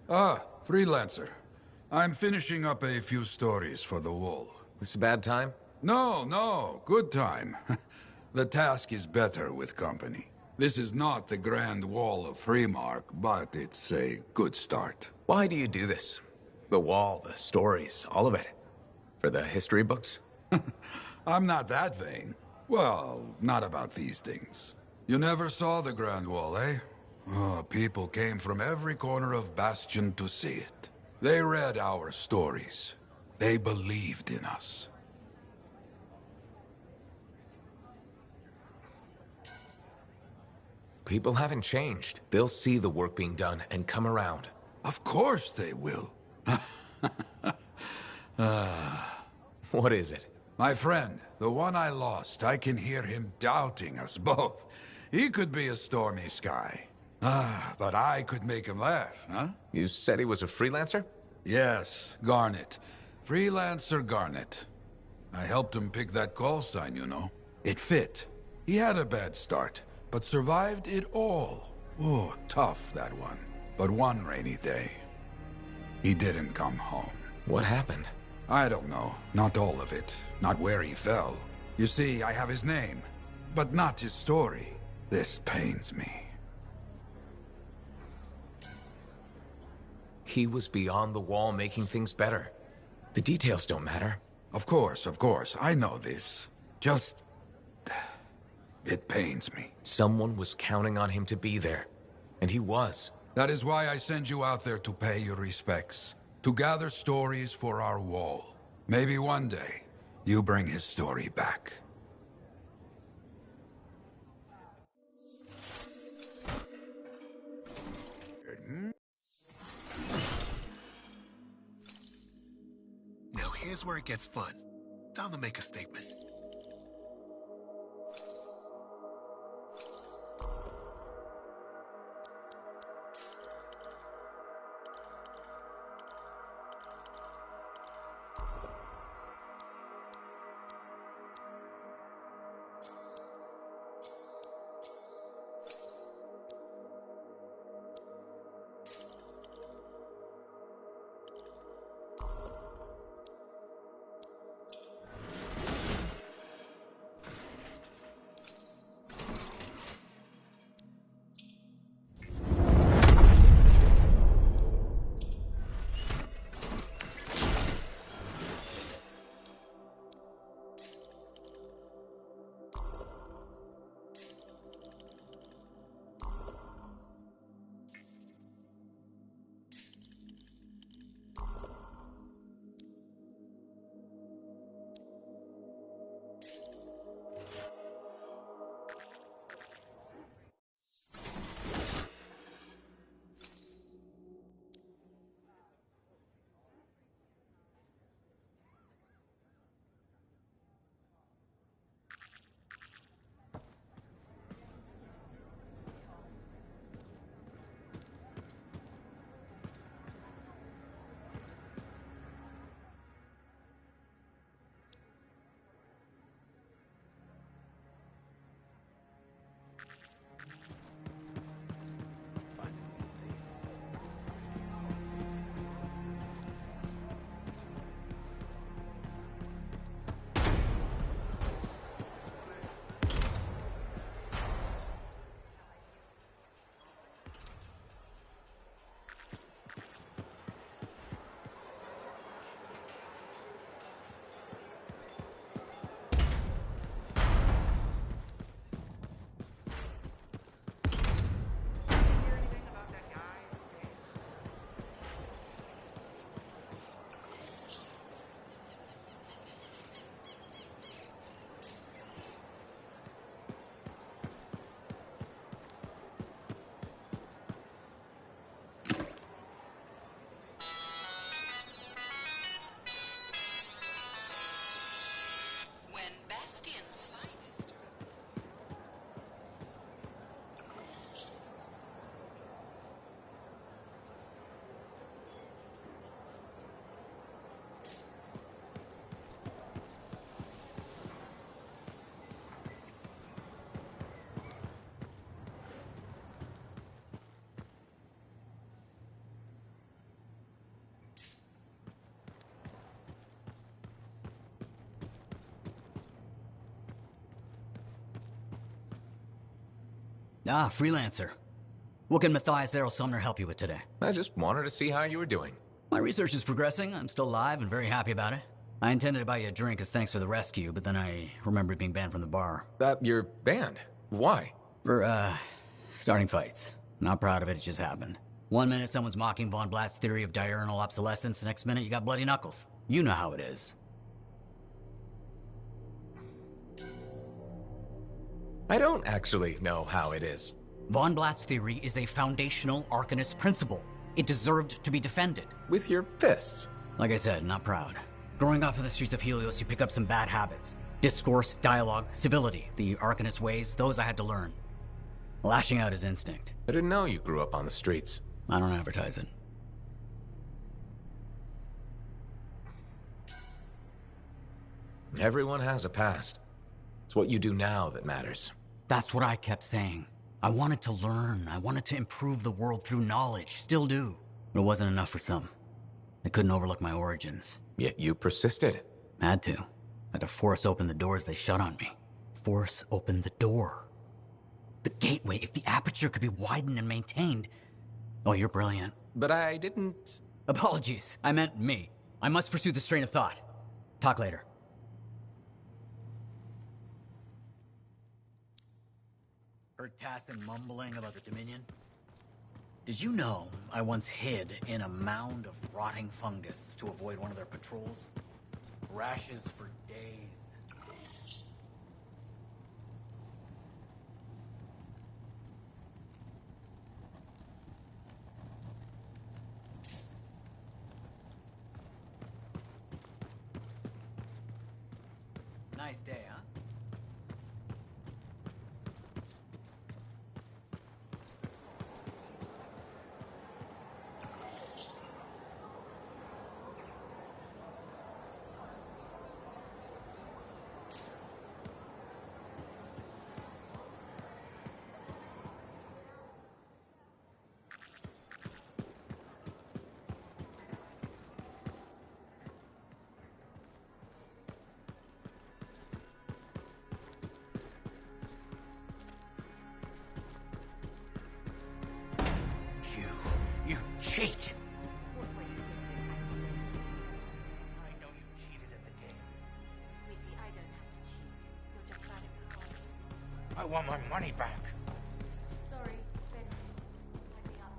Freelancer. I'm finishing up a few stories for the wall. This a bad time? No, good time. The task is better with company. This is not the grand wall of Freemark, but it's a good start. Why do you do this? The wall, the stories, all of it. For the history books? I'm not that vain. Well, not about these things. You never saw the Grand Wall, eh? Oh, people came from every corner of Bastion to see it. They read our stories. They believed in us. People haven't changed. They'll see the work being done and come around. Of course they will. What is it? My friend, the one I lost, I can hear him doubting us both. He could be a stormy sky. But I could make him laugh, huh? You said he was a freelancer? Yes, Garnet. Freelancer Garnet. I helped him pick that call sign, you know. It fit. He had a bad start, but survived it all. Oh, tough, that one. But one rainy day, he didn't come home. What happened? I don't know. Not all of it. Not where he fell. You see, I have his name, but not his story. This pains me. He was beyond the wall making things better. The details don't matter. Of course. I know this. Just... it pains me. Someone was counting on him to be there. And he was. That is why I send you out there to pay your respects. To gather stories for our wall. Maybe one day, you bring his story back. Now here's where it gets fun. Time to make a statement. Ah, freelancer. What can Matthias Errol Sumner help you with today? I just wanted to see how you were doing. My research is progressing. I'm still alive and very happy about it. I intended to buy you a drink as thanks for the rescue, but then I remembered being banned from the bar. You're banned? Why? For, starting fights. Not proud of it, it just happened. One minute someone's mocking Von Blatt's theory of diurnal obsolescence, the next minute you got bloody knuckles. You know how it is. I don't actually know how it is. Von Blatt's theory is a foundational Arcanist principle. It deserved to be defended. With your fists? Like I said, not proud. Growing up in the streets of Helios, you pick up some bad habits. Discourse, dialogue, civility. The Arcanist ways, those I had to learn. Lashing out is instinct. I didn't know you grew up on the streets. I don't advertise it. Everyone has a past. It's what you do now that matters. That's what I kept saying. I wanted to learn. I wanted to improve the world through knowledge. Still do. But it wasn't enough for some. They couldn't overlook my origins. Yet you persisted. Had to. Had to force open the doors they shut on me. Force open the door. The gateway, if the aperture could be widened and maintained. Oh, you're brilliant. But I didn't... Apologies. I meant me. I must pursue this train of thought. Talk later. Heard Tassin mumbling about the Dominion? Did you know I once hid in a mound of rotting fungus to avoid one of their patrols? Rashes for days. Nice day, huh? You cheat! What were you thinking? I know you cheated at the game. Sweetie, I don't have to cheat. You're just bad at cards. I want my money back. Sorry, Ben. Let me up.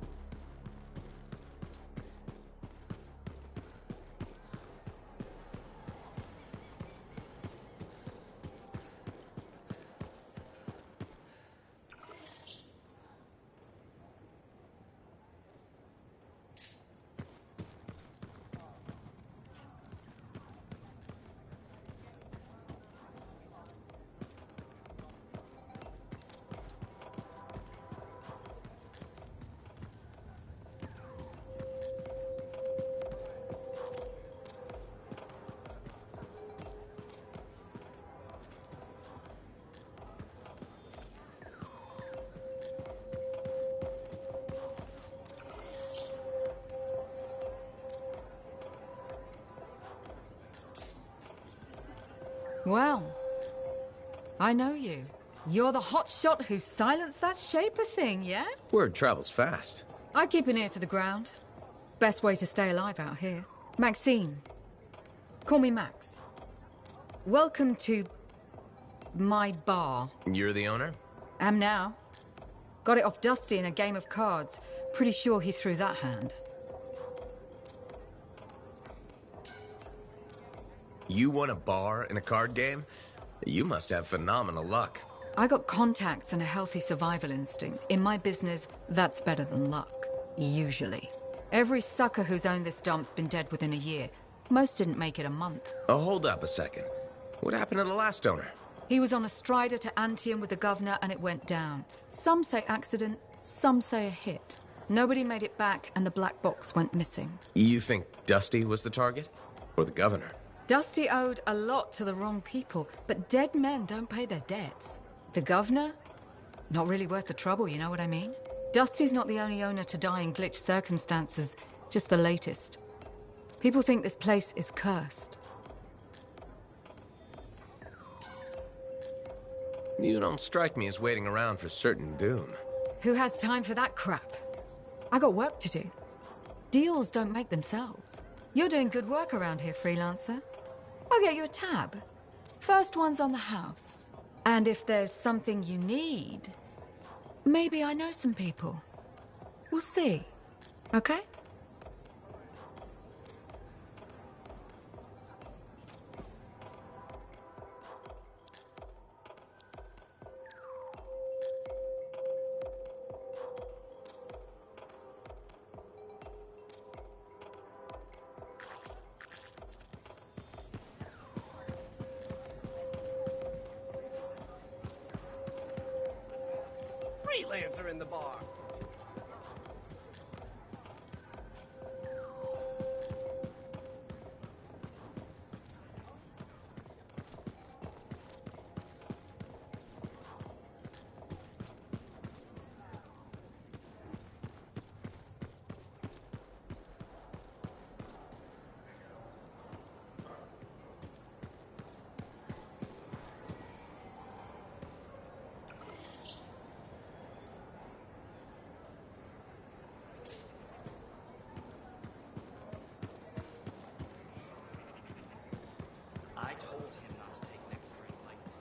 Well, I know you. You're the hotshot who silenced that Shaper thing, yeah? Word travels fast. I keep an ear to the ground. Best way to stay alive out here. Maxine. Call me Max. Welcome to my bar. You're the owner? Am now. Got it off Dusty in a game of cards. Pretty sure he threw that hand. You won a bar in a card game? You must have phenomenal luck. I got contacts and a healthy survival instinct. In my business, that's better than luck. Usually. Every sucker who's owned this dump's been dead within a year. Most didn't make it a month. Oh, hold up a second. What happened to the last owner? He was on a strider to Anthem with the governor and it went down. Some say accident, some say a hit. Nobody made it back and the black box went missing. You think Dusty was the target? Or the governor? Dusty owed a lot to the wrong people, but dead men don't pay their debts. The governor? Not really worth the trouble, you know what I mean? Dusty's not the only owner to die in glitch circumstances, just the latest. People think this place is cursed. You don't strike me as waiting around for certain doom. Who has time for that crap? I got work to do. Deals don't make themselves. You're doing good work around here, freelancer. I'll get you a tab. First one's on the house. And if there's something you need, maybe I know some people. We'll see. Okay? Freelancer in the bar. I told him not to take next to any lightning.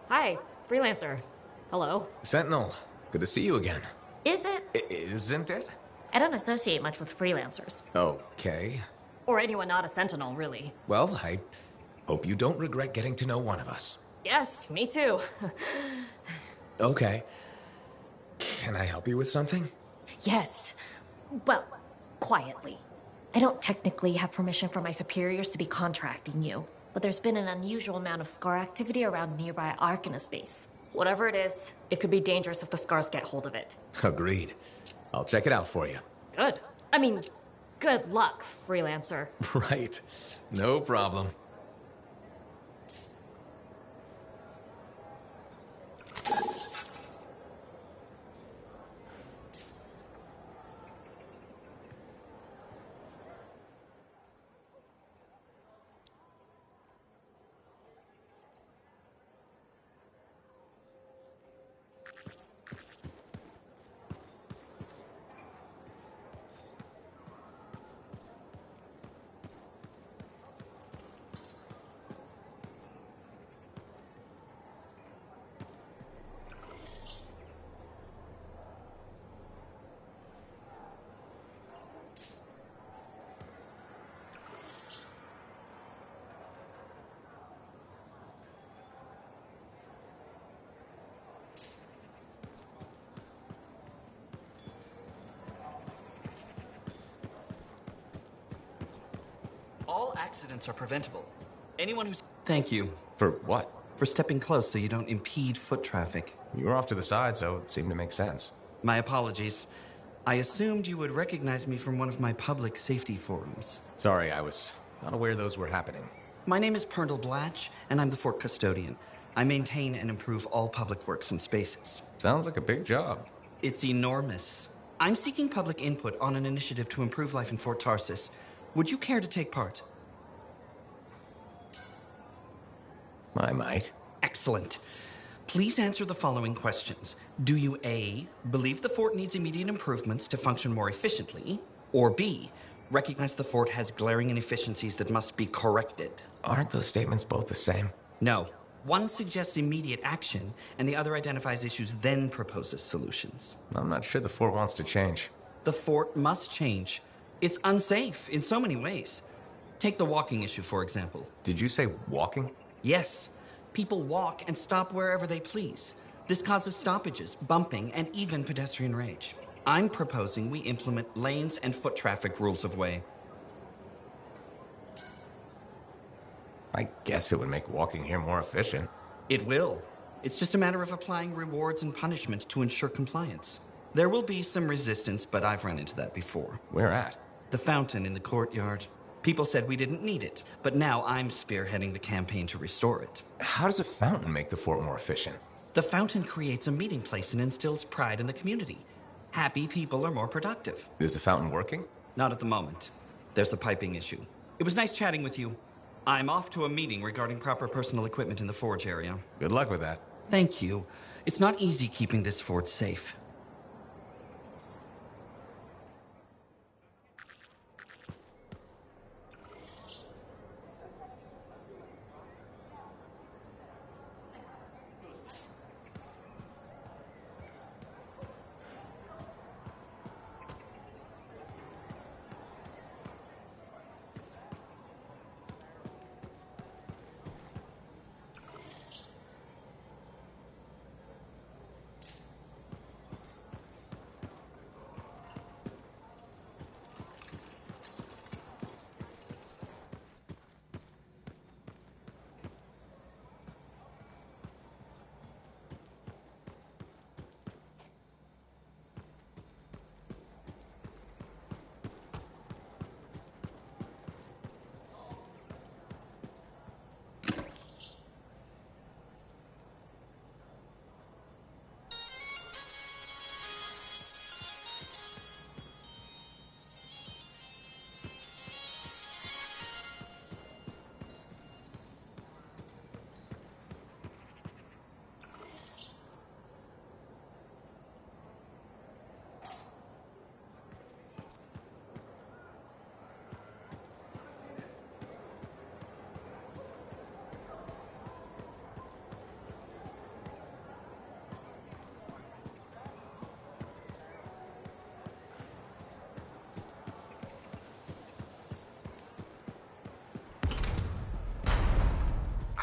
Hi, freelancer. Hello. Sentinel, good to see you again. Is it? Isn't it? I don't associate much with freelancers. Okay. Or anyone not a sentinel, really. Well, I hope you don't regret getting to know one of us. Yes, me too. Okay. Can I help you with something? Yes. Well, quietly. I don't technically have permission from my superiors to be contracting you, but there's been an unusual amount of scar activity around nearby Arcanus base. Whatever it is, it could be dangerous if the scars get hold of it. Agreed. I'll check it out for you. Good. I mean, good luck, freelancer. Right. No problem. All accidents are preventable. Anyone who's... Thank you For what? for stepping close so you don't impede foot traffic. You were off to the side, so it seemed to make sense. My apologies. I assumed you would recognize me from one of my public safety forums. Sorry, I was not aware those were happening. My name is Pernell Blatch, and I'm the fort custodian. I maintain and improve all public works and spaces. Sounds like a big job. It's enormous. I'm seeking public input on an initiative to improve life in Fort Tarsus. Would you care to take part? I might. Excellent. Please answer the following questions. Do you A, believe the fort needs immediate improvements to function more efficiently? Or B, recognize the fort has glaring inefficiencies that must be corrected? Aren't those statements both the same? No. One suggests immediate action, and the other identifies issues, then proposes solutions. I'm not sure the fort wants to change. The fort must change. It's unsafe in so many ways. Take the walking issue, for example. Did you say walking? Yes. People walk and stop wherever they please. This causes stoppages, bumping, and even pedestrian rage. I'm proposing we implement lanes and foot traffic rules of way. I guess it would make walking here more efficient. It will. It's just a matter of applying rewards and punishment to ensure compliance. There will be some resistance, but I've run into that before. Where at? The fountain in the courtyard. People said we didn't need it, but now I'm spearheading the campaign to restore it. How does a fountain make the fort more efficient? The fountain creates a meeting place and instills pride in the community. Happy people are more productive. Is the fountain working? Not at the moment. There's a piping issue. It was nice chatting with you. I'm off to a meeting regarding proper personal equipment in the forge area. Good luck with that. Thank you. It's not easy keeping this forge safe.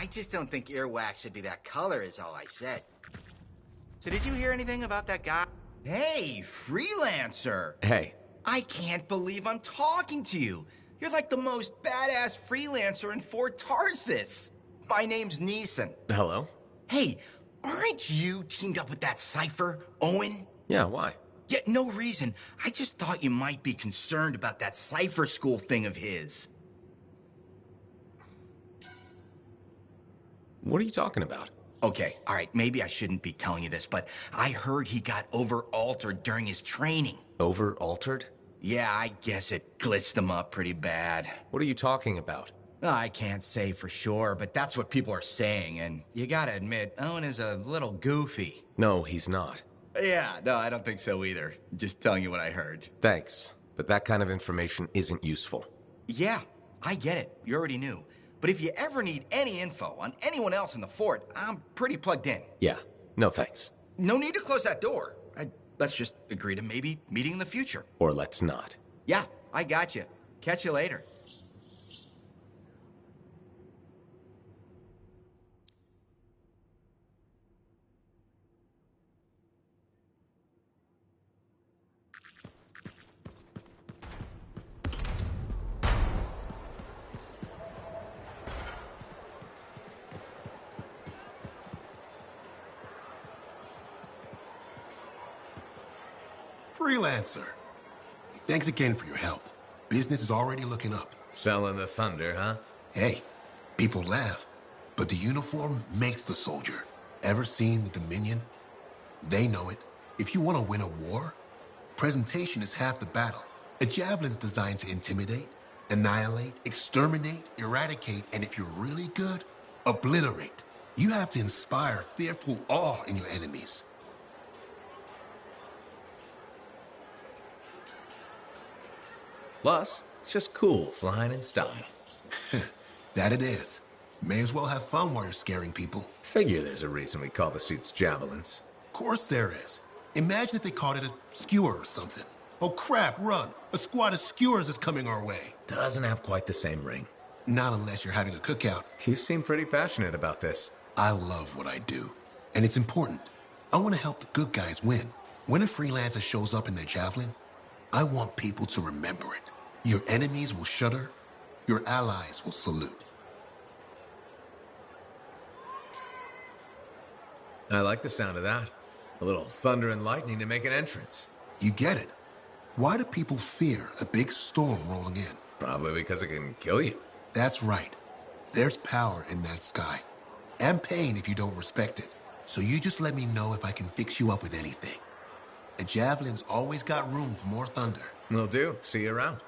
I just don't think earwax should be that color, is all I said. So did you hear anything about that guy? Hey, freelancer! Hey. I can't believe I'm talking to you. You're like the most badass freelancer in Fort Tarsus. My name's Neeson. Hello? Hey, aren't you teamed up with that cipher, Owen? Yeah, why? Yeah, no reason. I just thought you might be concerned about that cipher school thing of his. What are you talking about? Okay, all right, maybe I shouldn't be telling you this, but I heard he got over-altered during his training. Over-altered? Yeah, I guess it glitched him up pretty bad. What are you talking about? I can't say for sure, but that's what people are saying, and you gotta admit, Owen is a little goofy. No, he's not. Yeah, no, I don't think so either. Just telling you what I heard. Thanks, but that kind of information isn't useful. Yeah, I get it. You already knew. But if you ever need any info on anyone else in the fort, I'm pretty plugged in. Yeah, no thanks. No need to close that door. Let's just agree to maybe meeting in the future. Or let's not. Yeah, I got you. Catch you later. Freelancer. Thanks again for your help. Business is already looking up. Selling the thunder, huh? Hey, people laugh, but the uniform makes the soldier. Ever seen the Dominion? They know it. If you want to win a war, presentation is half the battle. A javelin's designed to intimidate, annihilate, exterminate, eradicate, and if you're really good, obliterate. You have to inspire fearful awe in your enemies. Plus, it's just cool flying in style. That it is. May as well have fun while you're scaring people. Figure there's a reason we call the suits javelins. Of course there is. Imagine if they called it a skewer or something. Oh crap, run! A squad of skewers is coming our way. Doesn't have quite the same ring. Not unless you're having a cookout. You seem pretty passionate about this. I love what I do. And it's important. I want to help the good guys win. When a freelancer shows up in their javelin, I want people to remember it. Your enemies will shudder. Your allies will salute. I like the sound of that. A little thunder and lightning to make an entrance. You get it. Why do people fear a big storm rolling in? Probably because it can kill you. That's right. There's power in that sky. And pain if you don't respect it. So you just let me know if I can fix you up with anything. A javelin's always got room for more thunder. Will do. See you around.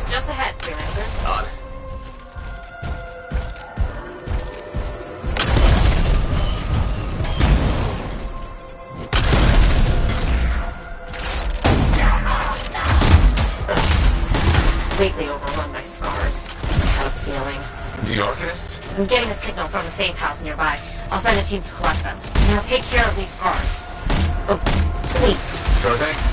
Just ahead, Freelancer. On it. Completely overrun by scars. I have a feeling. The Arcanist? I'm getting a signal from the safe house nearby. I'll send a team to collect them. Now take care of these scars. Oh, please. Sure thing.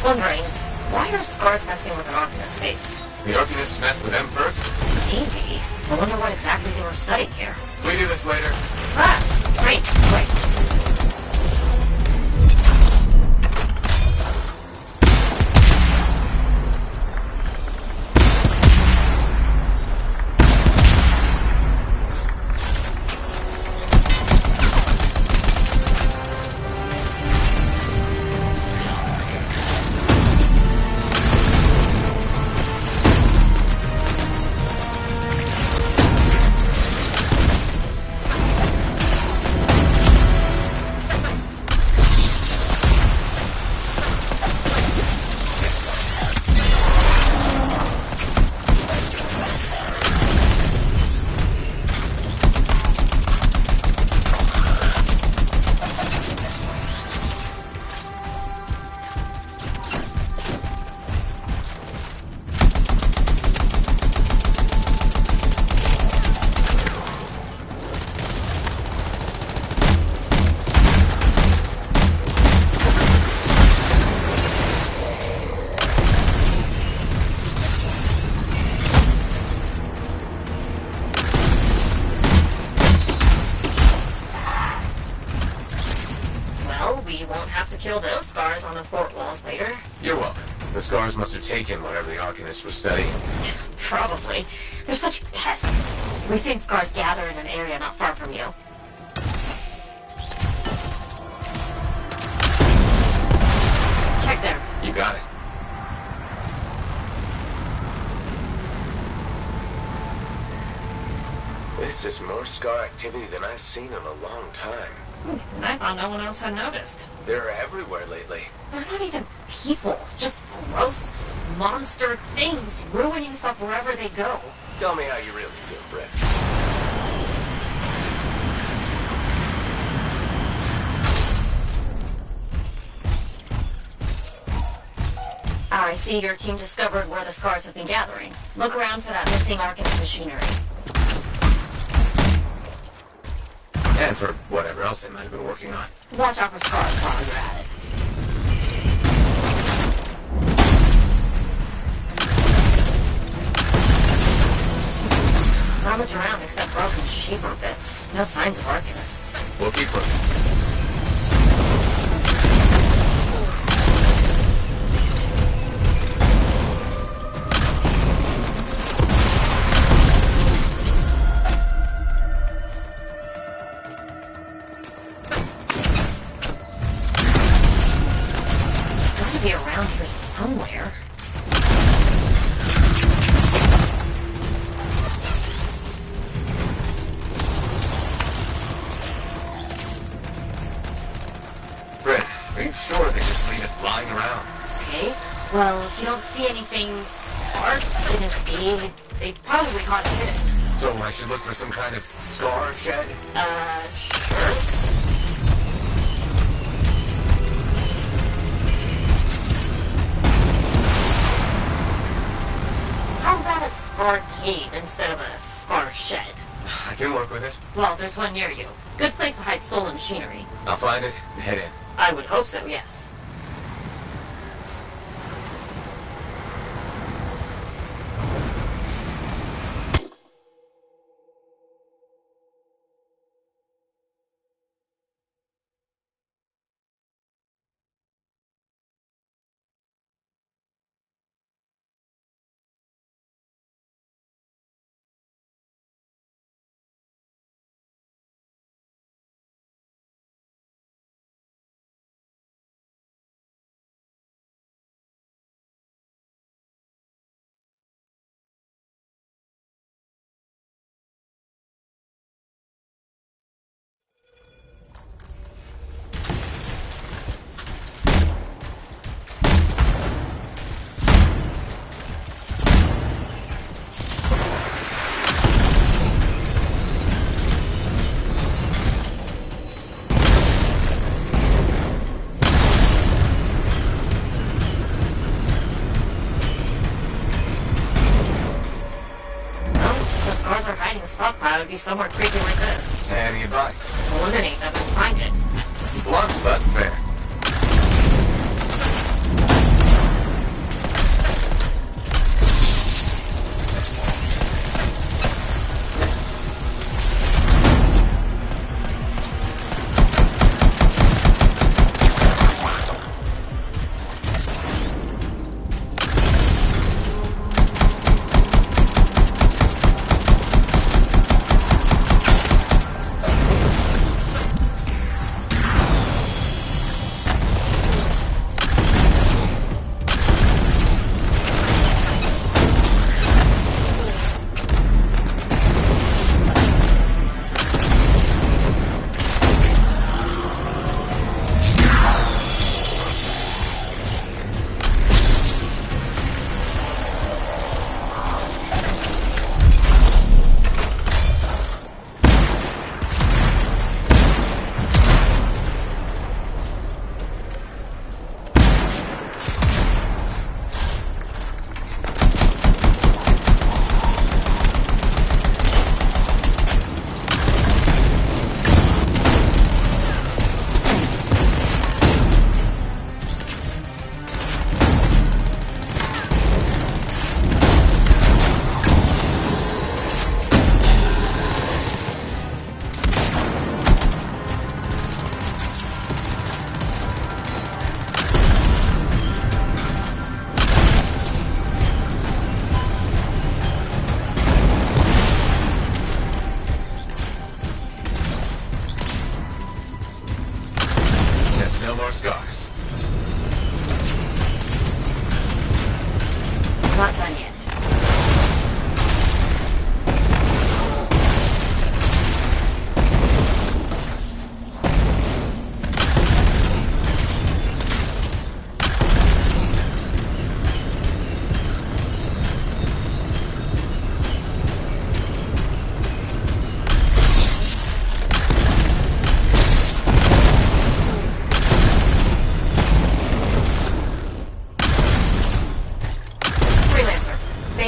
Wondering, why are scars messing with an Arcanist's face? The Arcanists messed with them first? Maybe. I wonder what exactly they were studying here. We do this later. Ah, great, great. have to kill those scars on the fort walls later. You're welcome. The scars must have taken whatever the Arcanist was studying. Probably. They're such pests. We've seen scars gather in an area not far from you. Check there. You got it. This is more scar activity than I've seen in a long time. I thought no one else had noticed. They're everywhere lately. They're not even people. Just gross monster things ruining stuff wherever they go. Tell me how you really feel, Brett. I see your team discovered where the scars have been gathering. Look around for that missing Arcanist machinery. And for whatever else they might have been working on. Watch out for scars while you're at it. Not much around except broken shaper bits. No signs of Arcanists. We'll keep looking. Be around here somewhere. Brett, are you sure they just leave it lying around? Okay. Well, if you don't see anything Arcanist-y, they probably caught a hit. So I should look for some kind of scar shed? Sure. How about a scar cave instead of a scar shed? I can work with it. Well, there's one near you. Good place to hide stolen machinery. I'll find it and head in. I would hope so, yes. Stockpile would be somewhere creepy like this. Any advice? Eliminate them and find it. Blunt but fair. more scars. Not done yet.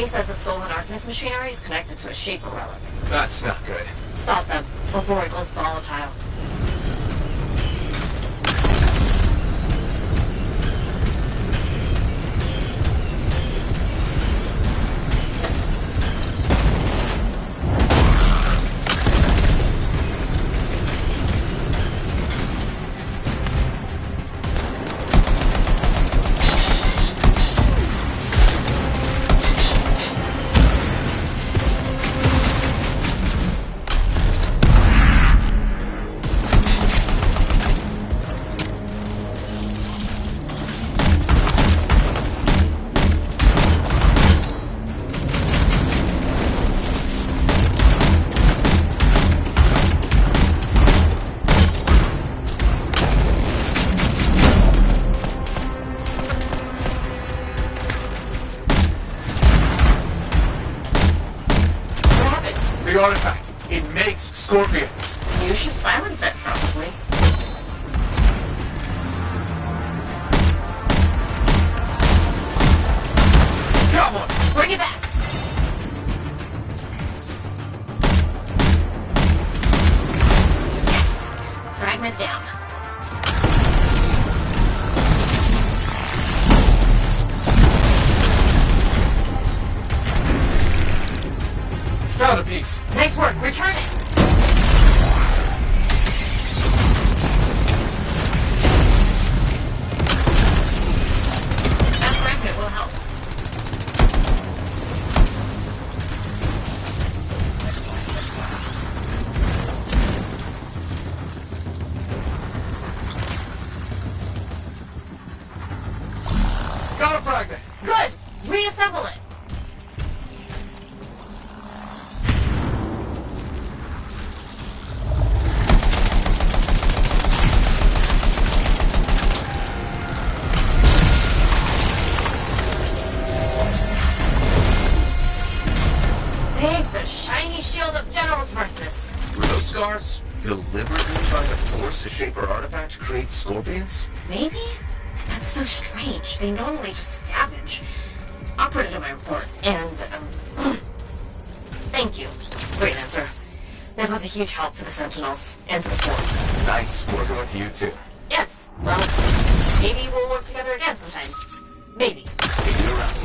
Says the stolen Arcanist machinery is connected to a Shaper relic. That's not good. Stop them before it goes volatile. The artifact. It makes scorpions. You should silence it, probably. Got one! Bring it back! Yes! Fragment down. Found a piece. Nice work. Return it. That fragment will help. Got a fragment. Good. Reassemble it. The shiny shield of General Versus. Were those scars deliberately trying to force a Shaper artifact to create scorpions? Maybe? That's so strange. They normally just scavenge. I'll put it in my report. And, thank you. Great answer. This was a huge help to the Sentinels and to the Fort. Nice working with you, too. Yes. Well, maybe we'll work together again sometime. Maybe. See you around.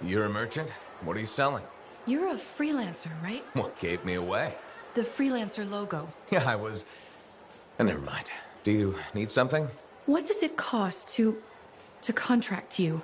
You're a merchant? What are you selling? You're a freelancer, right? What gave me away? The freelancer logo. Yeah, I was... never mind. Do you need something? What does it cost to contract you?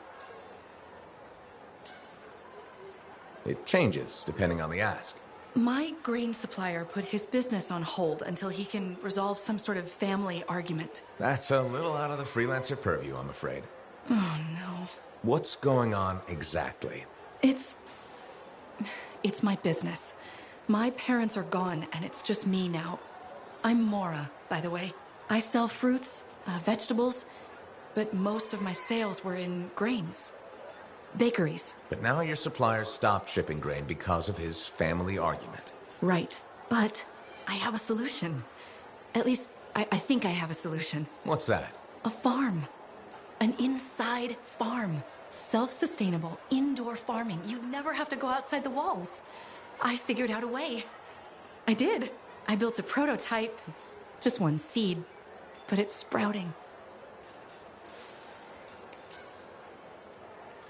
It changes depending on the ask. My grain supplier put his business on hold until he can resolve some sort of family argument. That's a little out of the freelancer purview, I'm afraid. Oh, no. What's going on exactly? It's my business. My parents are gone, and it's just me now. I'm Mora, by the way. I sell fruits, vegetables, but most of my sales were in grains. Bakeries. But now your supplier stopped shipping grain because of his family argument. Right. But I have a solution. At least, I think I have a solution. What's that? A farm. An inside farm. Self-sustainable, indoor farming. You never have to go outside the walls. I figured out a way. I did. I built a prototype. Just one seed. But it's sprouting.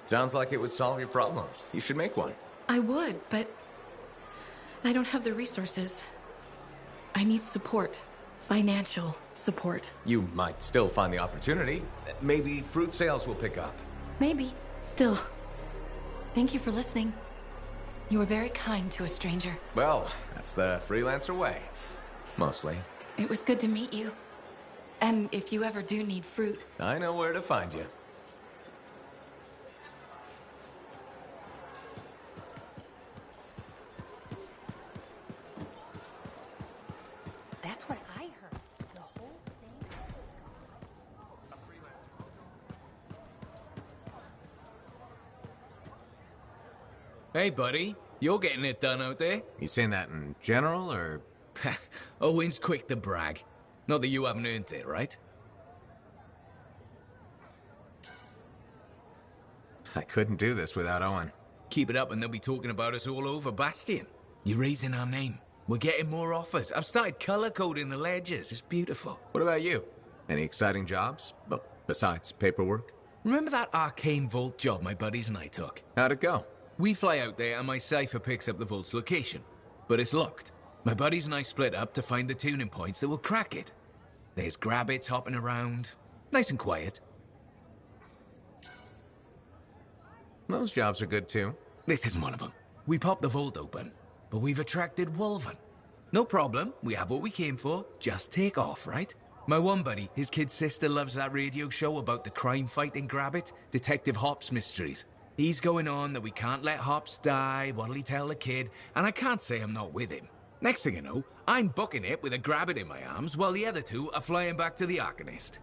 Sounds like it would solve your problem. You should make one. I would, but I don't have the resources. I need support. Financial support. You might still find the opportunity. Maybe fruit sales will pick up. Maybe. Still. Thank you for listening. You were very kind to a stranger. Well, that's the freelancer way. Mostly. It was good to meet you. And if you ever do need fruit... I know where to find you. That's what I heard. The whole thing. Hey, buddy. You're getting it done out there. You saying that in general, or...? Owen's quick to brag. Not that you haven't earned it, right? I couldn't do this without Owen. Keep it up and they'll be talking about us all over Bastion. You're raising our name. We're getting more offers. I've started color-coding the ledgers. It's beautiful. What about you? Any exciting jobs? Well, besides paperwork? Remember that arcane vault job my buddies and I took? How'd it go? We fly out there and my cipher picks up the vault's location. But it's locked. My buddies and I split up to find the tuning points that will crack it. There's grabbits hopping around. Nice and quiet. Those jobs are good too. This isn't one of them. We popped the vault open, but we've attracted Wolven. No problem, we have what we came for. Just take off, right? My one buddy, his kid's sister loves that radio show about the crime fighting Grabbit, Detective Hops Mysteries. He's going on that we can't let Hops die, what'll he tell the kid, and I can't say I'm not with him. Next thing you know, I'm booking it with a Grabbit in my arms while the other two are flying back to the Arcanist.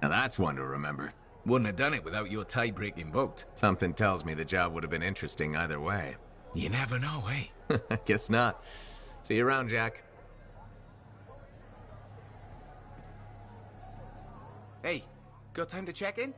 Now that's one to remember. Wouldn't have done it without your tie-breaking vote. Something tells me the job would have been interesting either way. You never know, eh? Guess not. See you around, Jack. Hey, got time to check in?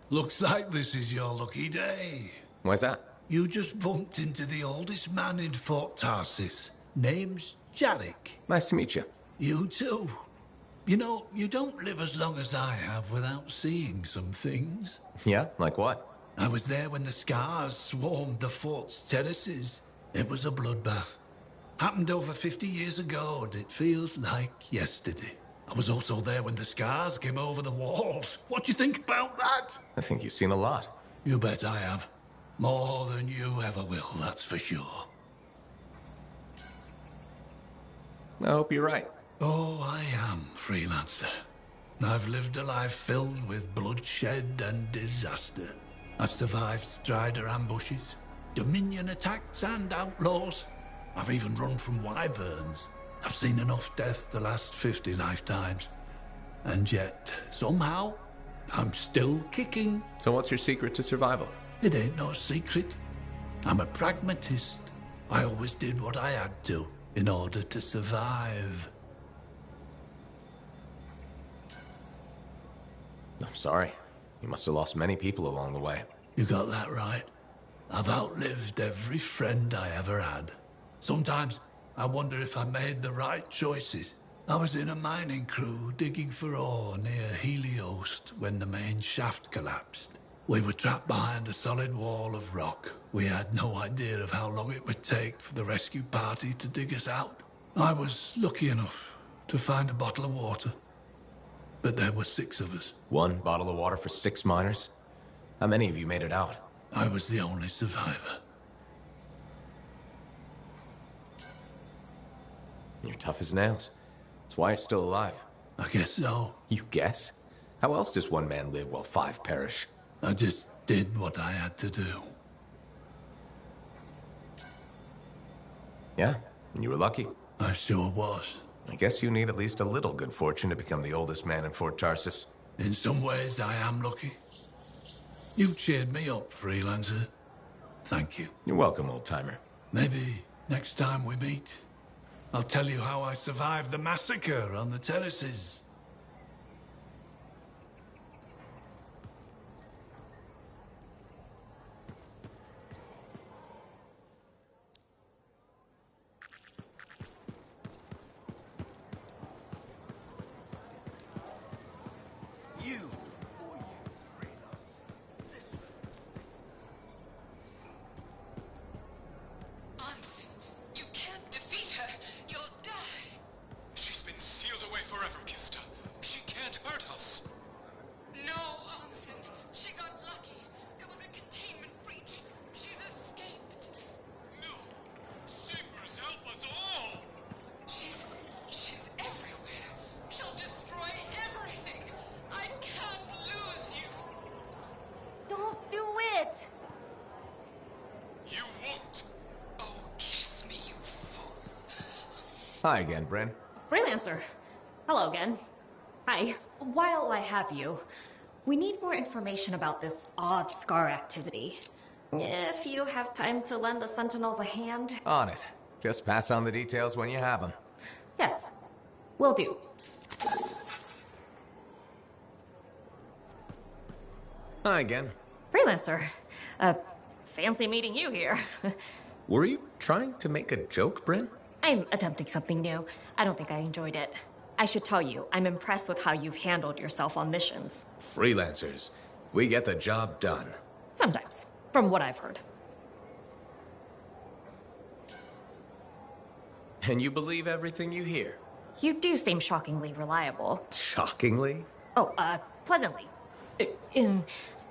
Looks like this is your lucky day. Why's that? You just bumped into the oldest man in Fort Tarsis. Name's Jarek. Nice to meet you. You too. You know, you don't live as long as I have without seeing some things. Yeah? Like what? I was there when the scars swarmed the fort's terraces. It was a bloodbath. Happened over 50 years ago, and it feels like yesterday. I was also there when the scars came over the walls. What do you think about that? I think you've seen a lot. You bet I have. More than you ever will, that's for sure. I hope you're right. Oh, I am, freelancer. I've lived a life filled with bloodshed and disaster. I've survived Strider ambushes, Dominion attacks and outlaws. I've even run from wyverns. I've seen enough death the last 50 lifetimes. And yet, somehow, I'm still kicking. So what's your secret to survival? It ain't no secret. I'm a pragmatist. I always did what I had to in order to survive. I'm sorry. You must have lost many people along the way. You got that right. I've outlived every friend I ever had. Sometimes I wonder if I made the right choices. I was in a mining crew digging for ore near Heliost when the main shaft collapsed. We were trapped behind a solid wall of rock. We had no idea of how long it would take for the rescue party to dig us out. I was lucky enough to find a bottle of water. But there were 6 of us. 1 bottle of water for 6 miners? How many of you made it out? I was the only survivor. You're tough as nails. That's why you're still alive. I guess so. You guess? How else does 1 man live while 5 perish? I just did what I had to do. Yeah, and you were lucky. I sure was. I guess you need at least a little good fortune to become the oldest man in Fort Tarsus. In some ways, I am lucky. You cheered me up, freelancer. Thank you. You're welcome, old-timer. Maybe next time we meet, I'll tell you how I survived the massacre on the terraces. Hi again, Bryn. Freelancer. Hello again. Hi. While I have you, we need more information about this odd scar activity. If you have time to lend the Sentinels a hand. On it. Just pass on the details when you have them. Yes, will do. Hi again. Freelancer. Fancy meeting you here. Were you trying to make a joke, Bryn? I'm attempting something new. I don't think I enjoyed it. I should tell you, I'm impressed with how you've handled yourself on missions. Freelancers. We get the job done. Sometimes, from what I've heard. And you believe everything you hear? You do seem shockingly reliable. Shockingly? Oh, pleasantly.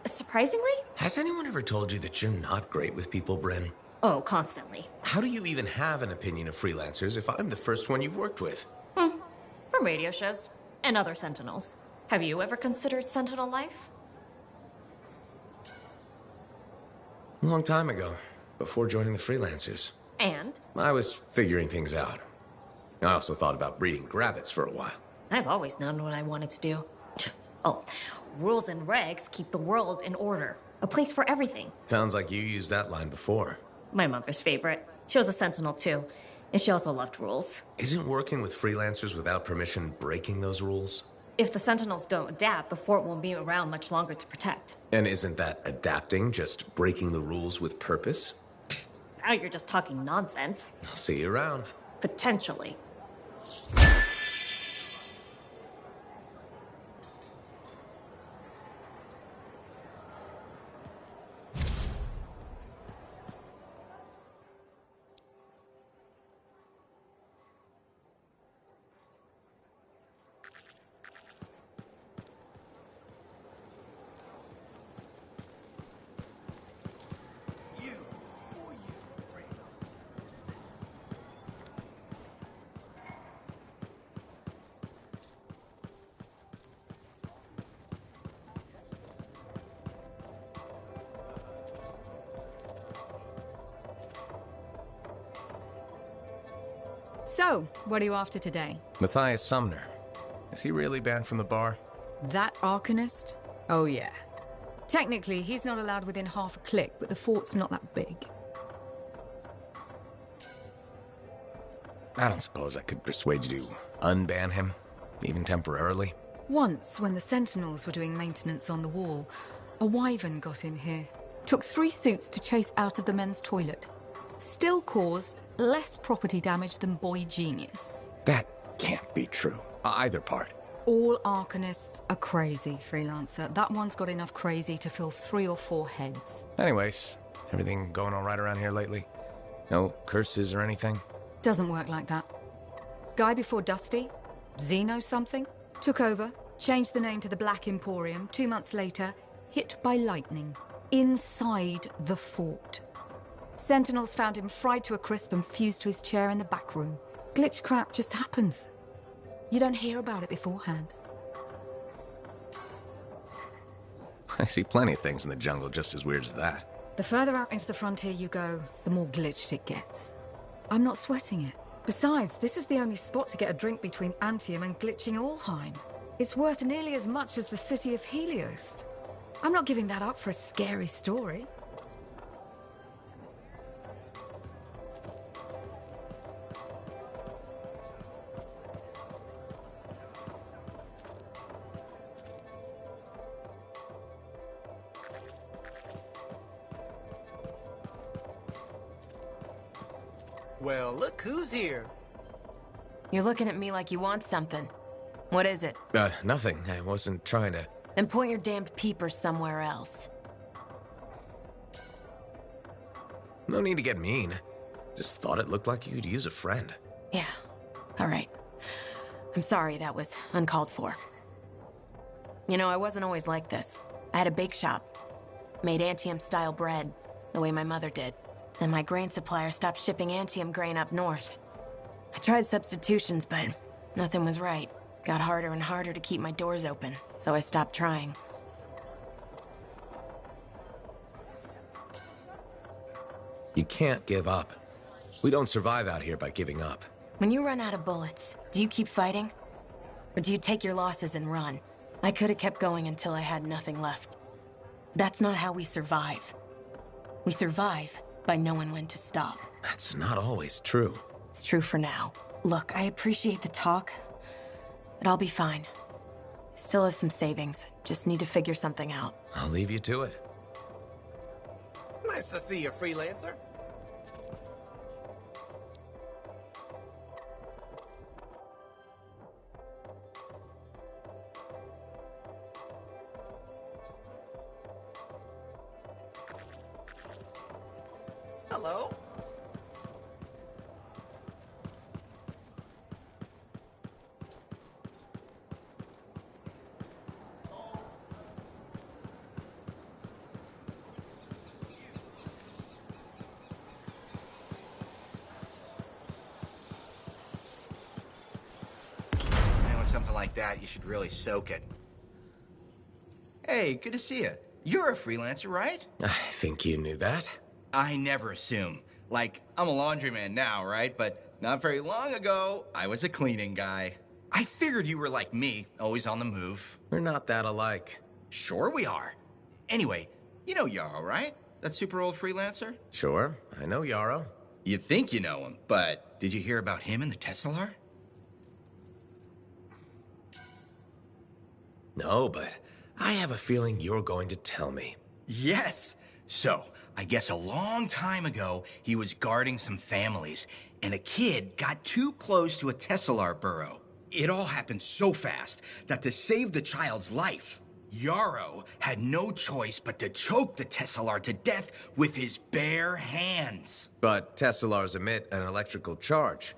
Surprisingly? Has anyone ever told you that you're not great with people, Bryn? Oh, constantly. How do you even have an opinion of freelancers if I'm the first one you've worked with? From radio shows and other Sentinels. Have you ever considered Sentinel life? A long time ago, before joining the freelancers. And? I was figuring things out. I also thought about breeding grabbits for a while. I've always known what I wanted to do. Oh, rules and regs keep the world in order. A place for everything. Sounds like you used that line before. My mother's favorite. She was a Sentinel too, and she also loved rules. Isn't working with freelancers without permission breaking those rules? If the Sentinels don't adapt, the fort won't be around much longer to protect. And isn't that adapting just breaking the rules with purpose? Now you're just talking nonsense. I'll see you around. Potentially. So, what are you after today? Matthias Sumner. Is he really banned from the bar? That Arcanist? Oh yeah. Technically, he's not allowed within half a click, but the fort's not that big. I don't suppose I could persuade you to unban him, even temporarily. Once, when the Sentinels were doing maintenance on the wall, a wyvern got in here. Took 3 suits to chase out of the men's toilet. Still caused less property damage than Boy Genius. That can't be true. Either part. All Arcanists are crazy, Freelancer. That one's got enough crazy to fill 3 or 4 heads. Anyways, everything going all right around here lately? No curses or anything? Doesn't work like that. Guy before Dusty, Xeno something, took over, changed the name to the Black Emporium. 2 months later, hit by lightning. Inside the fort. Sentinels found him fried to a crisp and fused to his chair in the back room. Glitch crap just happens. You don't hear about it beforehand. I see plenty of things in the jungle just as weird as that. The further out into the frontier you go, the more glitched it gets. I'm not sweating it. Besides, this is the only spot to get a drink between Anthem and glitching Allheim. It's worth nearly as much as the city of Helios. I'm not giving that up for a scary story. Well, look who's here. You're looking at me like you want something. What is it? Nothing. I wasn't trying to... Then point your damned peepers somewhere else. No need to get mean. Just thought it looked like you could use a friend. Yeah, all right. I'm sorry, that was uncalled for. You know, I wasn't always like this. I had a bake shop. Made Anthem-style bread, the way my mother did. Then my grain supplier stopped shipping Anthem grain up north. I tried substitutions, but nothing was right. Got harder and harder to keep my doors open, so I stopped trying. You can't give up. We don't survive out here by giving up. When you run out of bullets, do you keep fighting? Or do you take your losses and run? I could have kept going until I had nothing left. That's not how we survive. We survive by knowing when to stop. That's not always true. It's true for now. Look, I appreciate the talk, but I'll be fine. Still have some savings. Just need to figure something out. I'll leave you to it. Nice to see you, Freelancer. Hello. Something like that, you should really soak it. Hey, good to see you. You're a freelancer, right? I think you knew that. I never assume. Like, I'm a laundryman now, right? But not very long ago, I was a cleaning guy. I figured you were like me, always on the move. We're not that alike. Sure we are. Anyway, you know Yarrow, right? That super old freelancer? Sure, I know Yarrow. You think you know him, but did you hear about him and the Tesla? No, but I have a feeling you're going to tell me. Yes. So, I guess a long time ago, he was guarding some families, and a kid got too close to a Tesla burrow. It all happened so fast that to save the child's life, Yarrow had no choice but to choke the Tesla to death with his bare hands. But Teslars emit an electrical charge.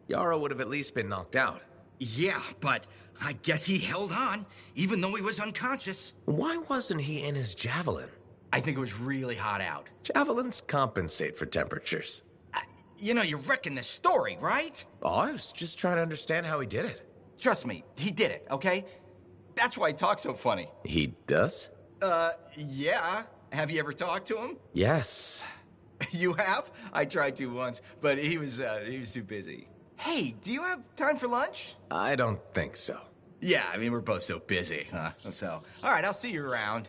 Yarrow would have at least been knocked out. Yeah, but I guess he held on, even though he was unconscious. Why wasn't he in his javelin? I think it was really hot out. Javelins compensate for temperatures. You know, you're wrecking this story, right? Oh, I was just trying to understand how he did it. Trust me, he did it, okay? That's why he talks so funny. He does? Yeah. Have you ever talked to him? Yes. You have? I tried to once, but he was too busy. Hey, do you have time for lunch? I don't think so. Yeah, I mean, we're both so busy, huh? So, all right, I'll see you around.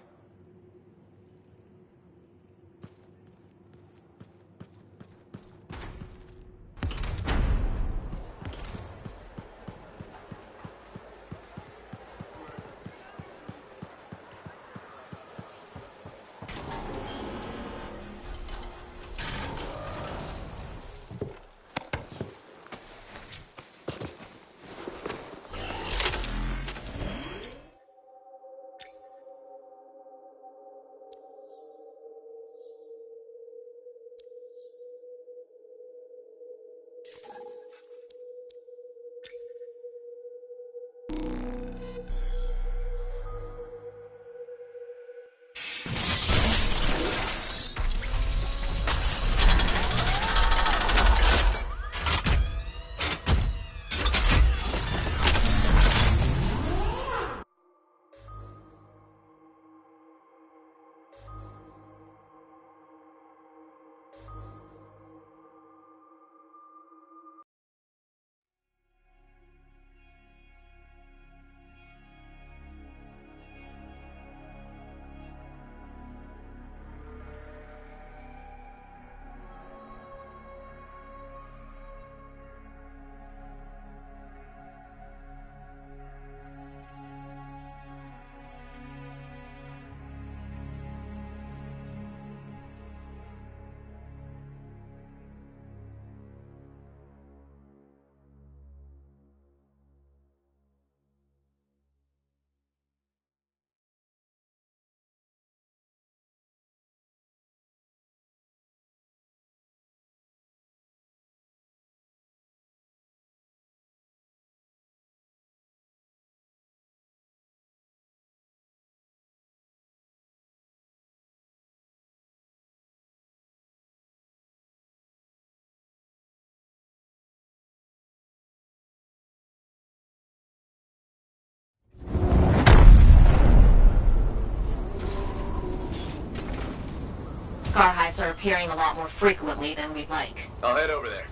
Scar hives are appearing a lot more frequently than we'd like. I'll head over there.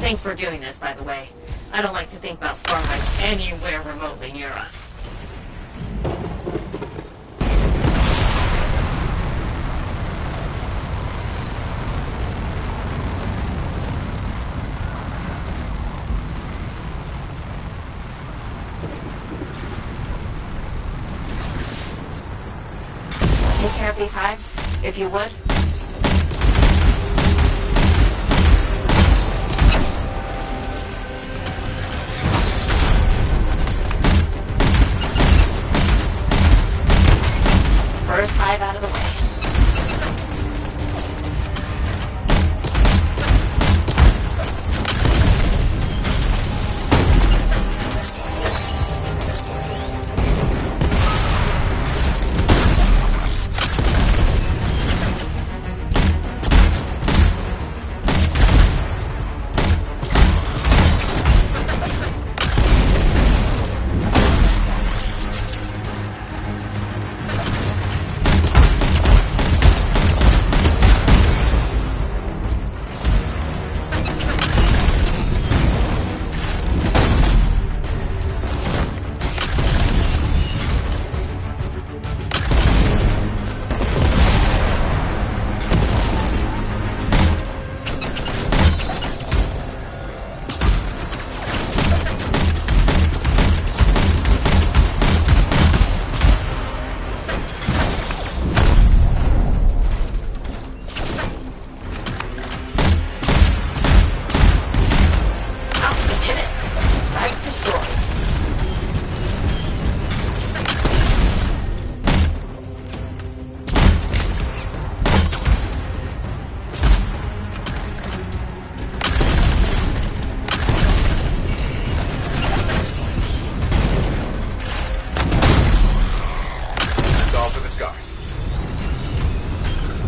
Thanks for doing this, by the way. I don't like to think about scar hives anywhere remotely near us. Take care of these hives, if you would. First hive out of the way.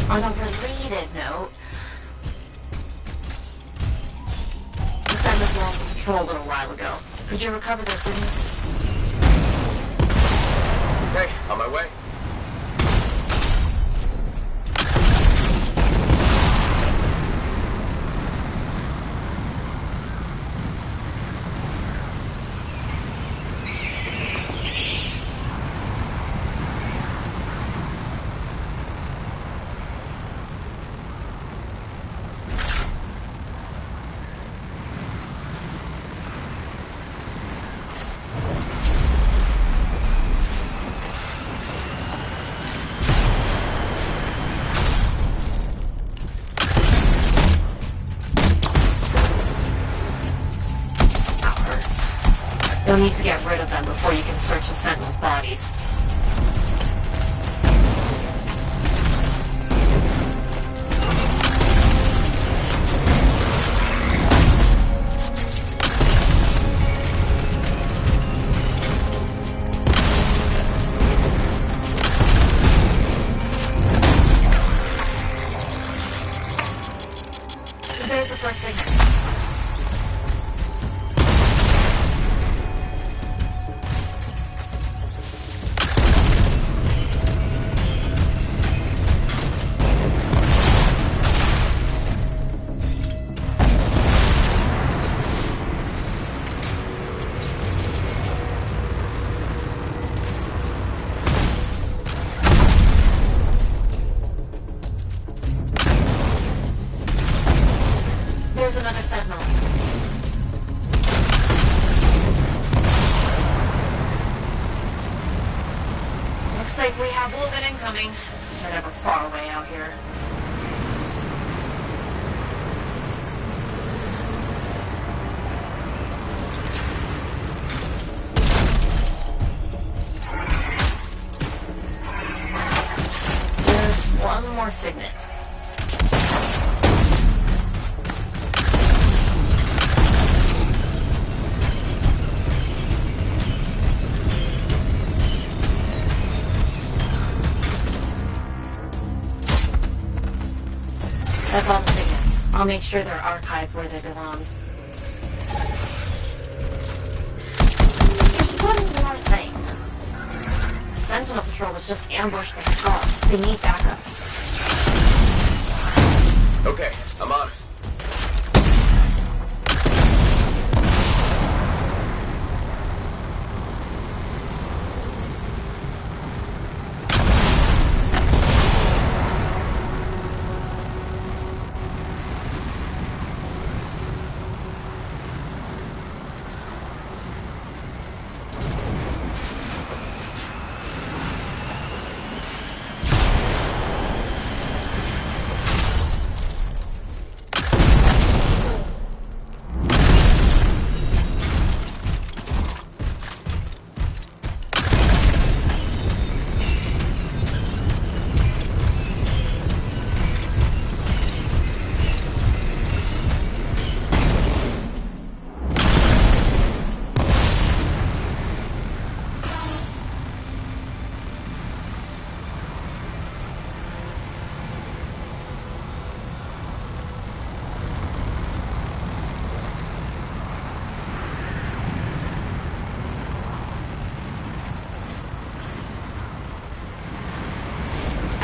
On a related note, the sent us along for patrol a little while ago. Could you recover their signals? Okay, on my way. You'll need to get rid of them before you can search the Sentinels' bodies. There's the first signal. There's another sentinel. Looks like we have Wolven incoming. They're never far away out here. There's one more signet. That's all the signets. I'll make sure they're archived where they belong. There's one more thing. The Sentinel Patrol was just ambushed by scars. They need backup. Okay, I'm on it.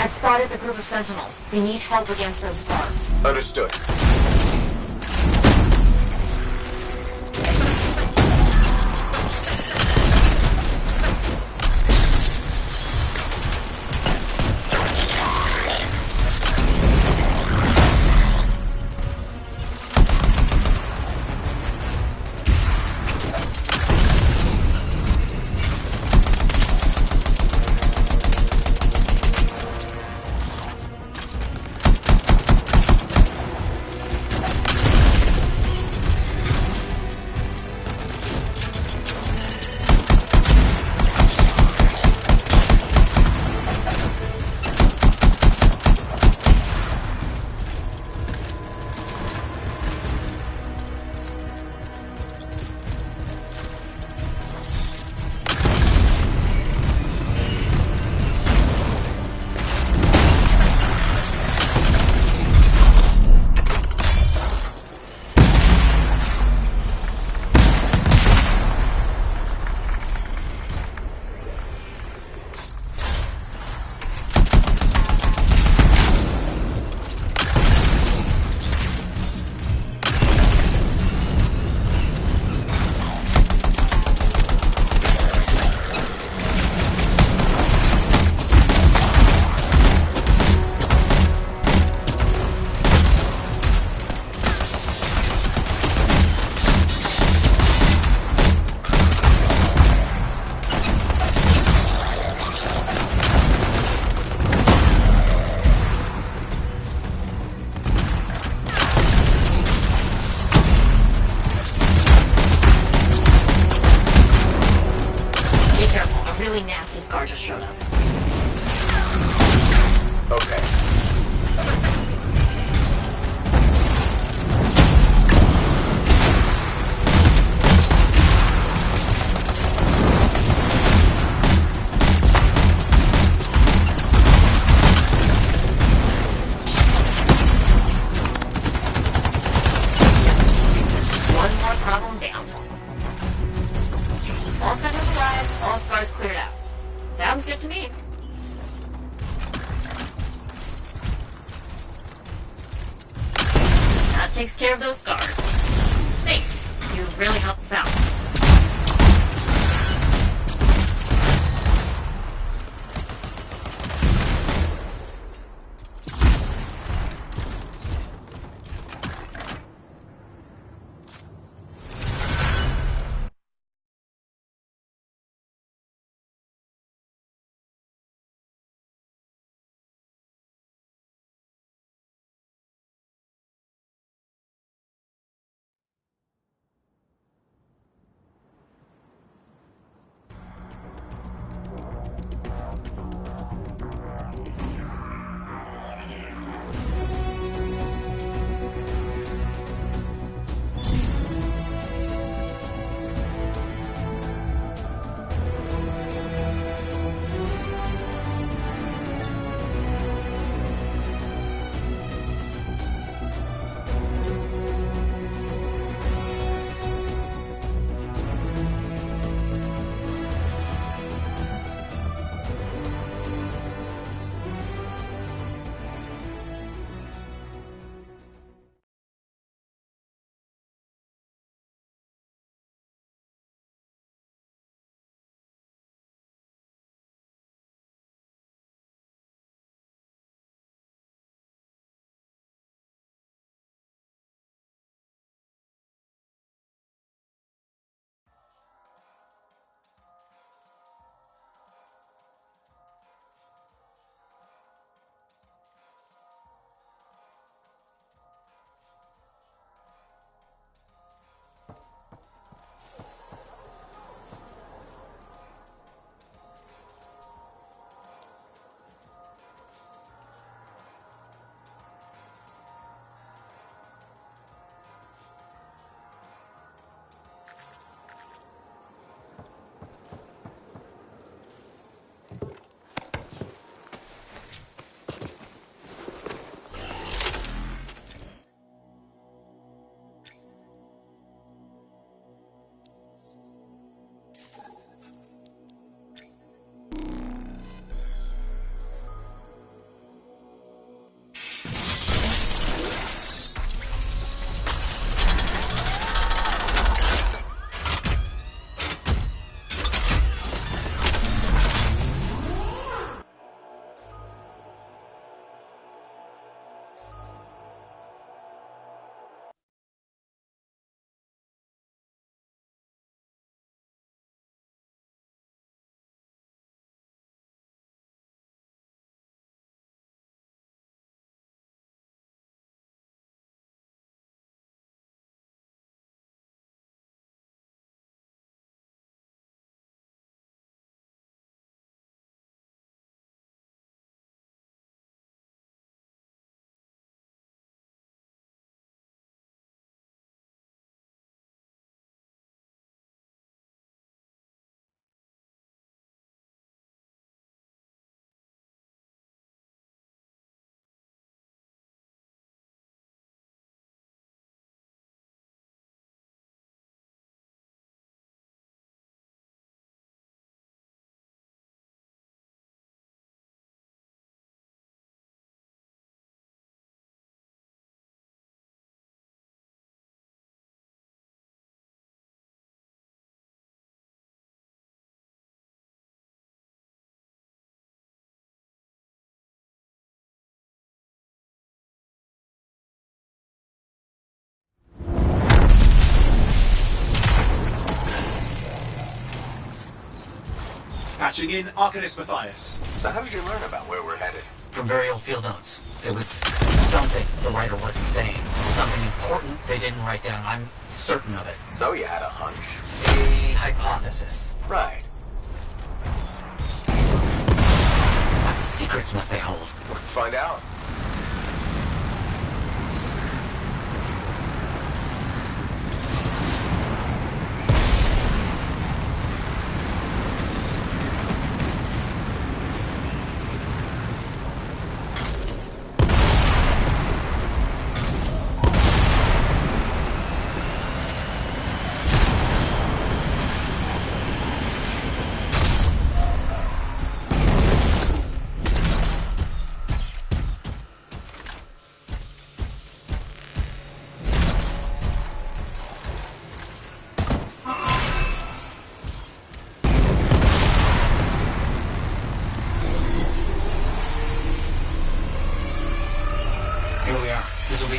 I've spotted the group of Sentinels. We need help against those scars. Understood. just showed up. Okay. One more problem down. All set up alive, all scars cleared out. Sounds good to me. That takes care of those scars. Thanks. You really helped us out. Patching in Arcanist Matthias. So how did you learn about where we're headed? From very old field notes. There was something the writer wasn't saying. Something important they didn't write down. I'm certain of it. So you had a hunch. A hypothesis. Right. secrets must they hold? Let's find out.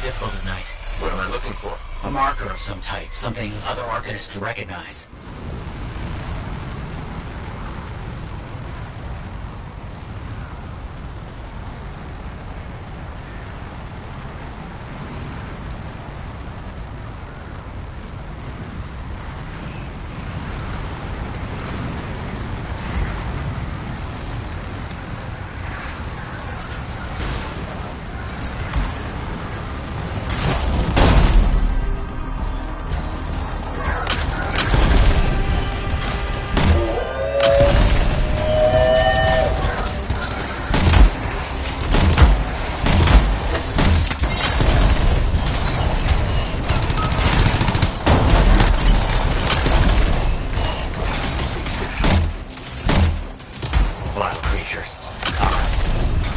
Difficult at night. What am I looking for? A marker of some type, something other Arcanists could recognize.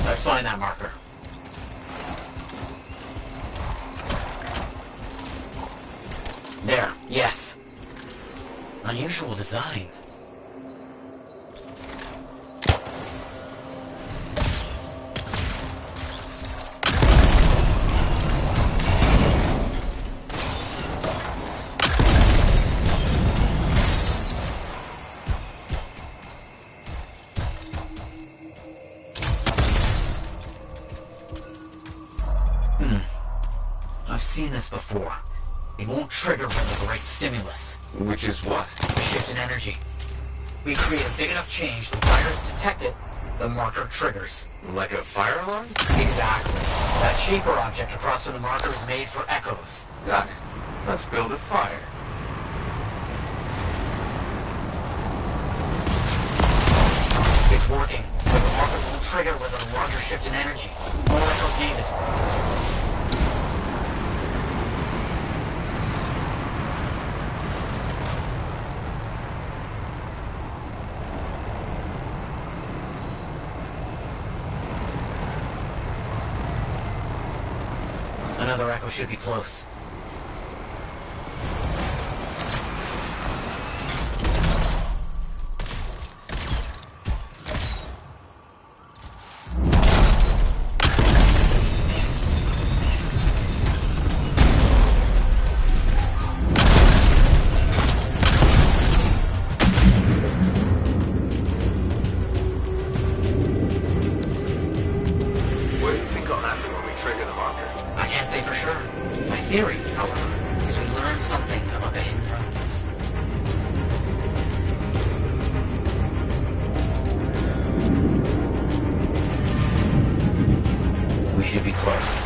Let's find that marker. There, yes. Unusual design. I've seen this before. It won't trigger with the right stimulus. Which is what? A shift in energy. We create a big enough change, the virus detect it, the marker triggers. Like a fire alarm? Exactly. That shaper object across from the marker is made for echoes. Got it. Let's build a fire. It's working. But the marker will trigger with a larger shift in energy. More echoes needed. Another echo should be close. What do you think will happen when we trigger the marker? I can't say for sure. My theory, however, is we learn something about the hidden rooms. We should be close.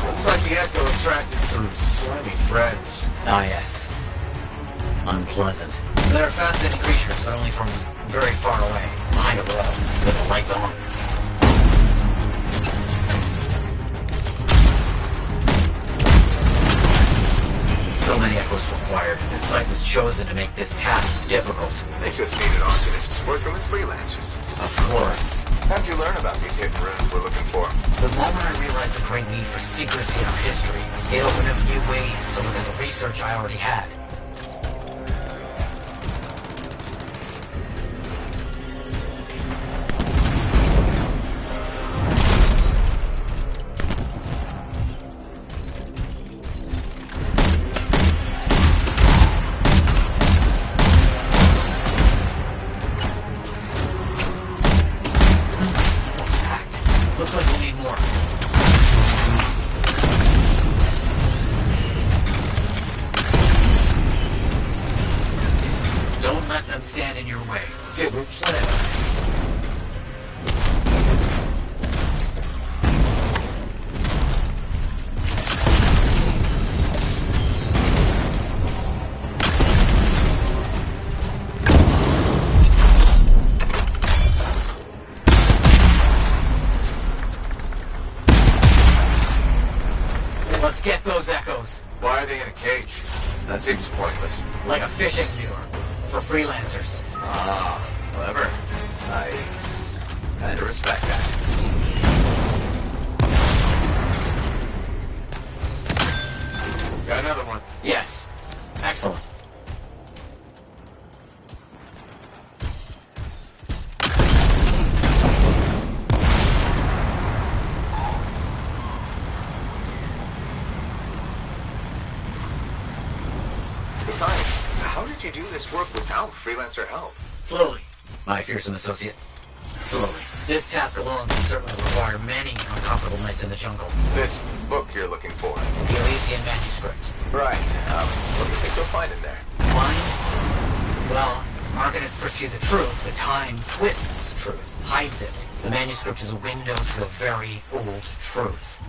Looks like the echo attracted some slimy friends. Ah, yes. Unpleasant. They're fascinating creatures, but only from very far away, behind a wall, with the lights on. So many echoes required. This site was chosen to make this task difficult. They just needed arcanists working with freelancers. Of course. How'd you learn about these hidden rooms we're looking for? The moment I realized the great need for secrecy in our history, it opened up new ways to look at the research I already had. Looks like we'll need more. Why are they in a cage? That seems pointless. Like a fishing lure for freelancers. Ah, clever. I kinda respect that. Got another one. Yes. Excellent. Nice. How did you do this work without freelancer help? Slowly, my fearsome associate. Slowly. This task alone can certainly require many uncomfortable nights in the jungle. This book you're looking for. The Elysian manuscript. Right. What do you think you'll find in there? Find? Well, arcanists pursue the truth, but time twists truth, hides it. The manuscript is a window to a very old truth.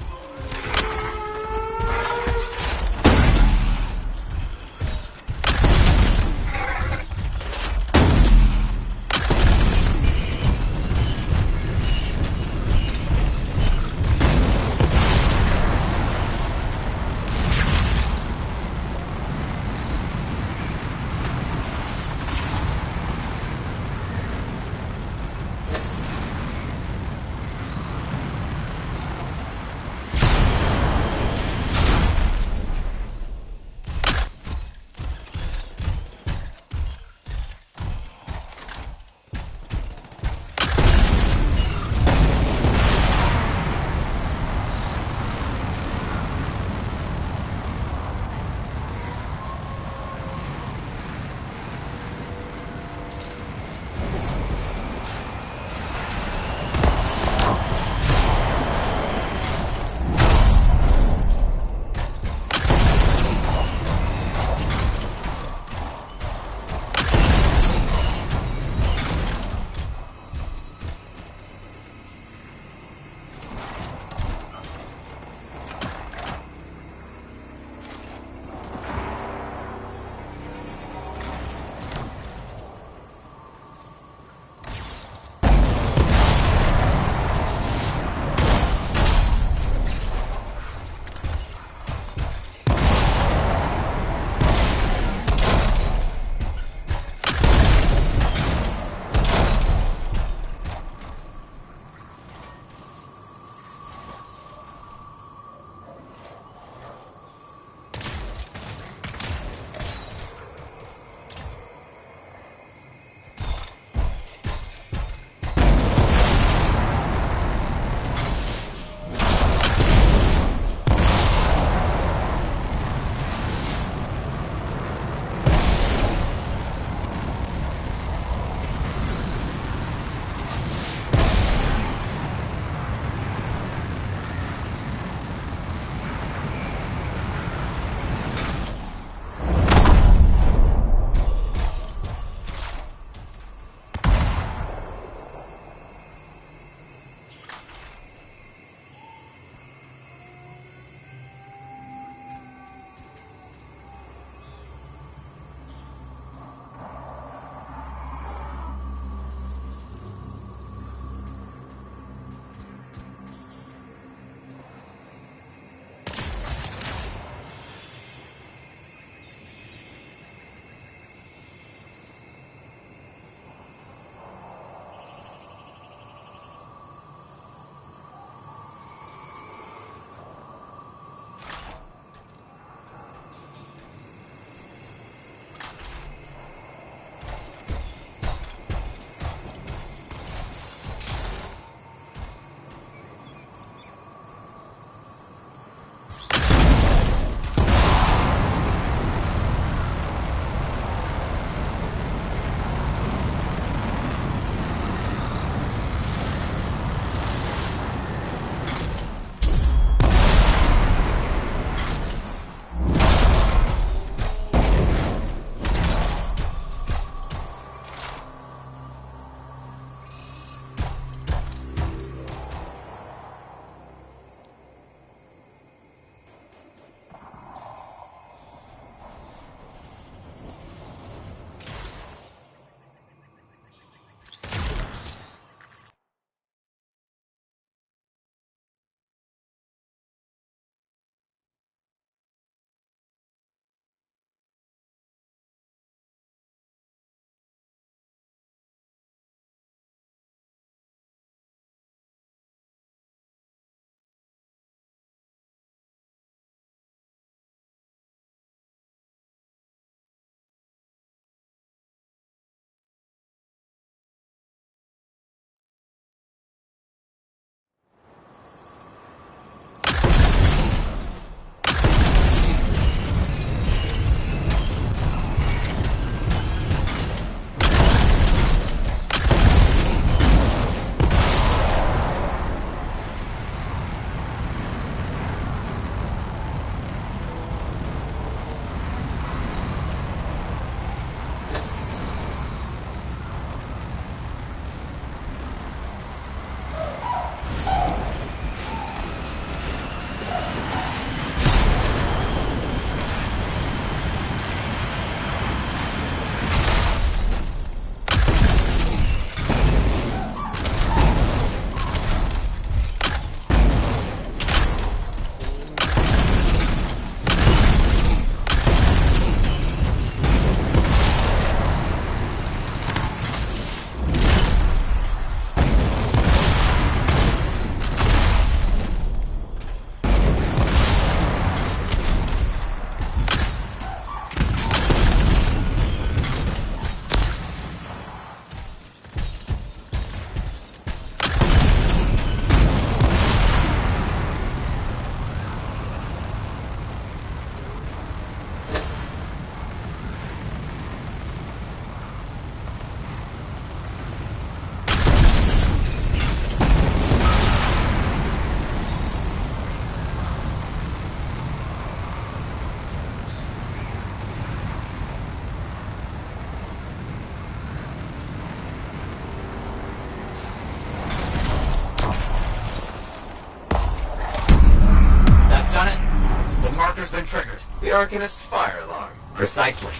triggered? The Arcanist fire alarm. Precisely.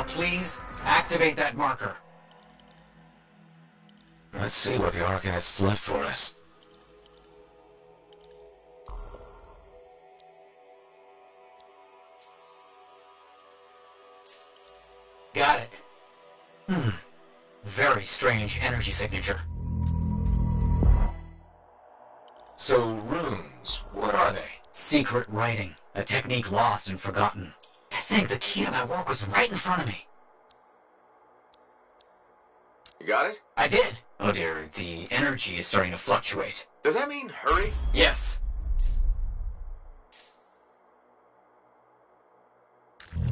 Please activate that marker. Let's see what the Arcanist's left for us. Got it. Very strange energy signature. So, runes, what are they? Secret writing. A technique lost and forgotten. To think the key to my work was right in front of me. You got it? I did. Oh dear, the energy is starting to fluctuate. Does that mean hurry? Yes. That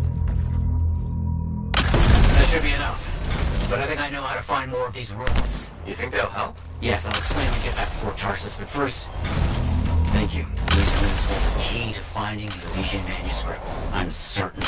should be enough. But I think I know how to find more of these runes. You think they'll help? Yes, I'll explain when we get back before Tarsus, but first... Thank you. These runes hold the key to finding the Elysian manuscript. I'm certain.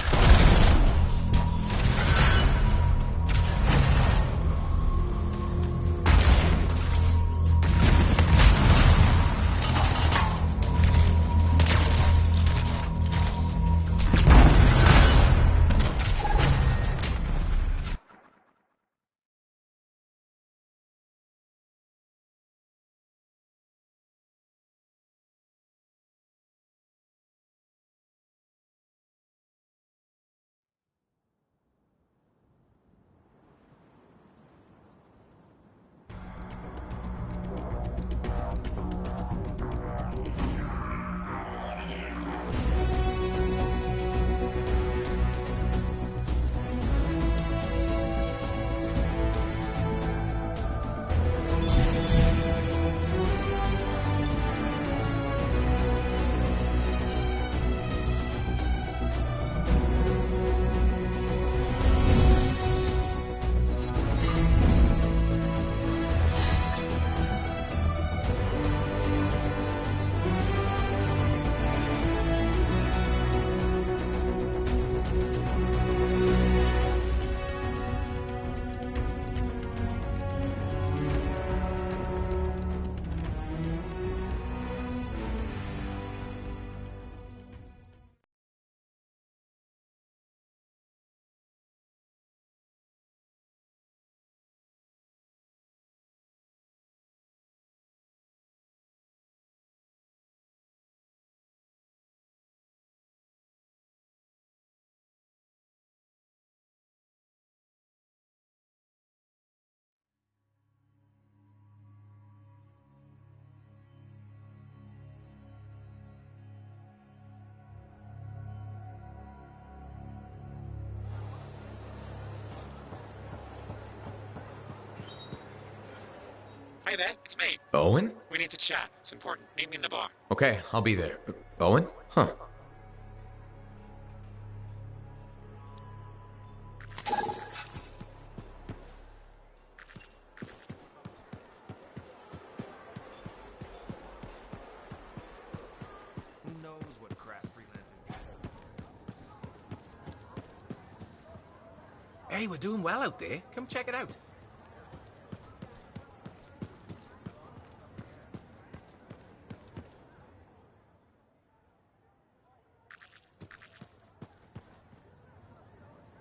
Hey there, it's me. Owen? We need to chat. It's important. Meet me in the bar. Okay, I'll be there. Owen? Huh. Hey, we're doing well out there. Come check it out.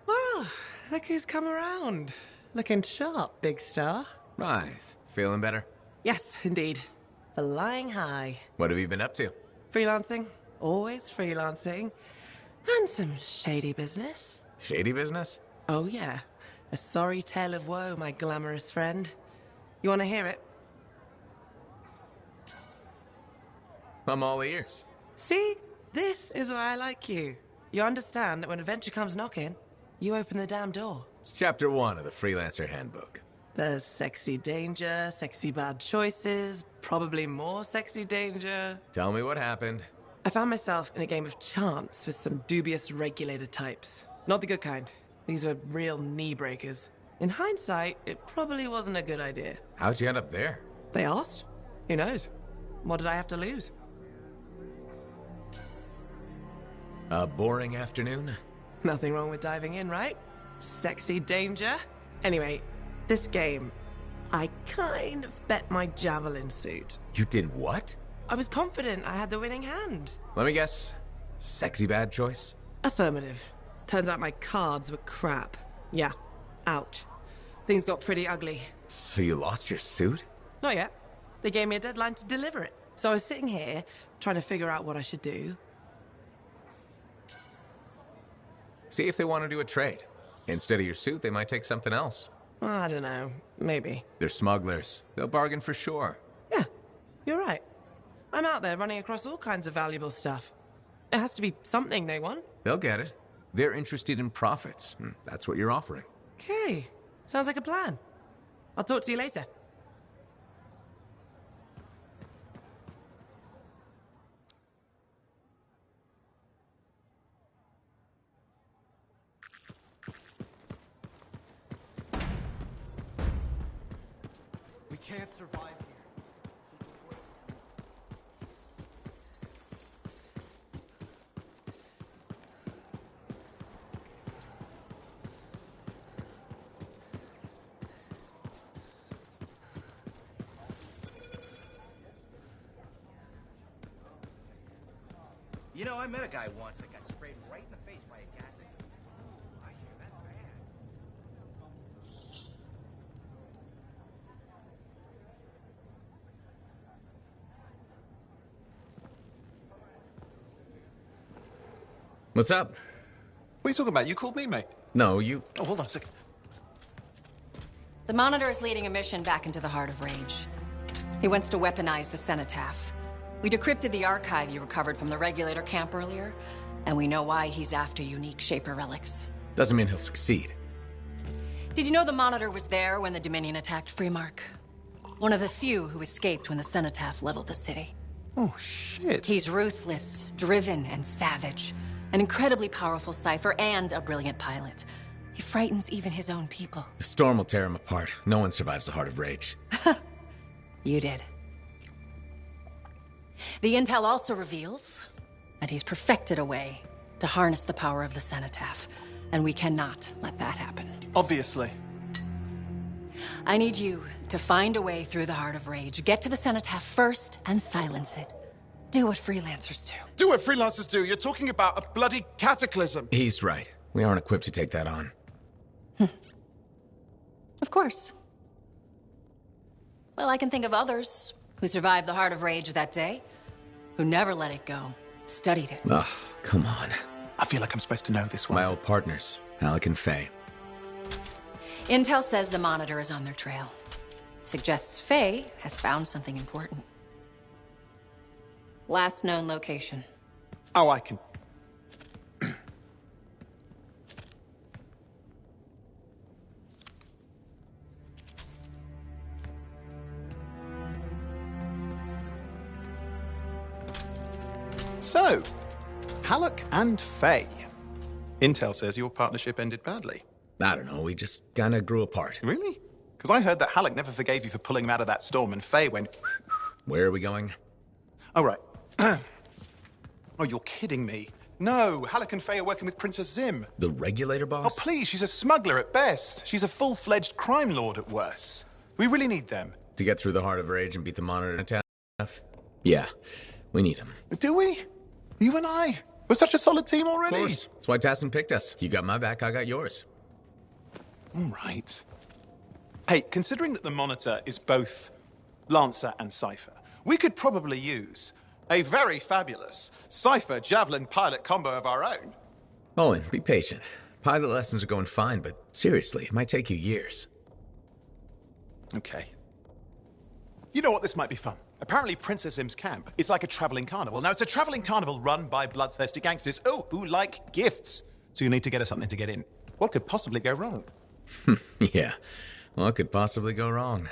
Well, look who's come around. Looking sharp, big star. Right. Feeling better? Yes, indeed. Flying high. What have you been up to? Freelancing. Always freelancing. And some shady business. Shady business? Oh, yeah. A sorry tale of woe, my glamorous friend. You want to hear it? I'm all ears. See? This is why I like you. You understand that when adventure comes knocking, you open the damn door. It's chapter 1 of the Freelancer Handbook. There's sexy danger, sexy bad choices, probably more sexy danger. Tell me what happened. I found myself in a game of chance with some dubious regulator types. Not the good kind. These were real knee breakers. In hindsight, it probably wasn't a good idea. How'd you end up there? They asked. Who knows? What did I have to lose? A boring afternoon? Nothing wrong with diving in, right? Sexy danger. Anyway, this game, I kind of bet my javelin suit. You did what? I was confident I had the winning hand. Let me guess. Sexy bad choice? Affirmative. Turns out my cards were crap. Yeah. Ouch. Things got pretty ugly. So you lost your suit? Not yet. They gave me a deadline to deliver it. So I was sitting here, trying to figure out what I should do. See if they want to do a trade. Instead of your suit, they might take something else. I don't know. Maybe. They're smugglers. They'll bargain for sure. Yeah. You're right. I'm out there running across all kinds of valuable stuff. It has to be something they want. They'll get it. They're interested in profits. That's what you're offering. Okay. Sounds like a plan. I'll talk to you later. We can't survive here. You know, I met a guy once that got sprayed right in the face by a gas engine. I hear that's bad. What's up? What are you talking about? You called me, mate. No, you... Oh, hold on a second. The Monitor is leading a mission back into the Heart of Rage. He wants to weaponize the Cenotaph. We decrypted the archive you recovered from the Regulator camp earlier, and we know why he's after unique Shaper relics. Doesn't mean he'll succeed. Did you know the Monitor was there when the Dominion attacked Freemark? One of the few who escaped when the Cenotaph leveled the city. Oh, shit. He's ruthless, driven, and savage. An incredibly powerful cipher and a brilliant pilot. He frightens even his own people. The storm will tear him apart. No one survives the Heart of Rage. You did. The intel also reveals that he's perfected a way to harness the power of the Cenotaph, and we cannot let that happen. Obviously. I need you to find a way through the Heart of Rage, get to the Cenotaph first, and silence it. Do what freelancers do. Do what freelancers do. You're talking about a bloody cataclysm. He's right. We aren't equipped to take that on. Of course. Well, I can think of others who survived the Heart of Rage that day, who never let it go, studied it. Ugh, come on. I feel like I'm supposed to know this one. My old partners, Alec and Faye. Intel says the Monitor is on their trail. It suggests Faye has found something important. Last known location. Oh, I can... So, Halleck and Faye. Intel says your partnership ended badly. I don't know, we just kinda grew apart. Really? Because I heard that Halleck never forgave you for pulling him out of that storm, and Faye went... Where are we going? Oh, right. Oh, you're kidding me. No, Halleck and Faye are working with Princess Zim. The regulator boss? Oh, please, she's a smuggler at best. She's a full-fledged crime lord at worst. We really need them. To get through the heart of rage and beat the monitor staff? Yeah, we need them. Do we? You and I? We're such a solid team already. Of course. That's why Tassin picked us. You got my back, I got yours. All right. Hey, considering that the monitor is both Lancer and Cypher, we could probably use a very fabulous Cypher Javelin pilot combo of our own. Owen, be patient. Pilot lessons are going fine, but seriously, it might take you years. Okay. You know what? This might be fun. Apparently, Princess Zim's camp is like a traveling carnival. Now, it's a traveling carnival run by bloodthirsty gangsters, who like gifts. So you need to get us something to get in. What could possibly go wrong? Yeah, what could possibly go wrong?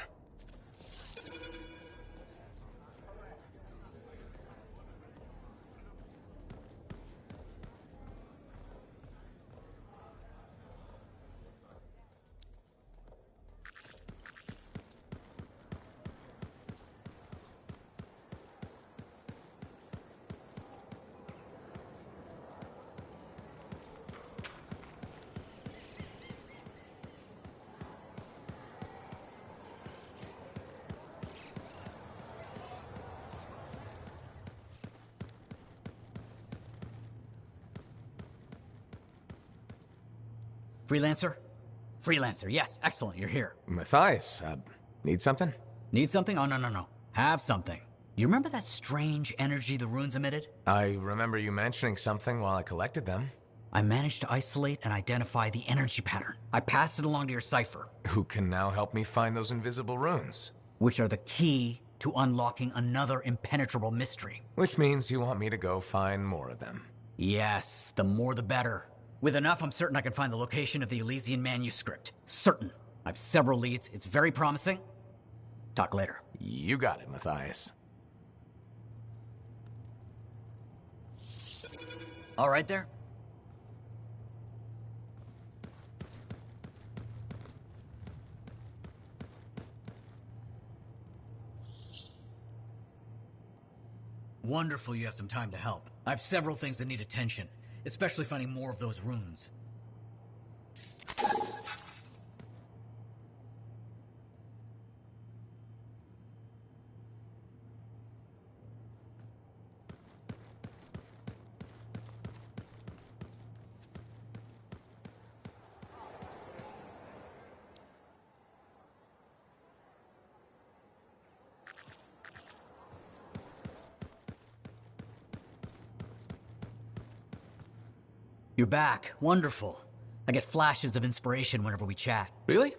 Freelancer? Freelancer, yes, excellent, you're here. Matthias, need something? Need something? Oh, no. Have something. You remember that strange energy the runes emitted? I remember you mentioning something while I collected them. I managed to isolate and identify the energy pattern. I passed it along to your cipher. Who can now help me find those invisible runes? Which are the key to unlocking another impenetrable mystery. Which means you want me to go find more of them. Yes, the more the better. With enough, I'm certain I can find the location of the Elysian manuscript. Certain. I have several leads. It's very promising. Talk later. You got it, Matthias. All right there? Wonderful you have some time to help. I have several things that need attention. Especially finding more of those runes. You're back. Wonderful. I get flashes of inspiration whenever we chat. Really?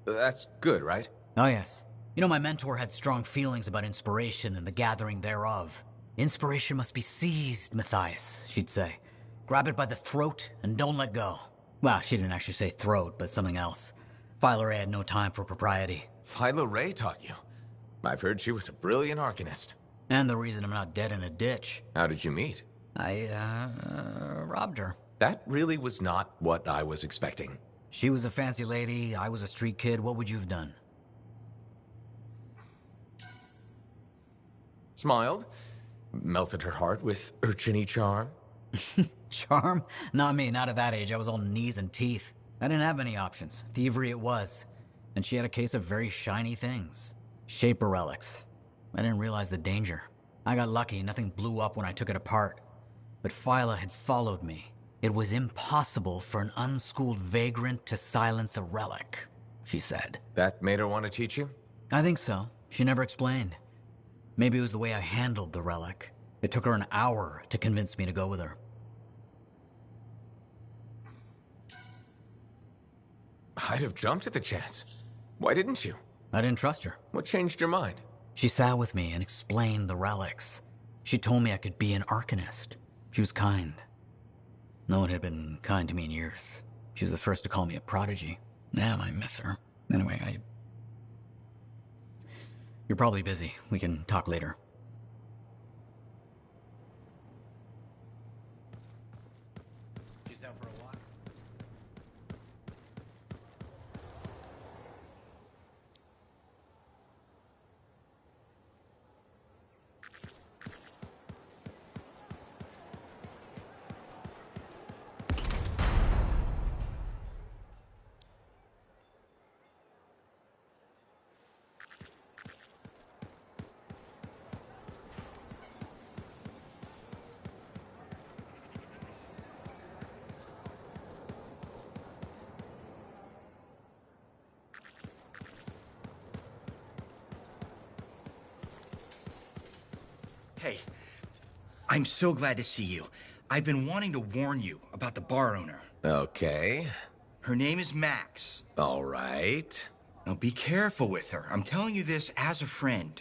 That's good, right? Oh, yes. You know, my mentor had strong feelings about inspiration and the gathering thereof. Inspiration must be seized, Matthias, she'd say. Grab it by the throat and don't let go. Well, she didn't actually say throat, but something else. Philo Ray had no time for propriety. Philo Ray taught you? I've heard she was a brilliant arcanist. And the reason I'm not dead in a ditch. How did you meet? I, robbed her. That really was not what I was expecting. She was a fancy lady, I was a street kid. What would you have done? Smiled. Melted her heart with urchin-y charm. Charm? Not me, not at that age. I was all knees and teeth. I didn't have many options. Thievery it was. And she had a case of very shiny things. Shaper relics. I didn't realize the danger. I got lucky, nothing blew up when I took it apart. But Phyla had followed me. It was impossible for an unschooled vagrant to silence a relic, she said. That made her want to teach you? I think so. She never explained. Maybe it was the way I handled the relic. It took her an hour to convince me to go with her. I'd have jumped at the chance. Why didn't you? I didn't trust her. What changed your mind? She sat with me and explained the relics. She told me I could be an arcanist. She was kind. No one had been kind to me in years. She was the first to call me a prodigy. Damn, I miss her. Anyway, You're probably busy. We can talk later. Hey, I'm so glad to see you. I've been wanting to warn you about the bar owner. Okay. Her name is Max. All right. Now be careful with her. I'm telling you this as a friend.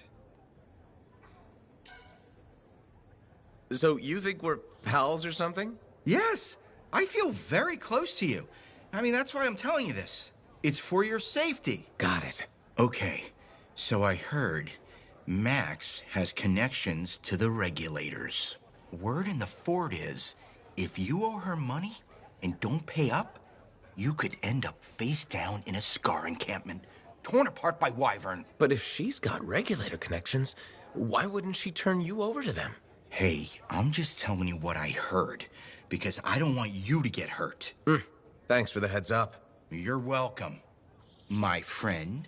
So you think we're pals or something? Yes, I feel very close to you. I mean, that's why I'm telling you this. It's for your safety. Got it. Okay, so I heard Max has connections to the regulators. Word in the fort is, if you owe her money and don't pay up, you could end up face down in a Scar encampment, torn apart by Wyvern. But if she's got regulator connections, why wouldn't she turn you over to them? Hey, I'm just telling you what I heard, because I don't want you to get hurt. Thanks for the heads up. You're welcome, my friend.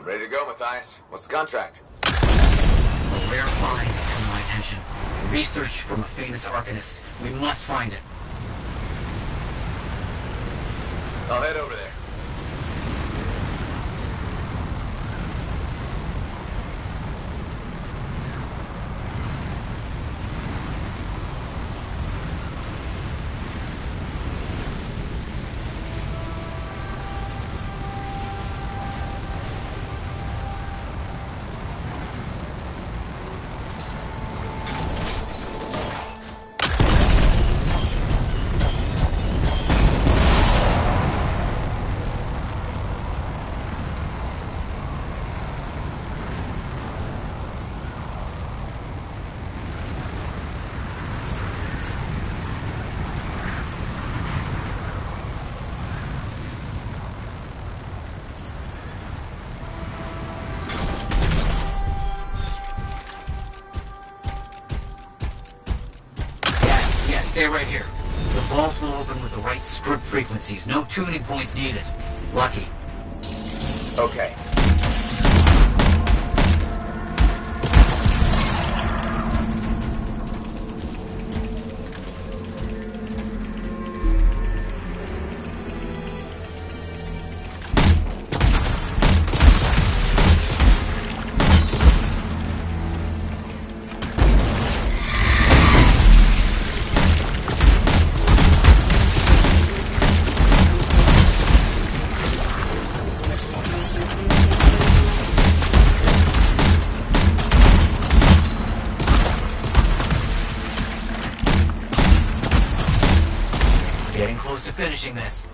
Ready to go, Matthias. What's the contract? A rare find has come to my attention. Research from a famous arcanist. We must find it. I'll head over there. Stay right here. The vault will open with the right strip frequencies. No tuning points needed. Lucky. Okay. Getting close to finishing this.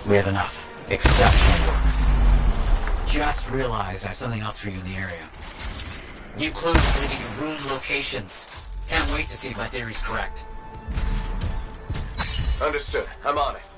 We have enough. Exceptional work. Just realized I have something else for you in the area. New clues leading to room locations. Can't wait to see if my theory's correct. Understood. I'm on it.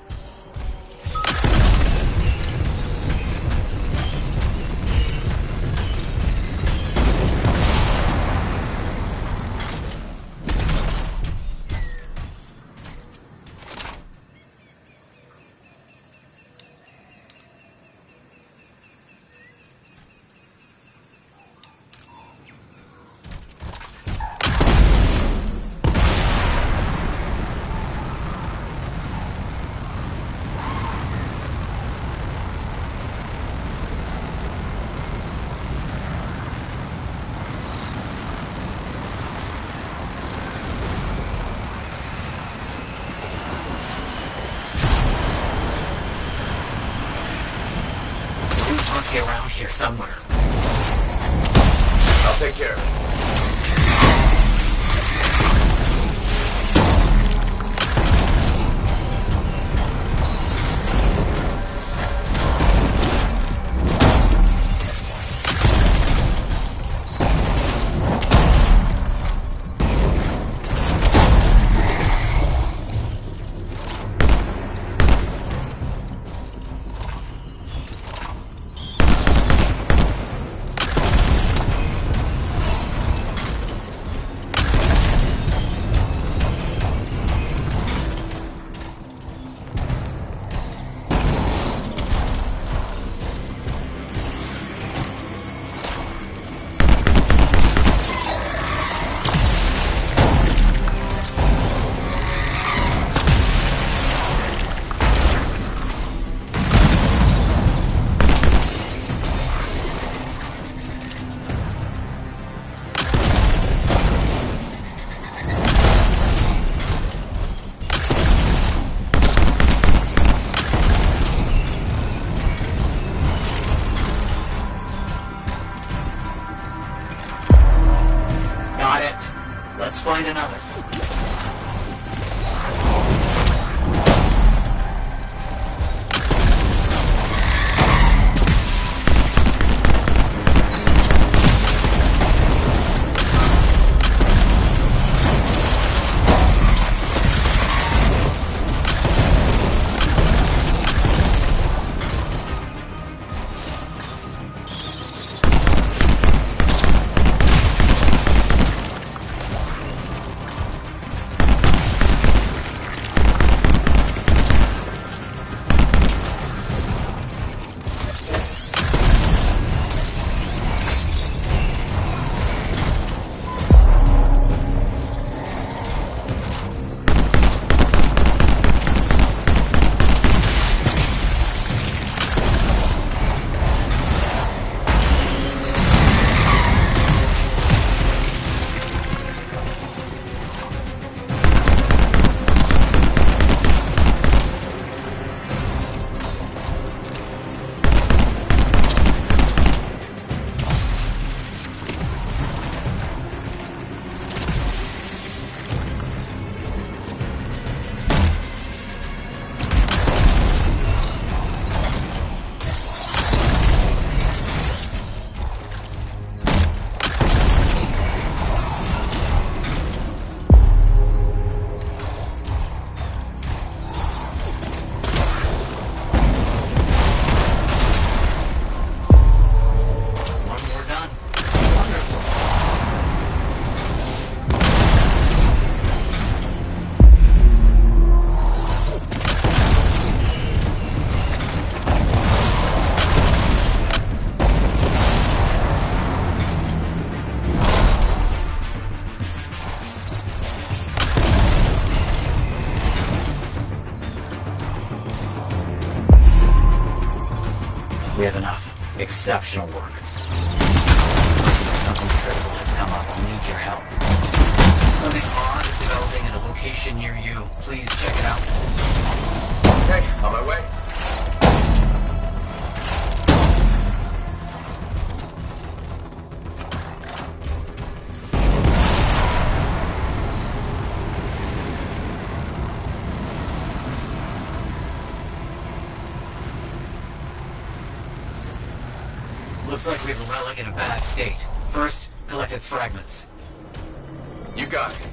Must be around here somewhere. I'll take care of it. Let's find another. We have enough. Exceptional work. Something critical has come up. I'll need your help. Something odd is developing in a location near you. Please check it out. Okay, on my way. Looks like we have a relic in a bad state. First, collect its fragments. You got it.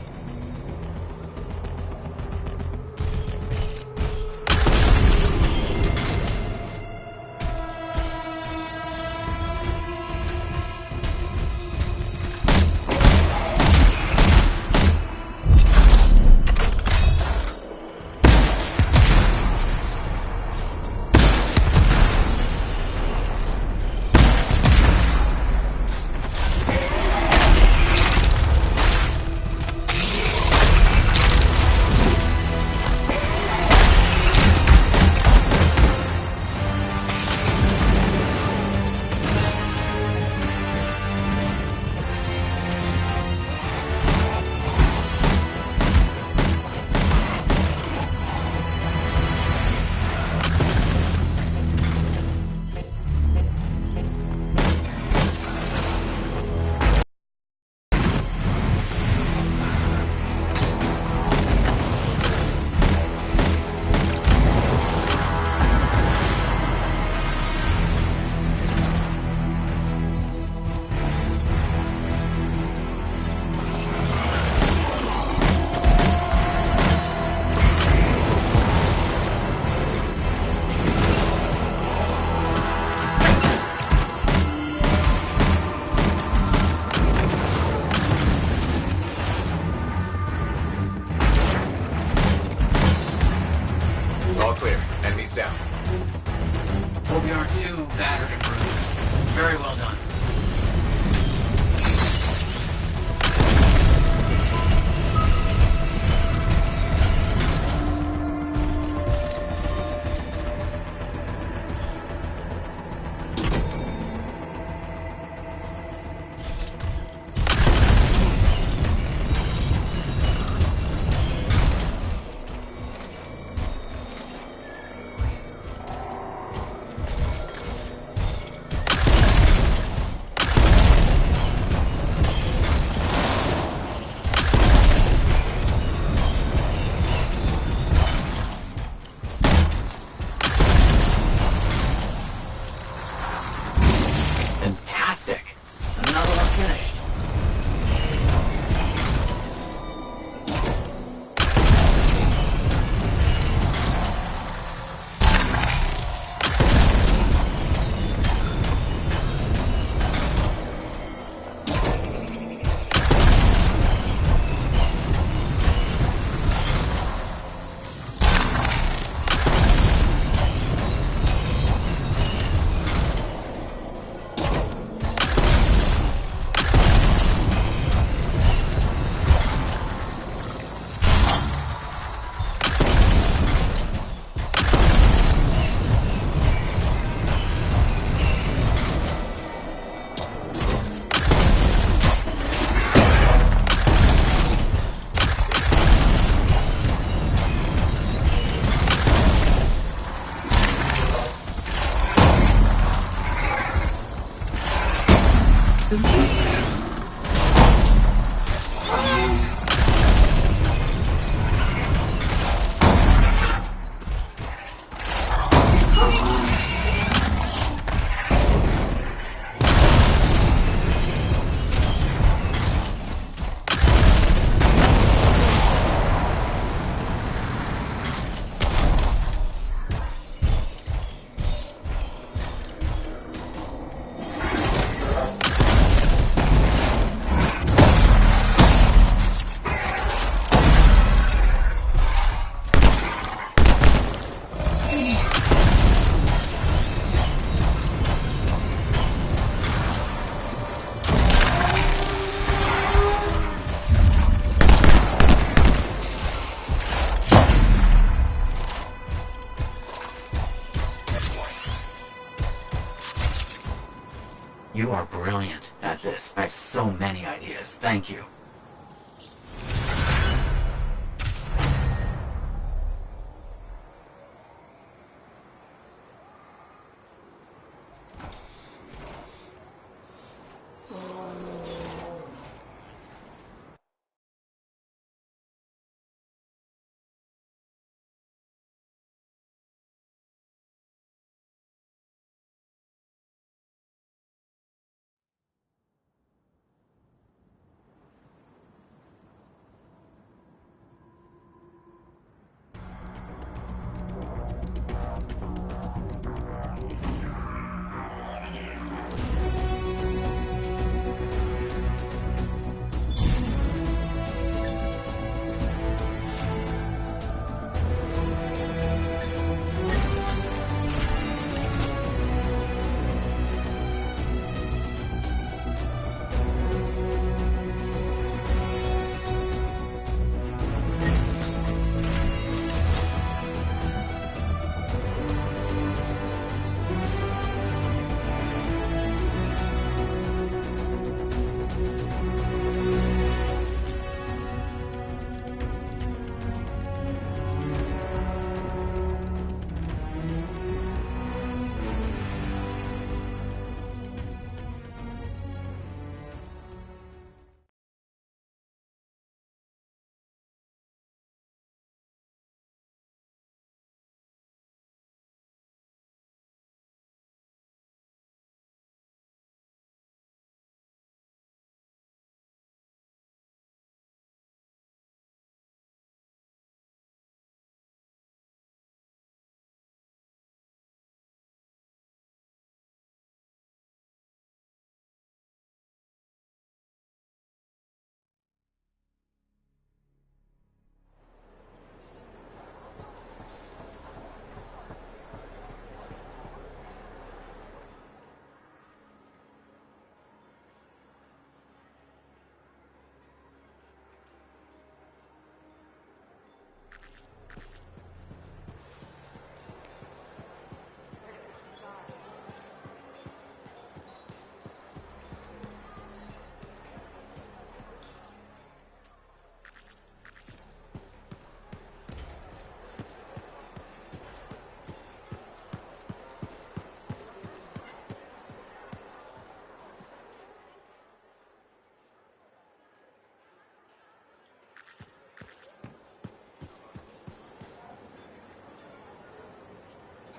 You are brilliant at this. I have so many ideas. Thank you.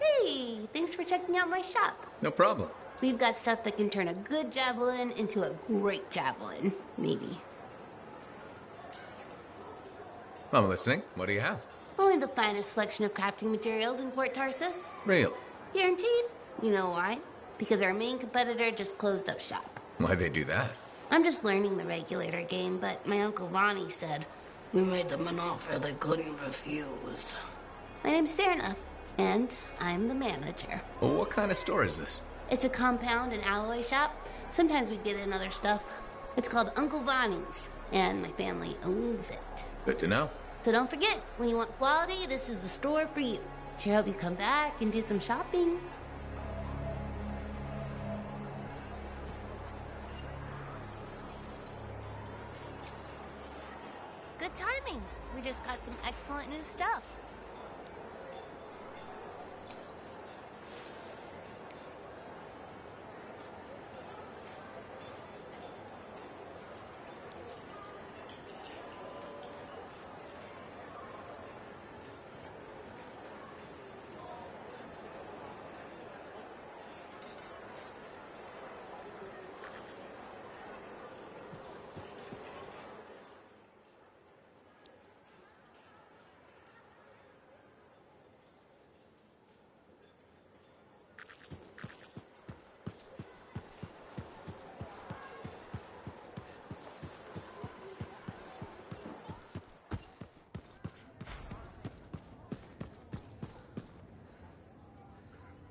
Hey, thanks for checking out my shop. No problem. We've got stuff that can turn a good javelin into a great javelin, maybe. I'm listening. What do you have? Only the finest selection of crafting materials in Port Tarsus. Real. Guaranteed. You know why? Because our main competitor just closed up shop. Why'd they do that? I'm just learning the regulator game, but my Uncle Ronnie said, we made them an offer they couldn't refuse. My name's Serna, and I'm the manager. Well, what kind of store is this? It's a compound and alloy shop. Sometimes we get in other stuff. It's called Uncle Ronnie's, and my family owns it. Good to know. So don't forget, when you want quality, this is the store for you. Sure hope you come back and do some shopping. Good timing. We just got some excellent new stuff.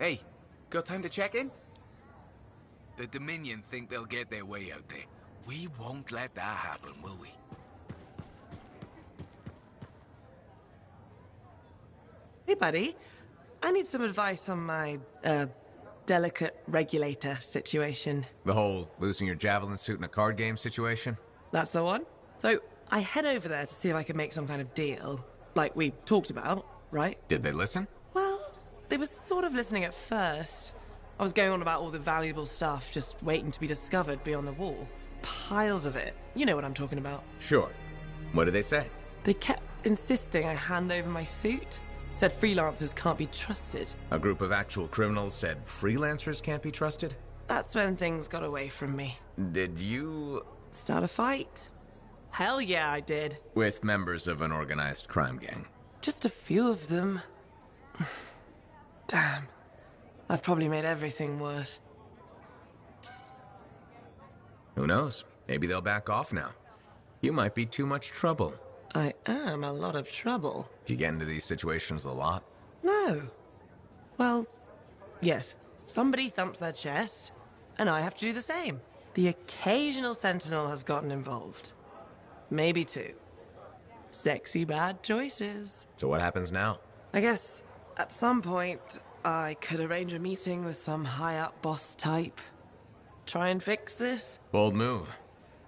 Hey, got time to check in? The Dominion think they'll get their way out there. We won't let that happen, will we? Hey, buddy. I need some advice on my, delicate regulator situation. The whole losing your javelin suit in a card game situation? That's the one. So I head over there to see if I can make some kind of deal, like we talked about, right? Did they listen? Well, they were sort of listening at first. I was going on about all the valuable stuff just waiting to be discovered beyond the wall. Piles of it. You know what I'm talking about. Sure. What did they say? They kept insisting I hand over my suit. Said freelancers can't be trusted. A group of actual criminals said freelancers can't be trusted? That's when things got away from me. Did you... Start a fight? Hell yeah, I did. With members of an organized crime gang? Just a few of them. Damn. I've probably made everything worse. Who knows? Maybe they'll back off now. You might be too much trouble. I am a lot of trouble. Do you get into these situations a lot? No. Well, yes. Somebody thumps their chest, and I have to do the same. The occasional sentinel has gotten involved. Maybe two. Sexy bad choices. So what happens now? I guess at some point I could arrange a meeting with some high-up boss type. Try and fix this? Bold move.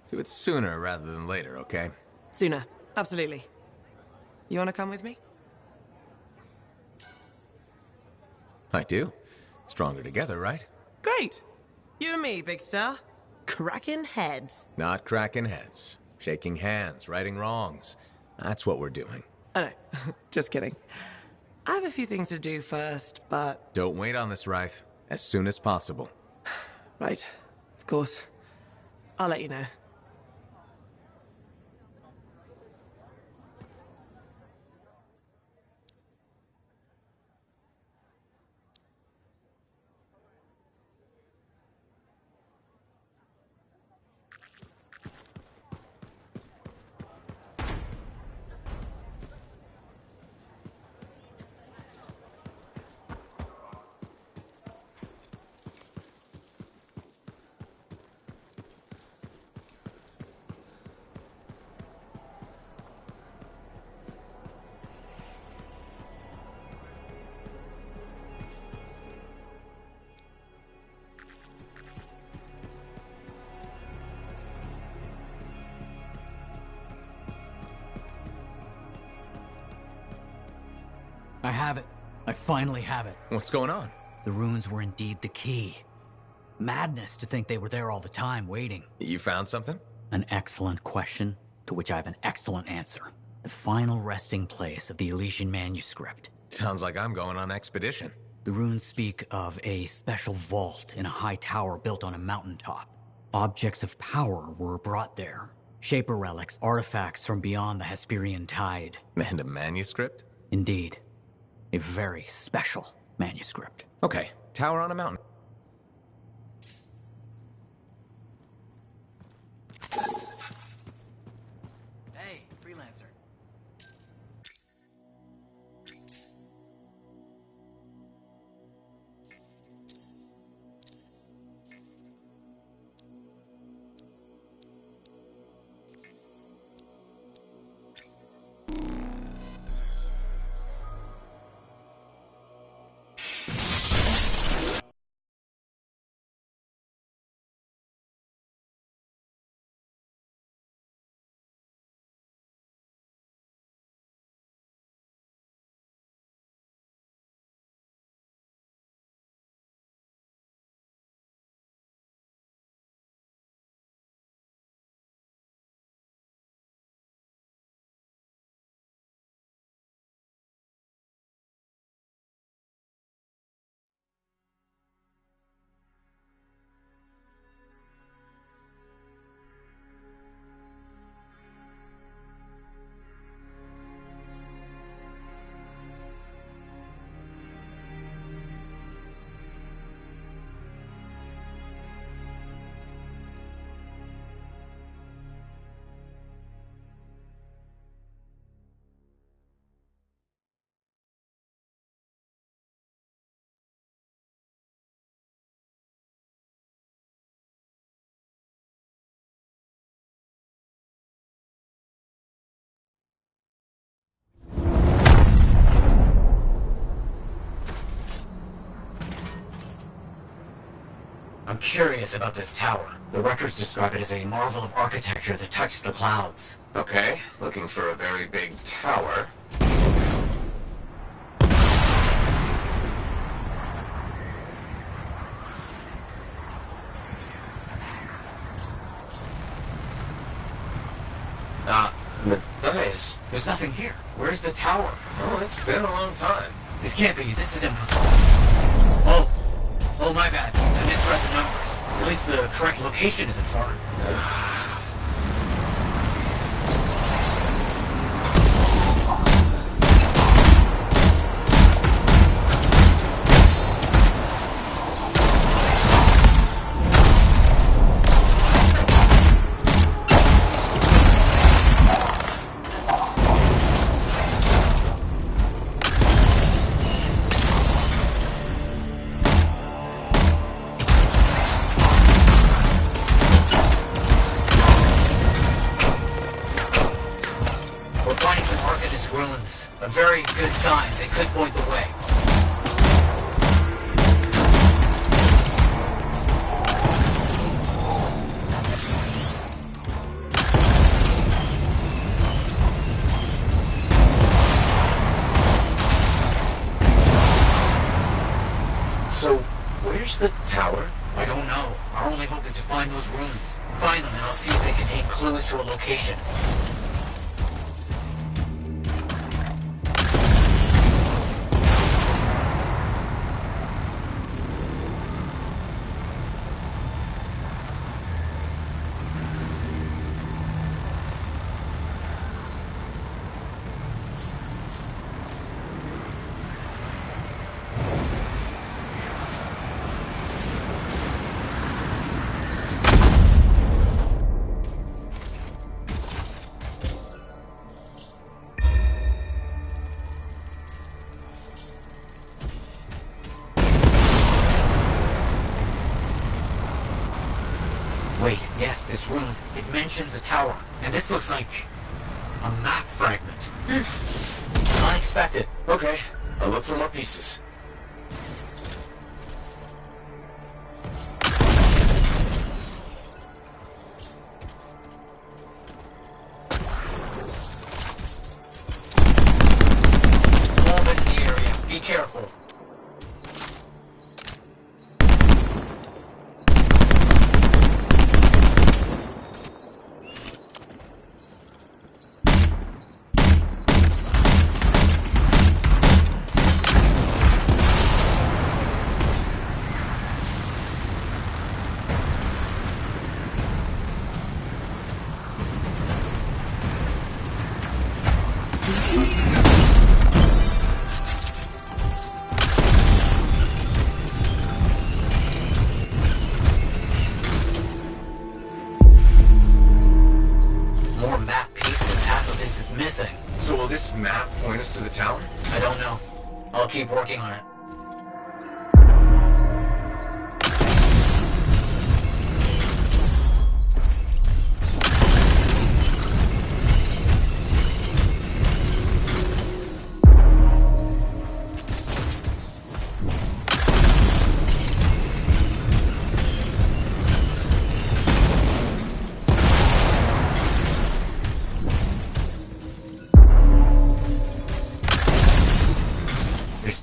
Do it sooner rather than later, okay? Sooner. Absolutely. You want to come with me? I do. Stronger together, right? Great. You and me, big star. Cracking heads. Not cracking heads. Shaking hands, righting wrongs. That's what we're doing. I know. Just kidding. I have a few things to do first, but... Don't wait on this, Wraith. As soon as possible. Right. Of course. I'll let you know. I have it. I finally have it. What's going on? The runes were indeed the key. Madness to think they were there all the time, waiting. You found something? An excellent question, to which I have an excellent answer. The final resting place of the Elysian manuscript. Sounds like I'm going on expedition. The runes speak of a special vault in a high tower built on a mountaintop. Objects of power were brought there. Shaper relics, artifacts from beyond the Hesperian tide. And a manuscript? Indeed. A very special manuscript. Okay, tower on a mountain. I'm curious about this tower. The records describe it as a marvel of architecture that touched the clouds. Okay, looking for a very big tower. Nice. There's nothing here. Where's the tower? Oh, it's been a long time. This can't be. This is impossible. Oh, my bad. I misread the numbers. At least the correct location isn't far. Ruins. A very good sign. They could point the way. So, where's the tower? I don't know. Our only hope is to find those ruins. Find them and I'll see if they contain clues to a location. Wait, yes, this room. It mentions a tower. And this looks like a map fragment. Unexpected. Okay, I'll look for more pieces. Move in the area. Be careful. More map pieces. Half of this is missing. So will this map point us to the tower? I don't know. I'll keep working on it.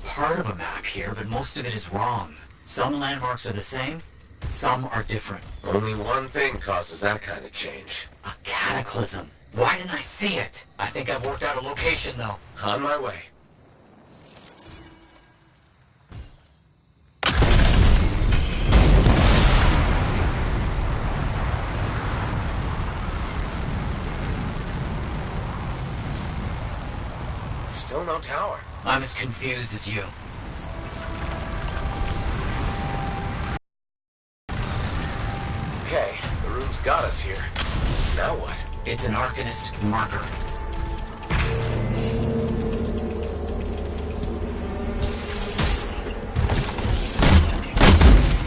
Part of a map here, but most of it is wrong. Some landmarks are the same, some are different. Only one thing causes that kind of change. A cataclysm. Why didn't I see it? I think I've worked out a location, though. On my way. Still no tower. I'm as confused as you. Okay, the room's got us here. Now what? It's an Arcanist marker.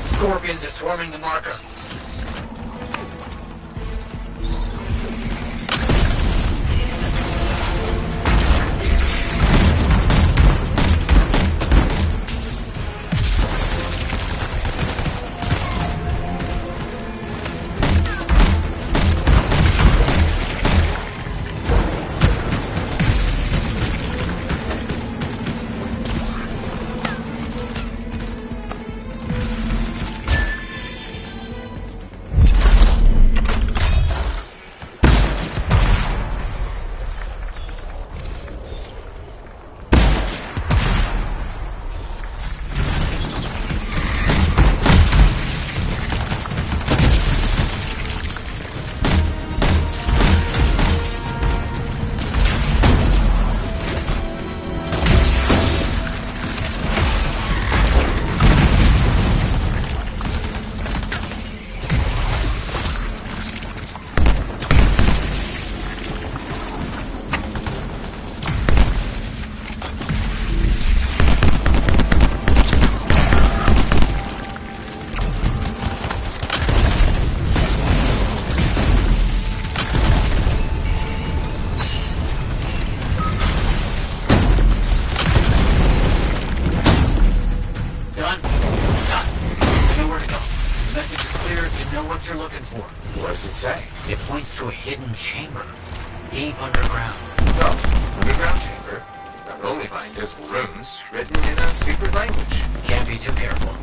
Scorpions are swarming the marker. The message is clear if you know what you're looking for. What does it say? It points to a hidden chamber, deep underground. So, underground chamber, not only by invisible runes, written in a secret language. Can't be too careful.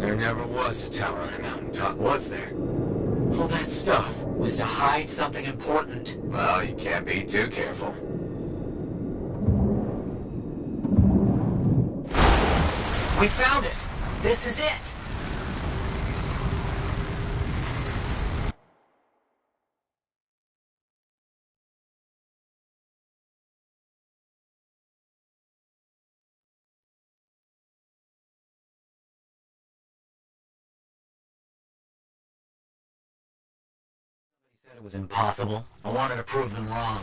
There never was a tower on a mountaintop, was there? All that stuff Was to hide something important. Well, you can't be too careful. We found it! This is it! It was impossible. I wanted to prove them wrong.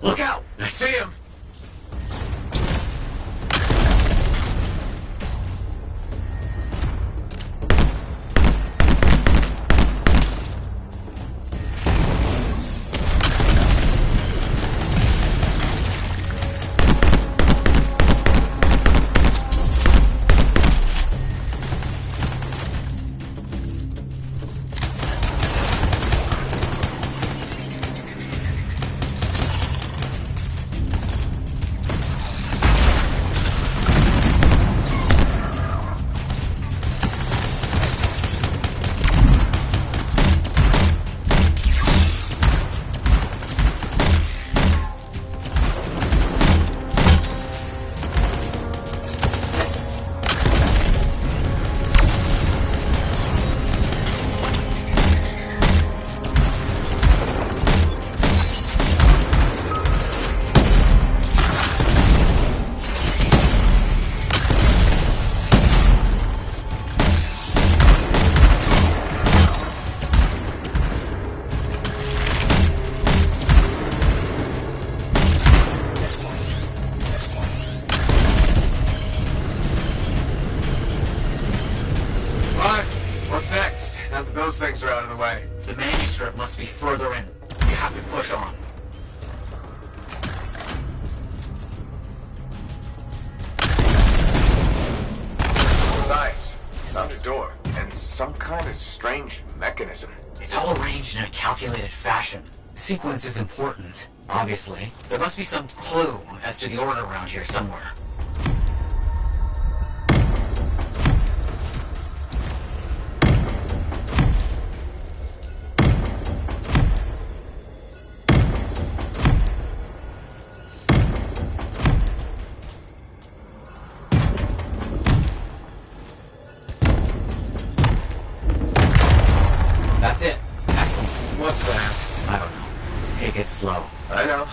Look out! I see him! Those things are out of the way. The manuscript must be further in. You have to push on. Nice. Found a door. And some kind of strange mechanism. It's all arranged in a calculated fashion. Sequence is important, obviously. There must be some clue as to the order around here somewhere. That's it. Excellent. What's that? I don't know. Take it slow. I know.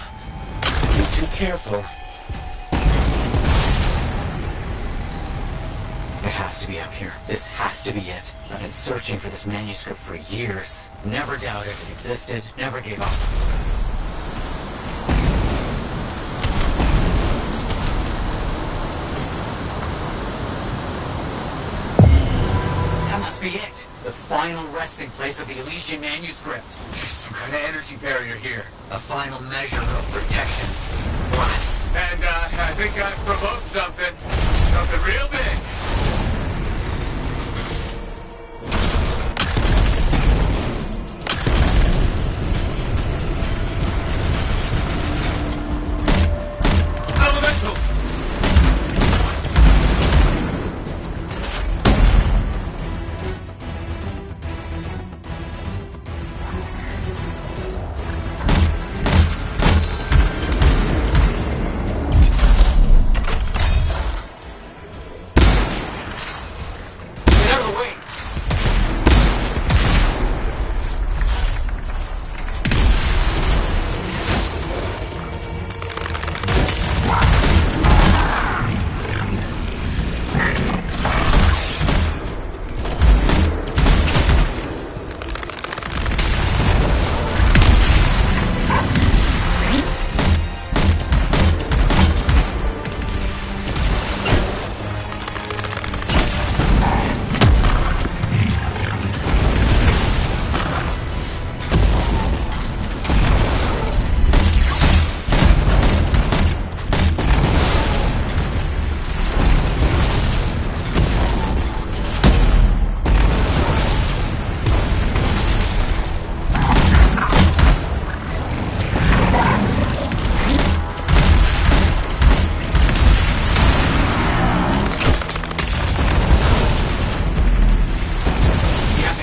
Be too careful. It has to be up here. This has to be it. I've been searching for this manuscript for years. Never doubted it existed. Never gave up. That must be it. The final resting place of the Elysian manuscript. There's some kind of energy barrier here. A final measure of protection. Blast. And, I think I provoked something. Something real big. Elementals!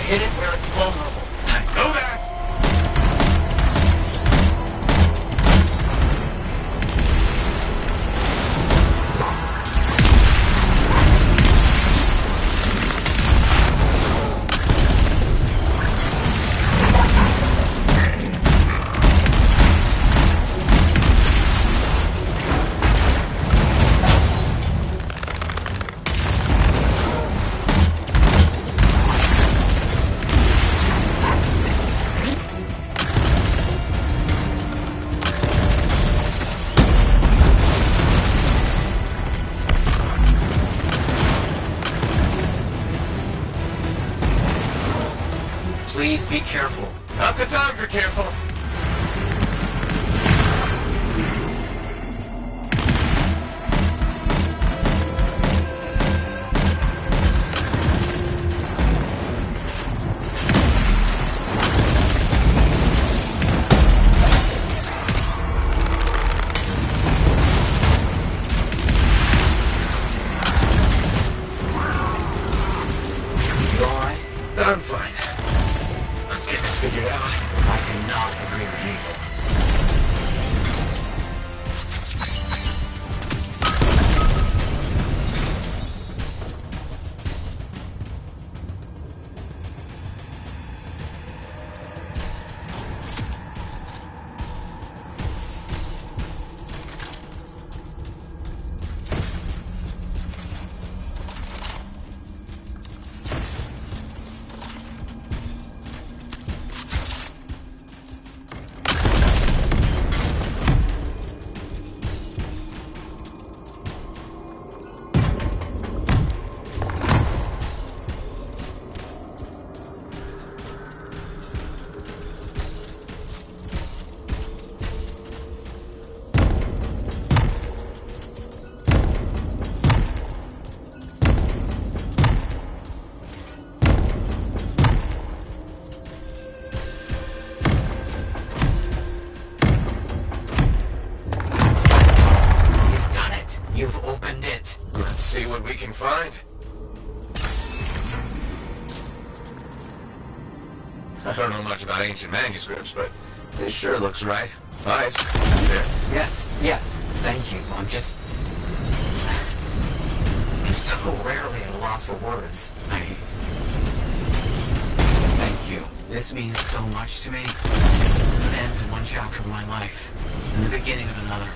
hit it where it's vulnerable. I know that! Please be careful. Not the time for careful. You alright? I'm fine. Let's get this figured out. I cannot agree with you. You've done it. You've opened it. Let's see what we can find. I don't know much about ancient manuscripts, but this sure looks right. Eyes. There. Yes, thank you. I'm so rarely at a loss for words. Thank you. This means so much to me. An end to one chapter of my life, and the beginning of another.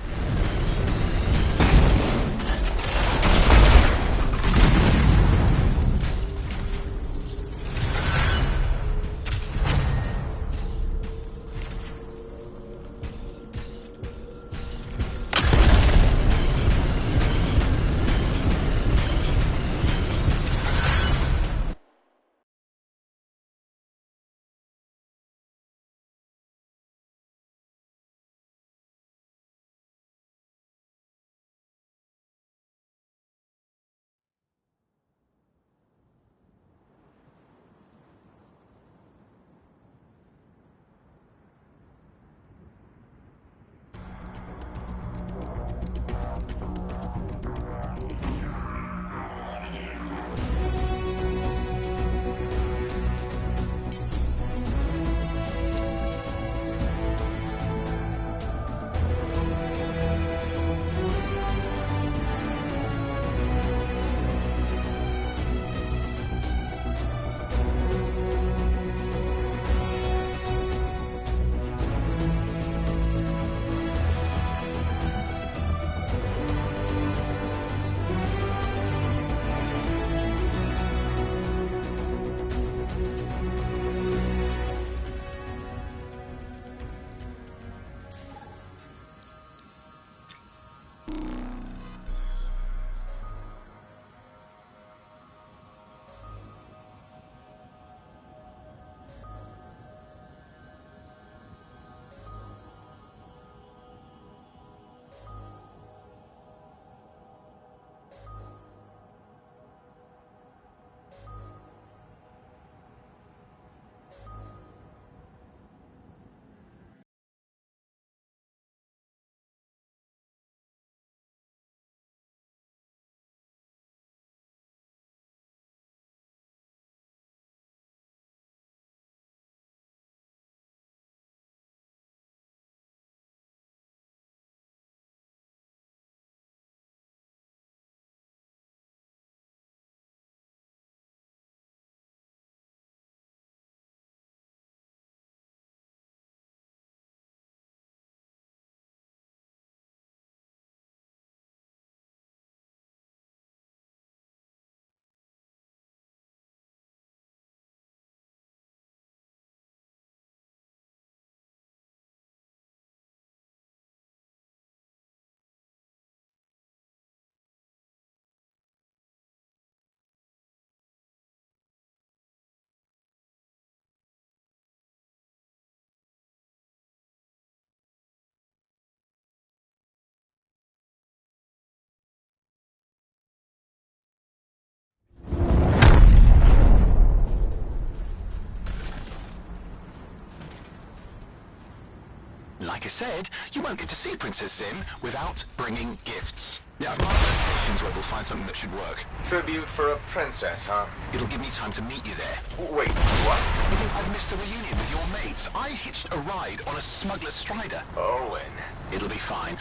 like I said, you won't get to see Princess Zim without bringing gifts. Yeah, I've marked locations where we'll find something that should work. Tribute for a princess, huh? It'll give me time to meet you there. Wait, what? You think I've missed the reunion with your mates? I hitched a ride on a smuggler's strider. Owen. It'll be fine.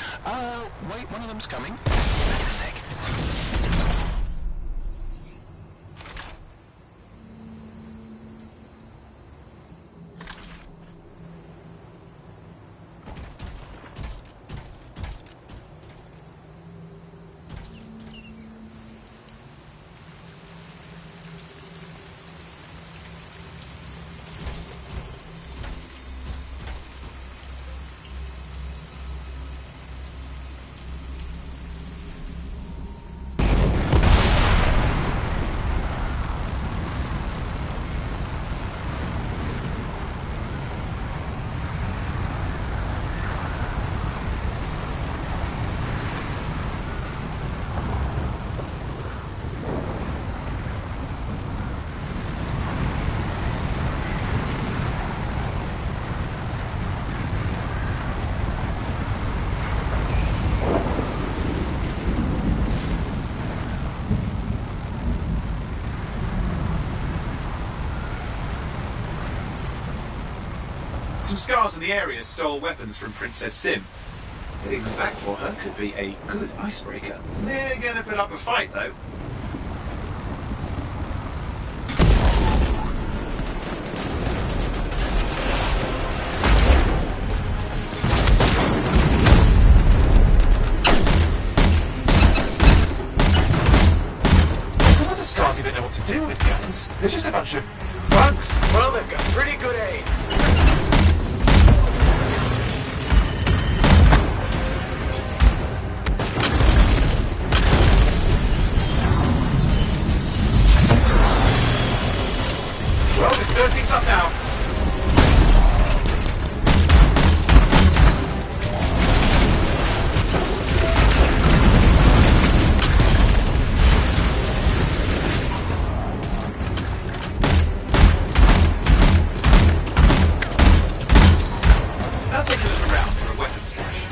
Wait, one of them's coming. Back in a sec. Some scars in the area stole weapons from Princess Zim. Getting them back for her could be a good icebreaker. They're gonna put up a fight, though. Some of the scars even know what to do with guns. They're just a bunch of bugs. Well, they've got pretty good aim. Well, let's stir things up now. Now take a look around for a weapons cache.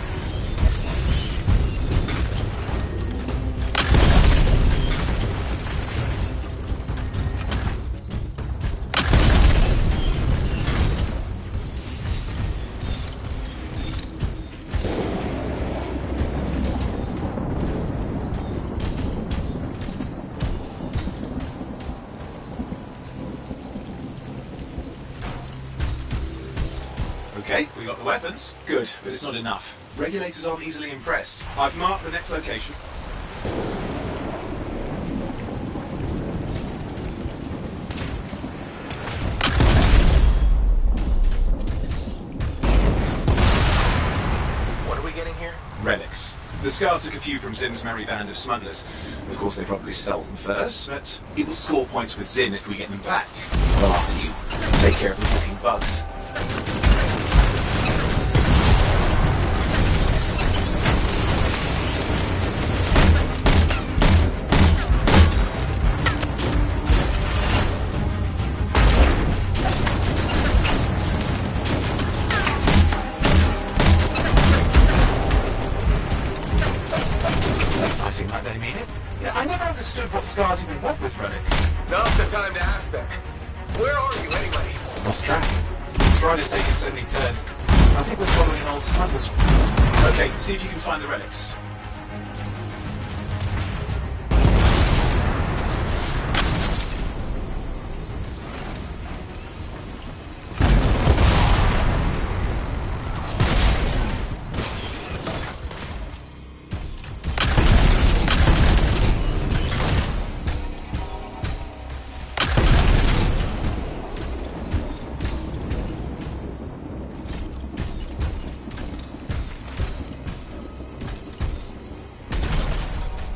Okay, we got the weapons. Good, but it's not enough. Regulators aren't easily impressed. I've marked the next location. What are we getting here? Relics. The scars took a few from Zim's merry band of smugglers. Of course, they probably stole them first, but it will score points with Zim if we get them back. Well, after you take care of the fucking bugs. Fighting like they mean it. Yeah, I never understood what scars even want with relics. Now's the time to ask them. Where are you, anyway? Lost track. Strider's taking so many turns. I think we're following an old smuggler's. Okay, see if you can find the relics.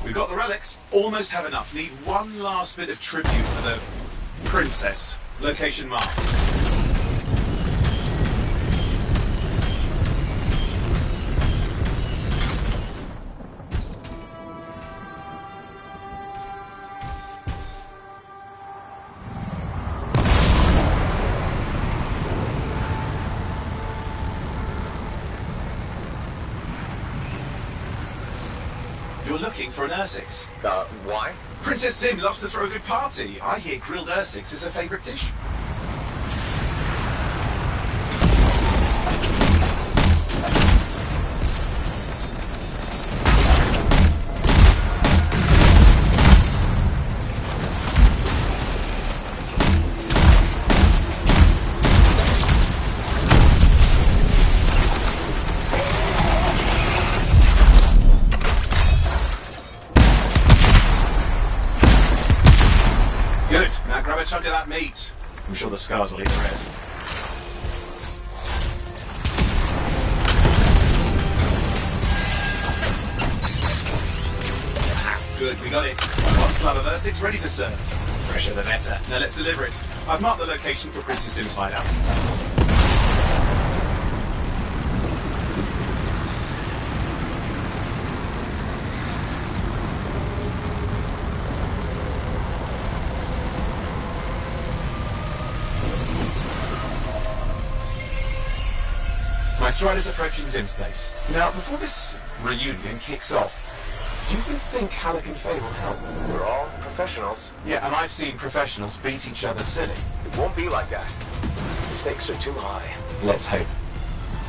We've got the relics. Almost have enough. Need one last bit of tribute for the princess. Location marked. looking for an Ursix. Why? Princess Zim loves to throw a good party. I hear grilled Ursix is her favorite dish. Chunk of that meat. I'm sure the scars will eat the rest. Good, we got it. One slab of Ursix ready to serve. Fresher the better. Now let's deliver it. I've marked the location for Princess Sim's hideout. My Strider's approaching Zim's place. Now, before this reunion kicks off, do you think Halleck and Faye will help? We're all professionals. Yeah, and I've seen professionals beat each other silly. It won't be like that. The stakes are too high. Let's hope.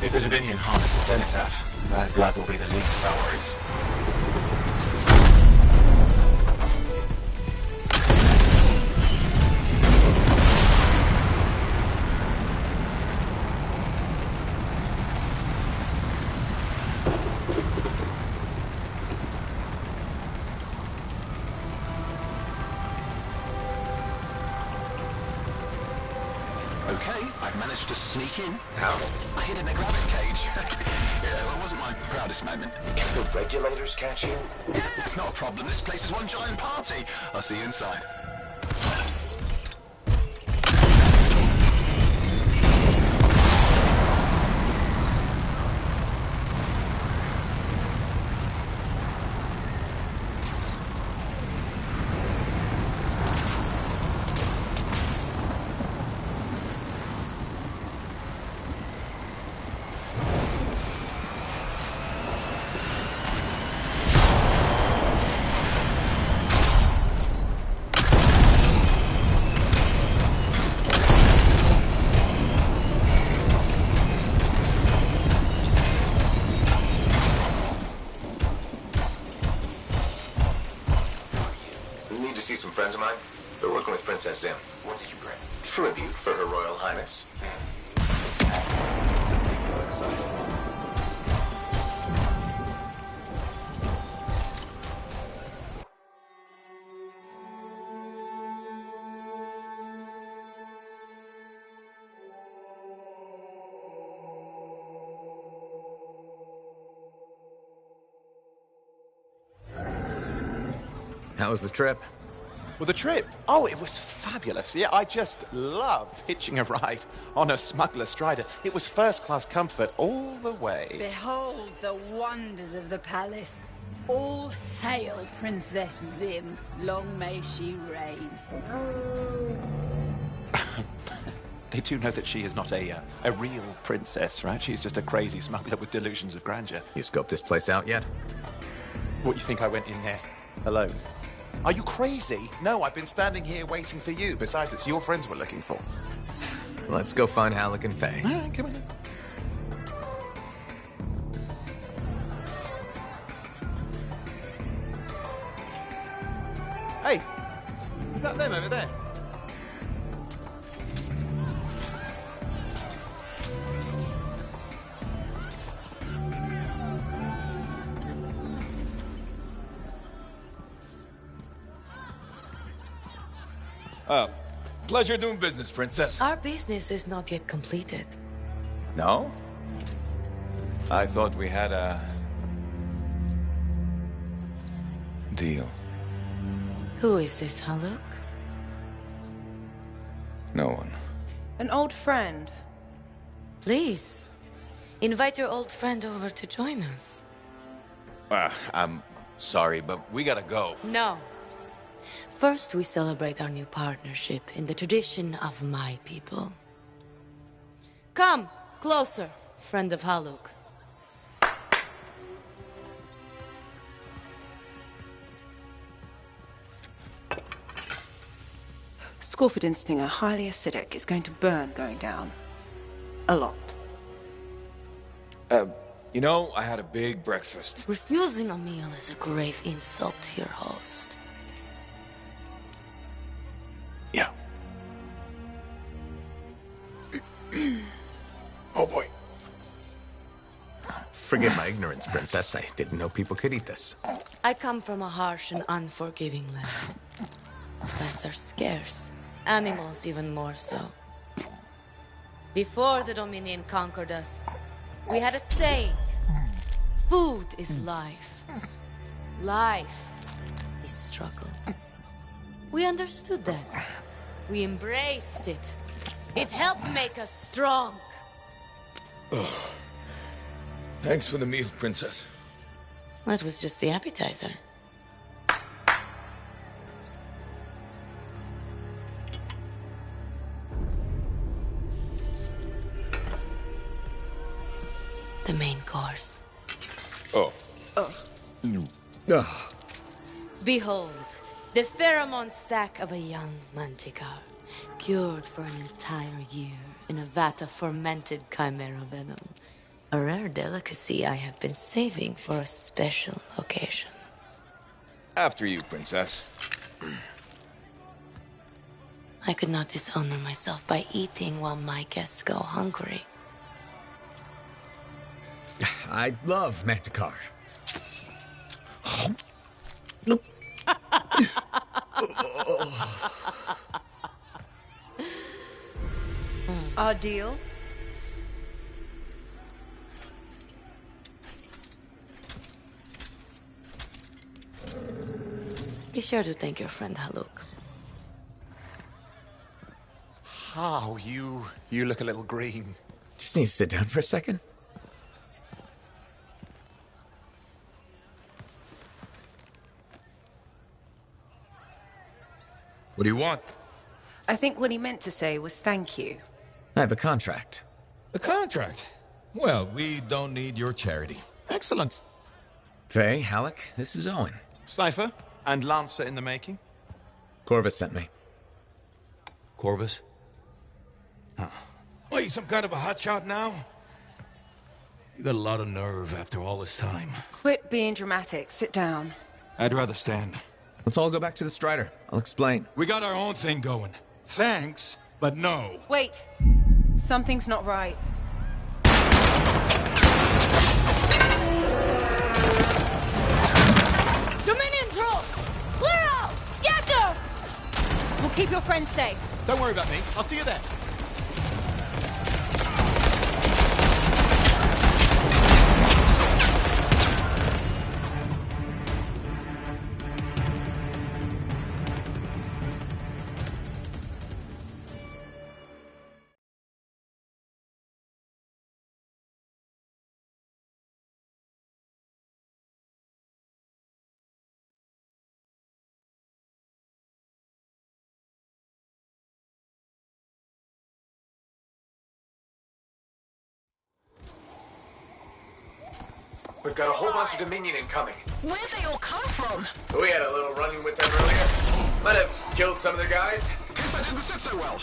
If the Dominion harness the Cenotaph, bad blood will be the least of our worries. Okay, I've managed to sneak in. How? I hid in the gravity cage. Yeah, it wasn't my proudest moment. If the regulators catch you? It's not a problem. This place is one giant party. I'll see you inside. See some friends of mine. They're working with Princess Zim. What did you bring? Tribute for Her Royal Highness. How was the trip? Well, the trip? Oh, it was fabulous. Yeah, I just love hitching a ride on a smuggler strider. It was first-class comfort all the way. Behold the wonders of the palace. All hail Princess Zim. Long may she reign. They do know that she is not a real princess, right? She's just a crazy smuggler with delusions of grandeur. You scoped this place out yet? What, you think I went in there alone? Are you crazy? No, I've been standing here waiting for you. Besides, it's your friends we're looking for. Let's go find Halleck and Faye. Come on. Hey, is that them over there? Pleasure doing business, Princess. Our business is not yet completed. No? I thought we had a deal. Who is this, Haluk? No one. An old friend. Please, invite your old friend over to join us. I'm sorry, but we gotta go. No. First, we celebrate our new partnership in the tradition of my people. Come, closer, friend of Haluk. Scorpidin stinger, highly acidic. It's going to burn going down. A lot. You know, I had a big breakfast. Refusing a meal is a grave insult to your host. Yeah. Oh boy. Forgive my ignorance, Princess. I didn't know people could eat this. I come from a harsh and unforgiving land. Plants are scarce. Animals even more so. Before the Dominion conquered us, we had a saying. Food is life. Life is struggle. We understood that. We embraced it. It helped make us strong. Oh. Thanks for the meal, Princess. That was just the appetizer. The main course. Oh. Oh. Behold, the pheromone sac of a young manticore, cured for an entire year in a vat of fermented chimera venom. A rare delicacy I have been saving for a special occasion. After you, Princess. I could not dishonor myself by eating while my guests go hungry. I love Manticore. Our deal? Be sure to thank your friend Haluk. Oh, you look a little green. Just need to sit down for a second. What do you want? I think what he meant to say was thank you. I have a contract. A contract? Well, we don't need your charity. Excellent. Faye, Halleck, this is Owen. Cypher and Lancer in the making. Corvus sent me. Corvus? Huh. Are you some kind of a hotshot now? You got a lot of nerve after all this time. Quit being dramatic. Sit down. I'd rather stand. Let's all go back to the Strider. I'll explain. We got our own thing going. Thanks, but no. Wait. Something's not right. Dominion troops! Clear out! Scatter! We'll keep your friends safe. Don't worry about me. I'll see you there. We've got a whole bunch of Dominion incoming. Where'd they all come from? We had a little run-in with them earlier. Might have killed some of their guys. Guess that didn't sit so well.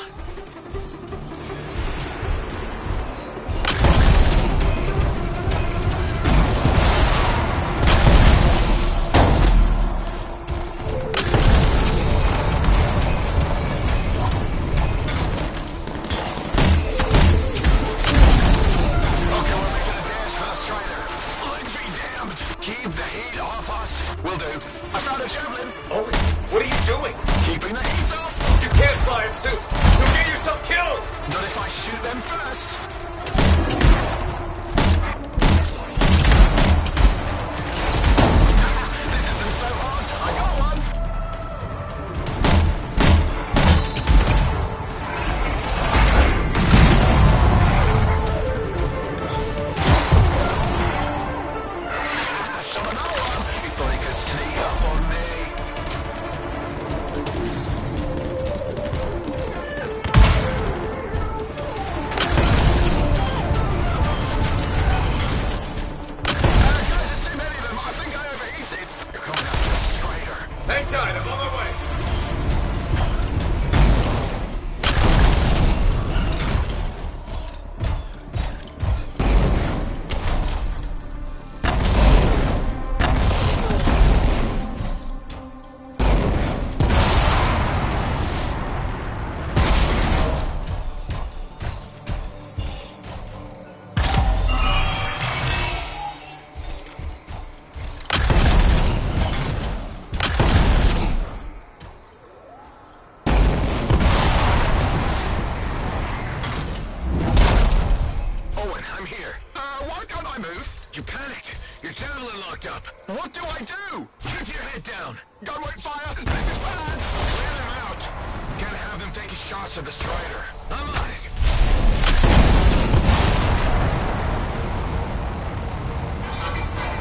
Oh, what are you doing? Keeping the heat up? You can't fly a suit. You'll get yourself killed! What do I do? Keep your head down. Gunway fire. This is bad. Clear them out. Can't have them taking shots at the Strider. I'm on it. Target set.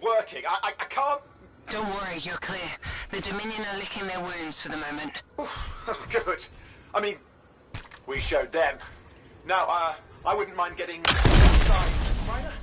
Working. I can't... Don't worry, you're clear. The Dominion are licking their wounds for the moment. Oh, good. I mean, we showed them. Now, I wouldn't mind getting inside, Spider.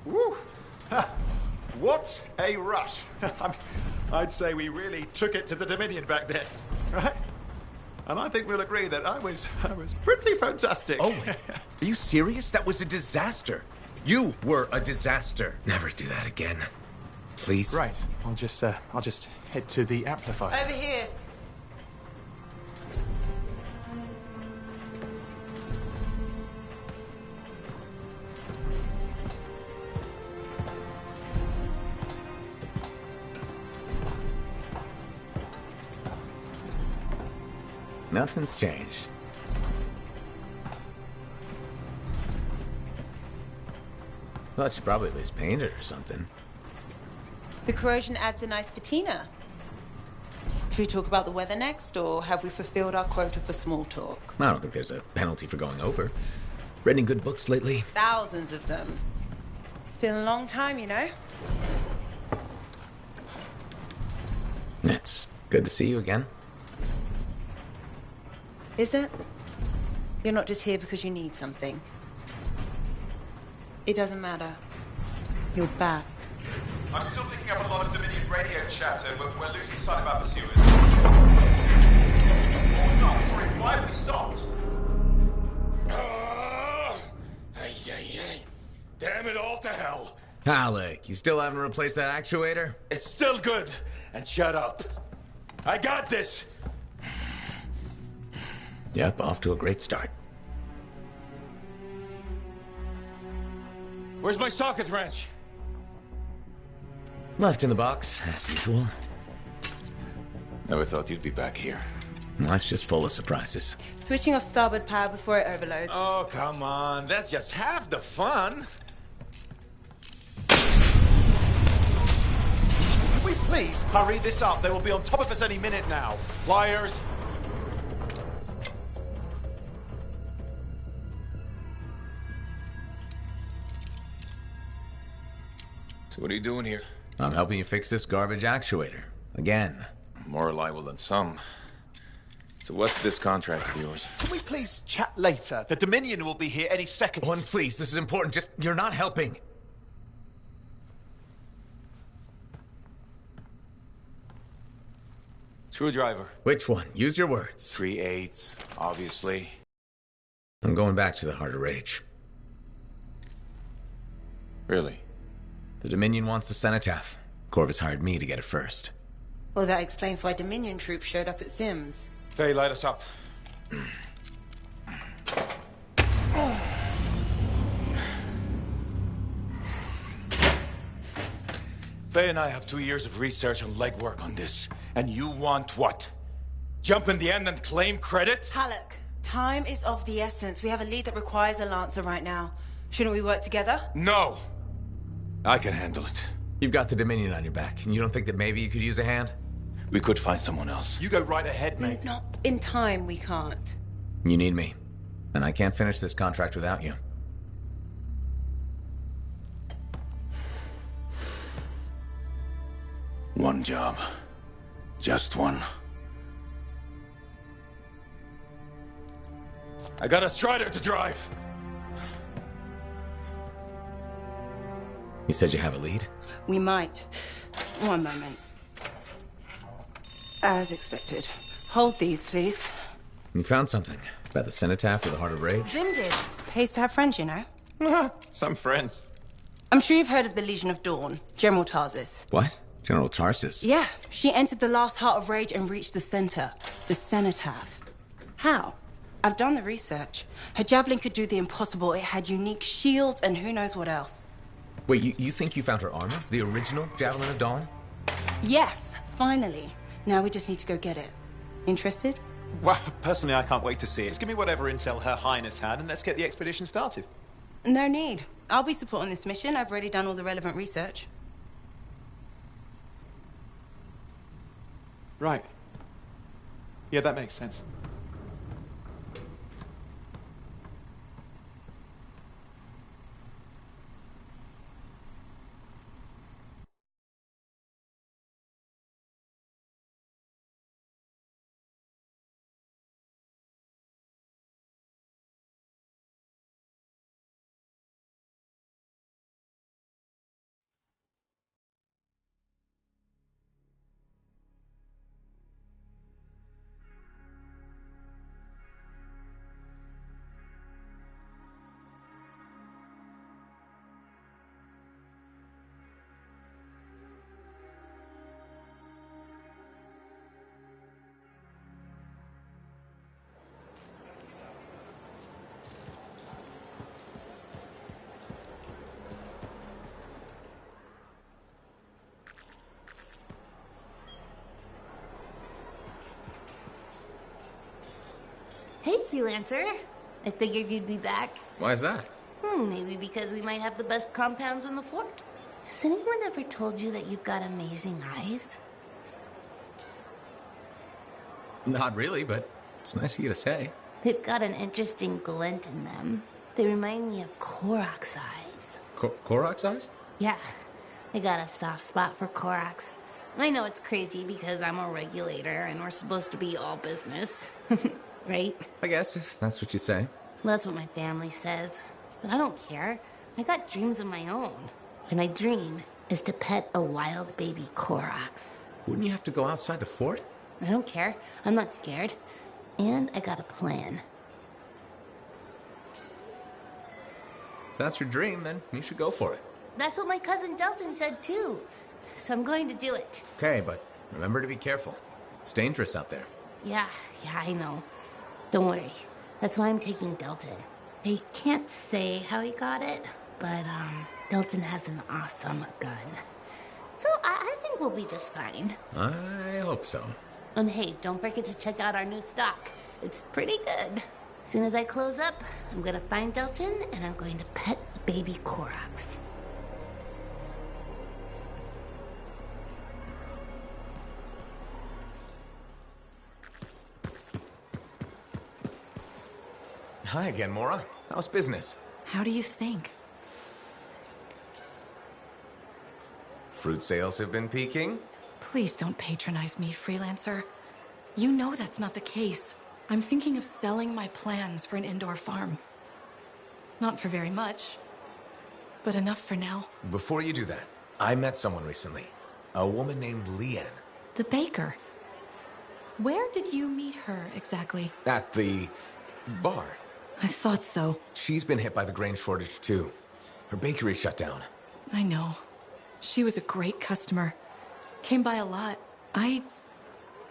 Woo! What a rush. I'd say we really took it to the Dominion back then, right? And I think we'll agree that I was pretty fantastic. Oh, are you serious? That was a disaster. You were a disaster. Never do that again. Please. Right. I'll just head to the amplifier. Over here. Nothing's changed. Well, she probably at least painted or something. The corrosion adds a nice patina. Should we talk about the weather next, or have we fulfilled our quota for small talk? I don't think there's a penalty for going over. Read any good books lately? Thousands of them. It's been a long time, you know? It's good to see you again. Is it? You're not just here because you need something. It doesn't matter. You're back. I'm still picking up a lot of Dominion radio chatter, but we're losing sight of our pursuers. Oh, no, sorry, why have we stopped? Damn it all to hell. Alec, you still haven't replaced that actuator? It's still good. And shut up. I got this. Yep, off to a great start. Where's my socket wrench? Left in the box, as usual. Never thought you'd be back here. Life's just full of surprises. Switching off starboard power before it overloads. Oh, come on. That's just half the fun. Can we please hurry this up? They will be on top of us any minute now. Pliers. So what are you doing here? I'm helping you fix this garbage actuator. Again. More reliable than some. So what's this contract of yours? Can we please chat later? The Dominion will be here any second. One, please, this is important. Just, you're not helping. Screwdriver. Which one? Use your words. 3/8, obviously. I'm going back to the Heart of Rage. Really? The Dominion wants the cenotaph. Corvus hired me to get it first. Well, that explains why Dominion troops showed up at Sims. Faye, light us up. Faye and I have 2 years of research and legwork on this. And you want what? Jump in the end and claim credit? Halleck, time is of the essence. We have a lead that requires a Lancer right now. Shouldn't we work together? No! I can handle it. You've got the Dominion on your back, and you don't think that maybe you could use a hand? We could find someone else. You go right ahead, mate. Not in time, we can't. You need me. And I can't finish this contract without you. One job. Just one. I got a Strider to drive. You said you have a lead? We might. One moment. As expected. Hold these, please. You found something. About the cenotaph or the Heart of Rage? Zim did. Pays to have friends, you know. Some friends. I'm sure you've heard of the Legion of Dawn, General Tarsis. What? General Tarsis? Yeah, she entered the last Heart of Rage and reached the center, the cenotaph. How? I've done the research. Her javelin could do the impossible. It had unique shields and who knows what else. Wait, you think you found her armor? The original Javelin of Dawn? Yes, finally. Now we just need to go get it. Interested? Well, personally, I can't wait to see it. Just give me whatever intel Her Highness had, and let's get the expedition started. No need. I'll be supporting this mission. I've already done all the relevant research. Right. Yeah, that makes sense. Hey, Freelancer. I figured you'd be back. Why is that? Maybe because we might have the best compounds in the fort. Has anyone ever told you that you've got amazing eyes? Not really, but it's nice of you to say. They've got an interesting glint in them. They remind me of Korok's eyes. Korok's eyes? Yeah, I got a soft spot for Korok's. I know it's crazy because I'm a regulator and we're supposed to be all business. Right? I guess, if that's what you say. Well, that's what my family says. But I don't care. I got dreams of my own. When I dream, is to pet a wild baby Koroks. Wouldn't you have to go outside the fort? I don't care. I'm not scared. And I got a plan. If that's your dream, then you should go for it. That's what my cousin Delton said too. So I'm going to do it. Okay, but remember to be careful. It's dangerous out there. Yeah, I know. Don't worry. That's why I'm taking Delton. They can't say how he got it, but Delton has an awesome gun. So I think we'll be just fine. I hope so. And hey, don't forget to check out our new stock. It's pretty good. As soon as I close up, I'm gonna find Delton and I'm going to pet the baby Koroks. Hi again, Mora. How's business? How do you think? Fruit sales have been peaking? Please don't patronize me, freelancer. You know that's not the case. I'm thinking of selling my plans for an indoor farm. Not for very much, but enough for now. Before you do that, I met someone recently. A woman named Leanne. The baker. Where did you meet her exactly? At the bar. I thought so. She's been hit by the grain shortage too. Her bakery shut down. I know. She was a great customer. Came by a lot. I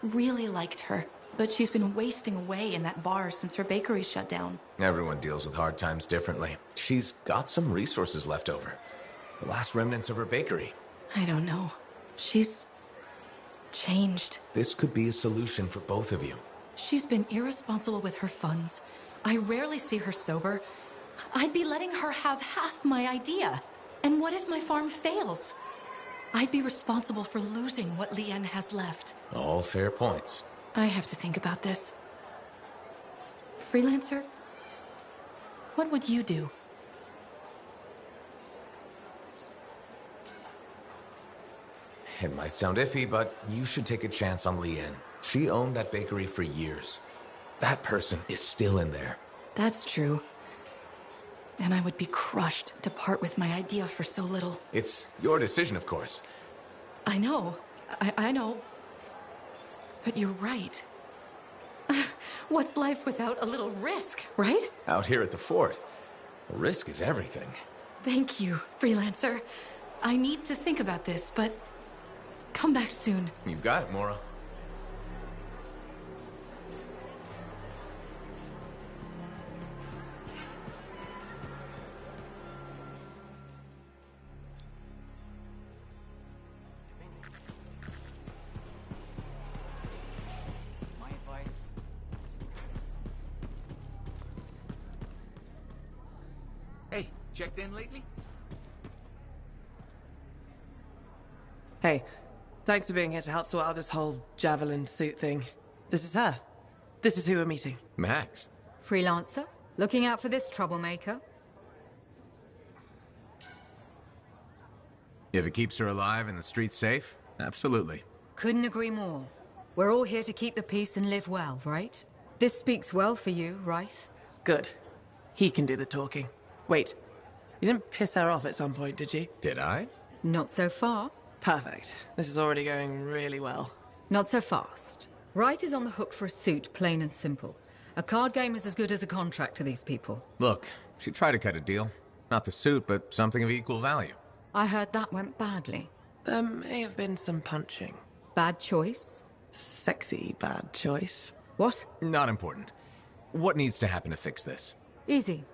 really liked her. But she's been wasting away in that bar since her bakery shut down. Everyone deals with hard times differently. She's got some resources left over. The last remnants of her bakery. I don't know. She's changed. This could be a solution for both of you. She's been irresponsible with her funds. I rarely see her sober. I'd be letting her have half my idea. And what if my farm fails? I'd be responsible for losing what Leanne has left. All fair points. I have to think about this. Freelancer? What would you do? It might sound iffy, but you should take a chance on Leanne. She owned that bakery for years. That person is still in there. That's true. And I would be crushed to part with my idea for so little. It's your decision, of course. I know. I know. But you're right. What's life without a little risk, right? Out here at the fort, risk is everything. Thank you, freelancer. I need to think about this, but come back soon. You got it, Mora. Hey, checked in lately? Hey, thanks for being here to help sort out this whole javelin suit thing. This is her. This is who we're meeting. Max. Freelancer? Looking out for this troublemaker? If it keeps her alive and the streets safe, absolutely. Couldn't agree more. We're all here to keep the peace and live well, right? This speaks well for you, Rice. Good. He can do the talking. Wait, you didn't piss her off at some point, did you? Did I? Not so far. Perfect. This is already going really well. Not so fast. Wright is on the hook for a suit, plain and simple. A card game is as good as a contract to these people. Look, she tried to cut a deal. Not the suit, but something of equal value. I heard that went badly. There may have been some punching. Bad choice? Sexy bad choice. What? Not important. What needs to happen to fix this? Easy.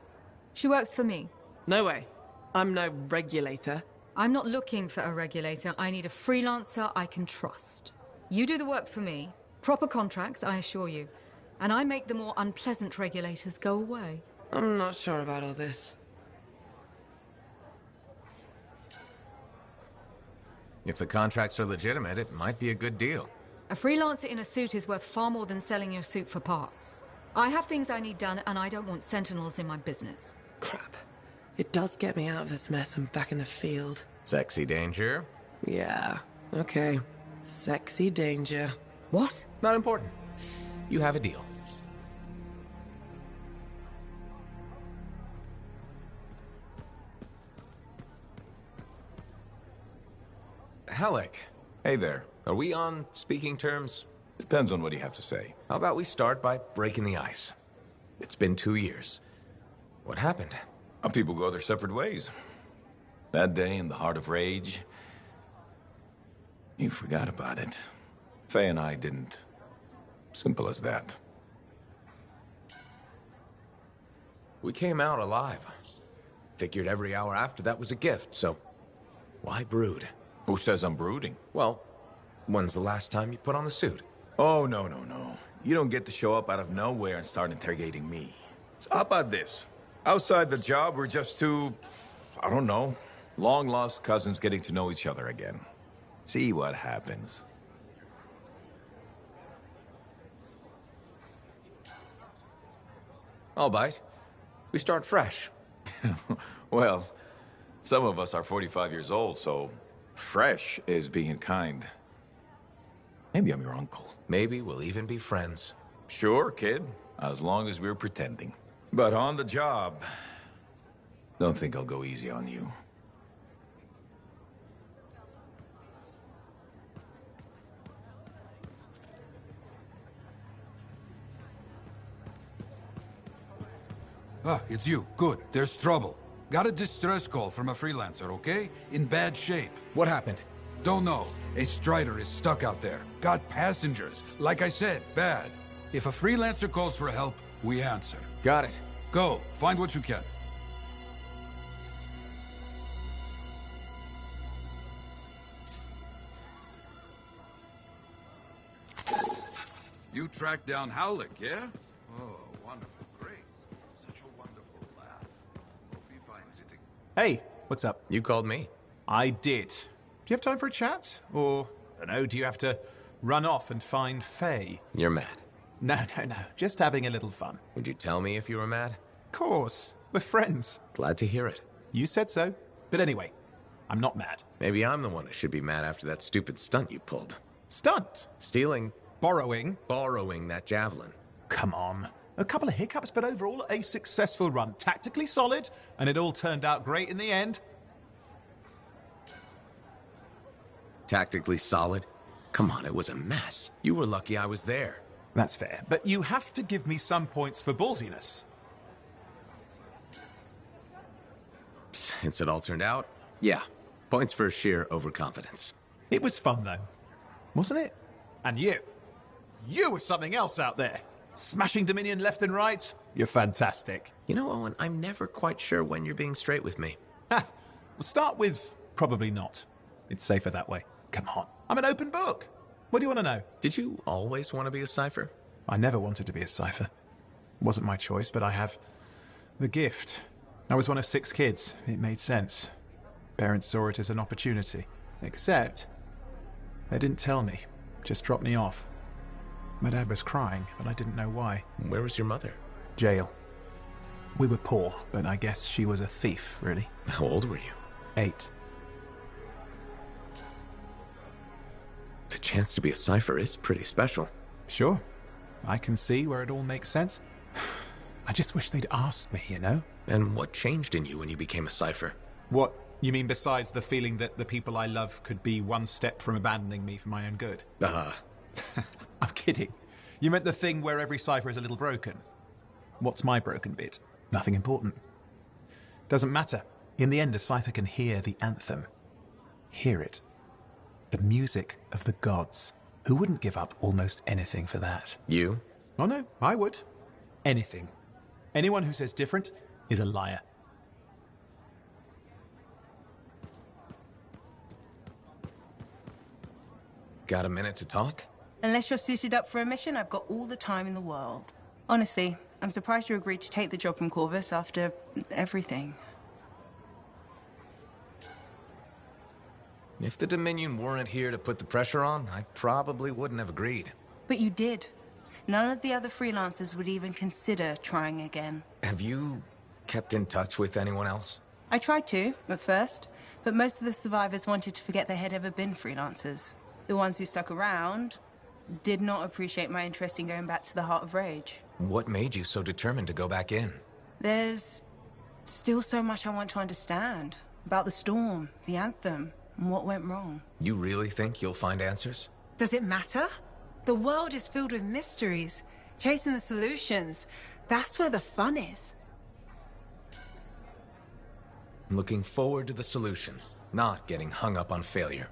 She works for me. No way. I'm no regulator. I'm not looking for a regulator. I need a freelancer I can trust. You do the work for me. Proper contracts, I assure you. And I make the more unpleasant regulators go away. I'm not sure about all this. If the contracts are legitimate, it might be a good deal. A freelancer in a suit is worth far more than selling your suit for parts. I have things I need done, and I don't want sentinels in my business. Crap. It does get me out of this mess and back in the field. Sexy danger? Yeah, okay. Sexy danger. What? Not important. You have a deal. Halleck. Hey there. Are we on speaking terms? Depends on what you have to say. How about we start by breaking the ice? It's been 2 years. What happened? People go their separate ways. That day in the heart of rage, you forgot about it. Faye and I didn't. Simple as that. We came out alive. Figured every hour after that was a gift, so why brood? Who says I'm brooding? Well, when's the last time you put on the suit? Oh, no. You don't get to show up out of nowhere and start interrogating me. So how about this? Outside the job, we're just two, I don't know, long-lost cousins getting to know each other again. See what happens. I'll bite. We start fresh. Well, some of us are 45 years old, so fresh is being kind. Maybe I'm your uncle. Maybe we'll even be friends. Sure, kid. As long as we're pretending. But on the job, don't think I'll go easy on you. Ah, it's you. Good. There's trouble. Got a distress call from a freelancer, okay? In bad shape. What happened? Don't know. A Strider is stuck out there. Got passengers. Like I said, bad. If a freelancer calls for help, we answer. Got it. Go. Find what you can. You tracked down Howlick, yeah? Oh, wonderful. Great. Such a wonderful laugh. Hope he finds it. Hey, what's up? You called me. I did. Do you have time for a chat? Or, I don't know, do you have to run off and find Faye? You're mad. No. Just having a little fun. Would you tell me if you were mad? Of course. We're friends. Glad to hear it. You said so. But anyway, I'm not mad. Maybe I'm the one who should be mad after that stupid stunt you pulled. Stunt? Stealing. Borrowing? Borrowing that javelin. Come on. A couple of hiccups, but overall a successful run. Tactically solid, and it all turned out great in the end. Tactically solid? Come on, it was a mess. You were lucky I was there. That's fair, but you have to give me some points for ballsiness. Since it all turned out, yeah. Points for sheer overconfidence. It was fun, though. Wasn't it? And you. You were something else out there. Smashing Dominion left and right. You're fantastic. You know, Owen, I'm never quite sure when you're being straight with me. We'll start with probably not. It's safer that way. Come on. I'm an open book. What do you want to know? Did you always want to be a cipher? I never wanted to be a cipher. It wasn't my choice, but I have the gift. I was one of 6 kids. It made sense. Parents saw it as an opportunity. Except, they didn't tell me. Just dropped me off. My dad was crying, but I didn't know why. Where was your mother? Jail. We were poor, but I guess she was a thief, really. How old were you? 8. The chance to be a cipher is pretty special. Sure. I can see where it all makes sense. I just wish they'd asked me, you know? And what changed in you when you became a cipher? What? You mean besides the feeling that the people I love could be one step from abandoning me for my own good? I'm kidding. You meant the thing where every cipher is a little broken. What's my broken bit? Nothing important. Doesn't matter. In the end, a cipher can hear the anthem. Hear it. The music of the gods. Who wouldn't give up almost anything for that? You? Oh no, I would. Anything. Anyone who says different is a liar. Got a minute to talk? Unless you're suited up for a mission, I've got all the time in the world. Honestly, I'm surprised you agreed to take the job from Corvus after everything. If the Dominion weren't here to put the pressure on, I probably wouldn't have agreed. But you did. None of the other freelancers would even consider trying again. Have you kept in touch with anyone else? I tried to, at first, but most of the survivors wanted to forget they had ever been freelancers. The ones who stuck around did not appreciate my interest in going back to the Heart of Rage. What made you so determined to go back in? There's still so much I want to understand. About the storm, the anthem. And what went wrong? You really think you'll find answers? Does it matter? The world is filled with mysteries. Chasing the solutions, that's where the fun is. I'm looking forward to the solution, not getting hung up on failure.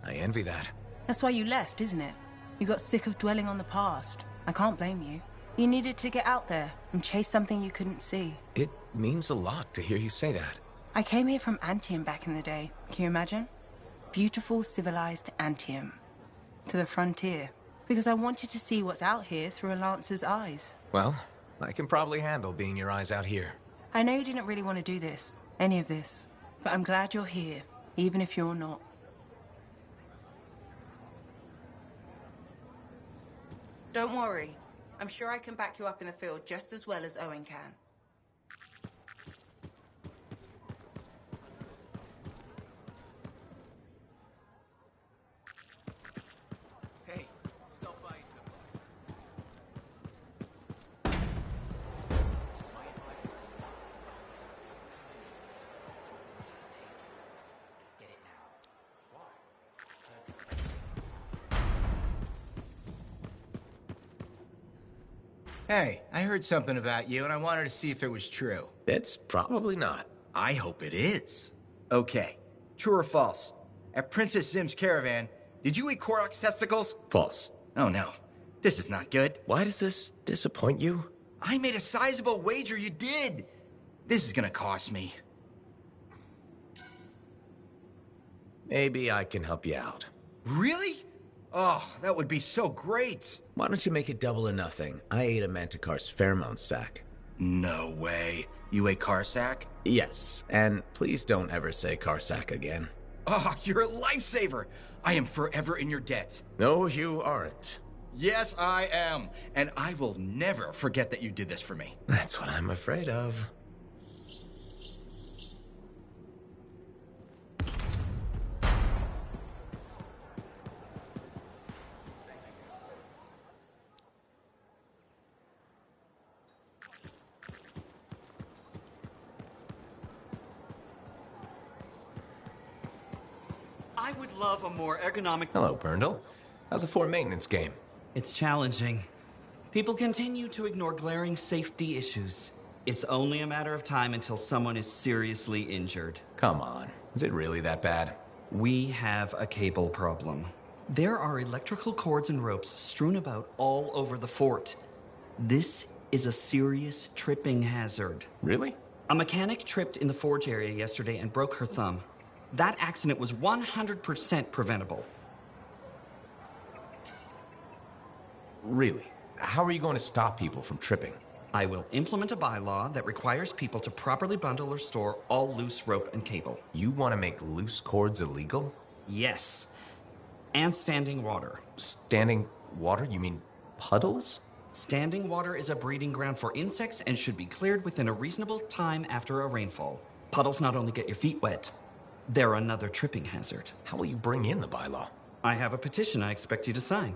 I envy that. That's why you left, isn't it? You got sick of dwelling on the past. I can't blame you. You needed to get out there and chase something you couldn't see. It means a lot to hear you say that. I came here from Anthem back in the day. Can you imagine? Beautiful, civilized Anthem. To the frontier. Because I wanted to see what's out here through a Lancer's eyes. Well, I can probably handle being your eyes out here. I know you didn't really want to do this, any of this. But I'm glad you're here, even if you're not. Don't worry. I'm sure I can back you up in the field just as well as Owen can. Hey, stop by some. Get it now. Why? Hey, I heard something about you, and I wanted to see if it was true. It's probably not. I hope it is. Okay, true or false? At Princess Zim's caravan, did you eat Korok's testicles? False. Oh no, this is not good. Why does this disappoint you? I made a sizable wager you did. This is gonna cost me. Maybe I can help you out. Really? Oh, that would be so great. Why don't you make it double or nothing? I ate a Manticore's Fairmount sack. No way. You ate Carsack? Yes, and please don't ever say Carsack again. Oh, you're a lifesaver. I am forever in your debt. No, you aren't. Yes, I am. And I will never forget that you did this for me. That's what I'm afraid of. I would love a more ergonomic... Hello, Berndl. How's the Fort maintenance game? It's challenging. People continue to ignore glaring safety issues. It's only a matter of time until someone is seriously injured. Come on. Is it really that bad? We have a cable problem. There are electrical cords and ropes strewn about all over the fort. This is a serious tripping hazard. Really? A mechanic tripped in the forge area yesterday and broke her thumb. That accident was 100% preventable. Really? How are you going to stop people from tripping? I will implement a bylaw that requires people to properly bundle or store all loose rope and cable. You want to make loose cords illegal? Yes. And standing water. Standing water? You mean puddles? Standing water is a breeding ground for insects and should be cleared within a reasonable time after a rainfall. Puddles not only get your feet wet, they're another tripping hazard. How will you bring in the bylaw? I have a petition I expect you to sign.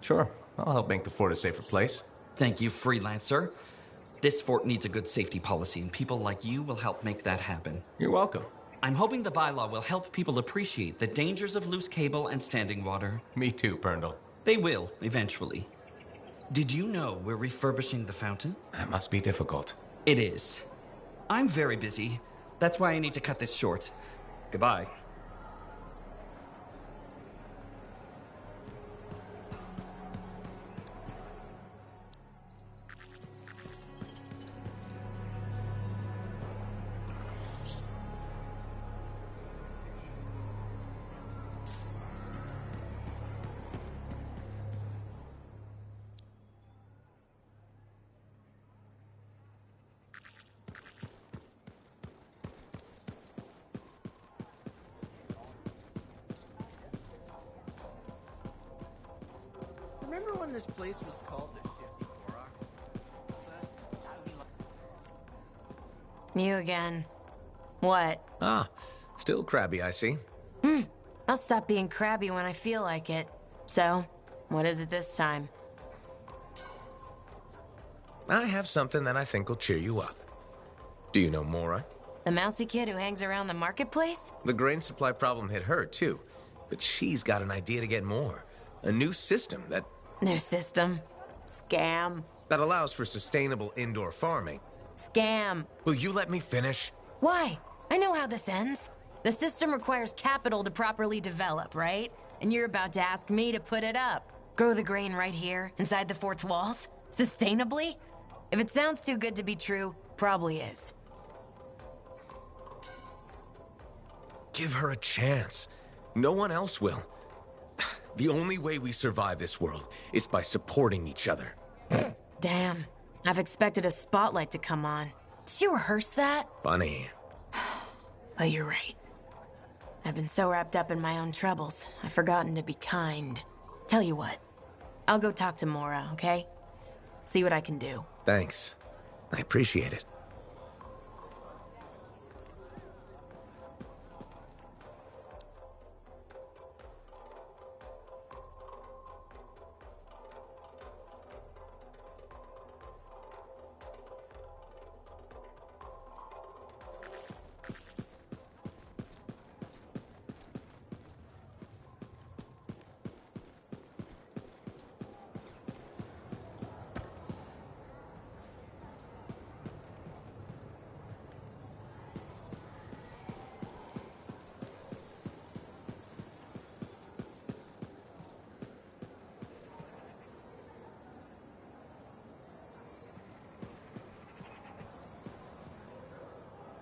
Sure. I'll help make the fort a safer place. Thank you, freelancer. This fort needs a good safety policy, and people like you will help make that happen. You're welcome. I'm hoping the bylaw will help people appreciate the dangers of loose cable and standing water. Me too, Berndl. They will, eventually. Did you know we're refurbishing the fountain? That must be difficult. It is. I'm very busy. That's why I need to cut this short. Goodbye. Remember when this place was called the Shifty Koroks? You again. What? Ah, still crabby, I see. I'll stop being crabby when I feel like it. So, what is it this time? I have something that I think will cheer you up. Do you know Mora? The mousy kid who hangs around the marketplace? The grain supply problem hit her, too. But she's got an idea to get more. A new system that... New system? Scam. that allows for sustainable indoor farming. Scam. Will you let me finish? Why? I know how this ends. The system requires capital to properly develop, right? And you're about to ask me to put it up. Grow the grain right here, inside the fort's walls? Sustainably? If it sounds too good to be true, probably is. Give her a chance. No one else will. The only way we survive this world is by supporting each other. Damn. I've expected a spotlight to come on. Did you rehearse that? Funny. But you're right. I've been so wrapped up in my own troubles, I've forgotten to be kind. Tell you what, I'll go talk to Mora, okay? See what I can do. Thanks. I appreciate it.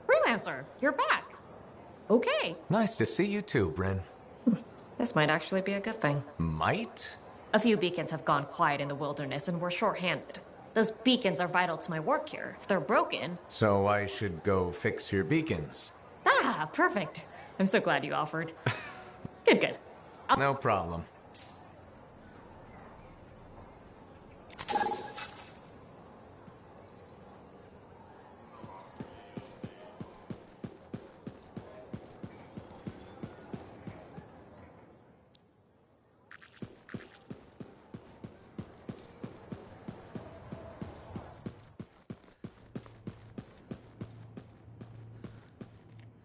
Freelancer, you're back. Okay. Nice to see you too, Bryn. This might actually be a good thing. Might? A few beacons have gone quiet in the wilderness and we're short-handed. Those beacons are vital to my work here. If they're broken... So I should go fix your beacons. Ah, perfect. I'm so glad you offered. Good. No problem.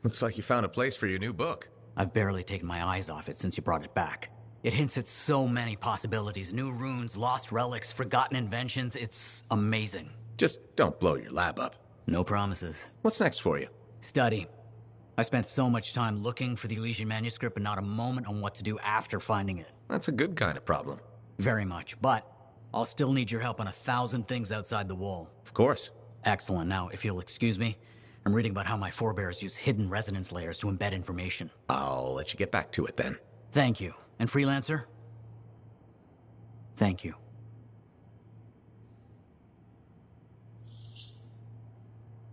Looks like you found a place for your new book. I've barely taken my eyes off it since you brought it back. It hints at so many possibilities. New runes, lost relics, forgotten inventions. It's amazing. Just don't blow your lab up. No promises. What's next for you? Study. I spent so much time looking for the Elysian manuscript, but not a moment on what to do after finding it. That's a good kind of problem. Very much, but I'll still need your help on 1,000 things outside the wall. Of course. Excellent. Now, if you'll excuse me, I'm reading about how my forebears use hidden resonance layers to embed information. I'll let you get back to it then. Thank you. And Freelancer? Thank you.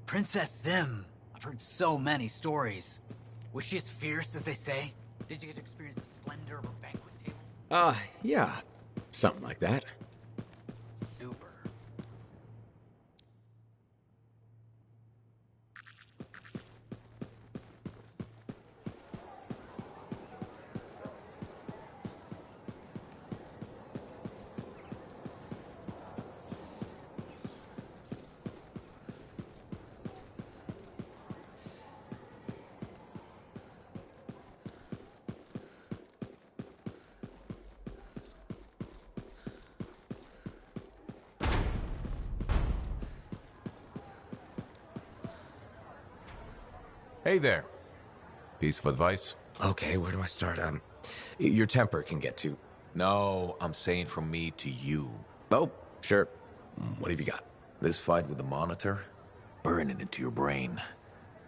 Princess Zim. I've heard so many stories. Was she as fierce as they say? Did you get to experience the splendor of her banquet table? Yeah. Something like that. Super. Hey there. Piece of advice? Okay, where do I start? Your temper can get to. No, I'm saying from me to you. Oh, sure. What have you got? This fight with the Monitor, burn it into your brain.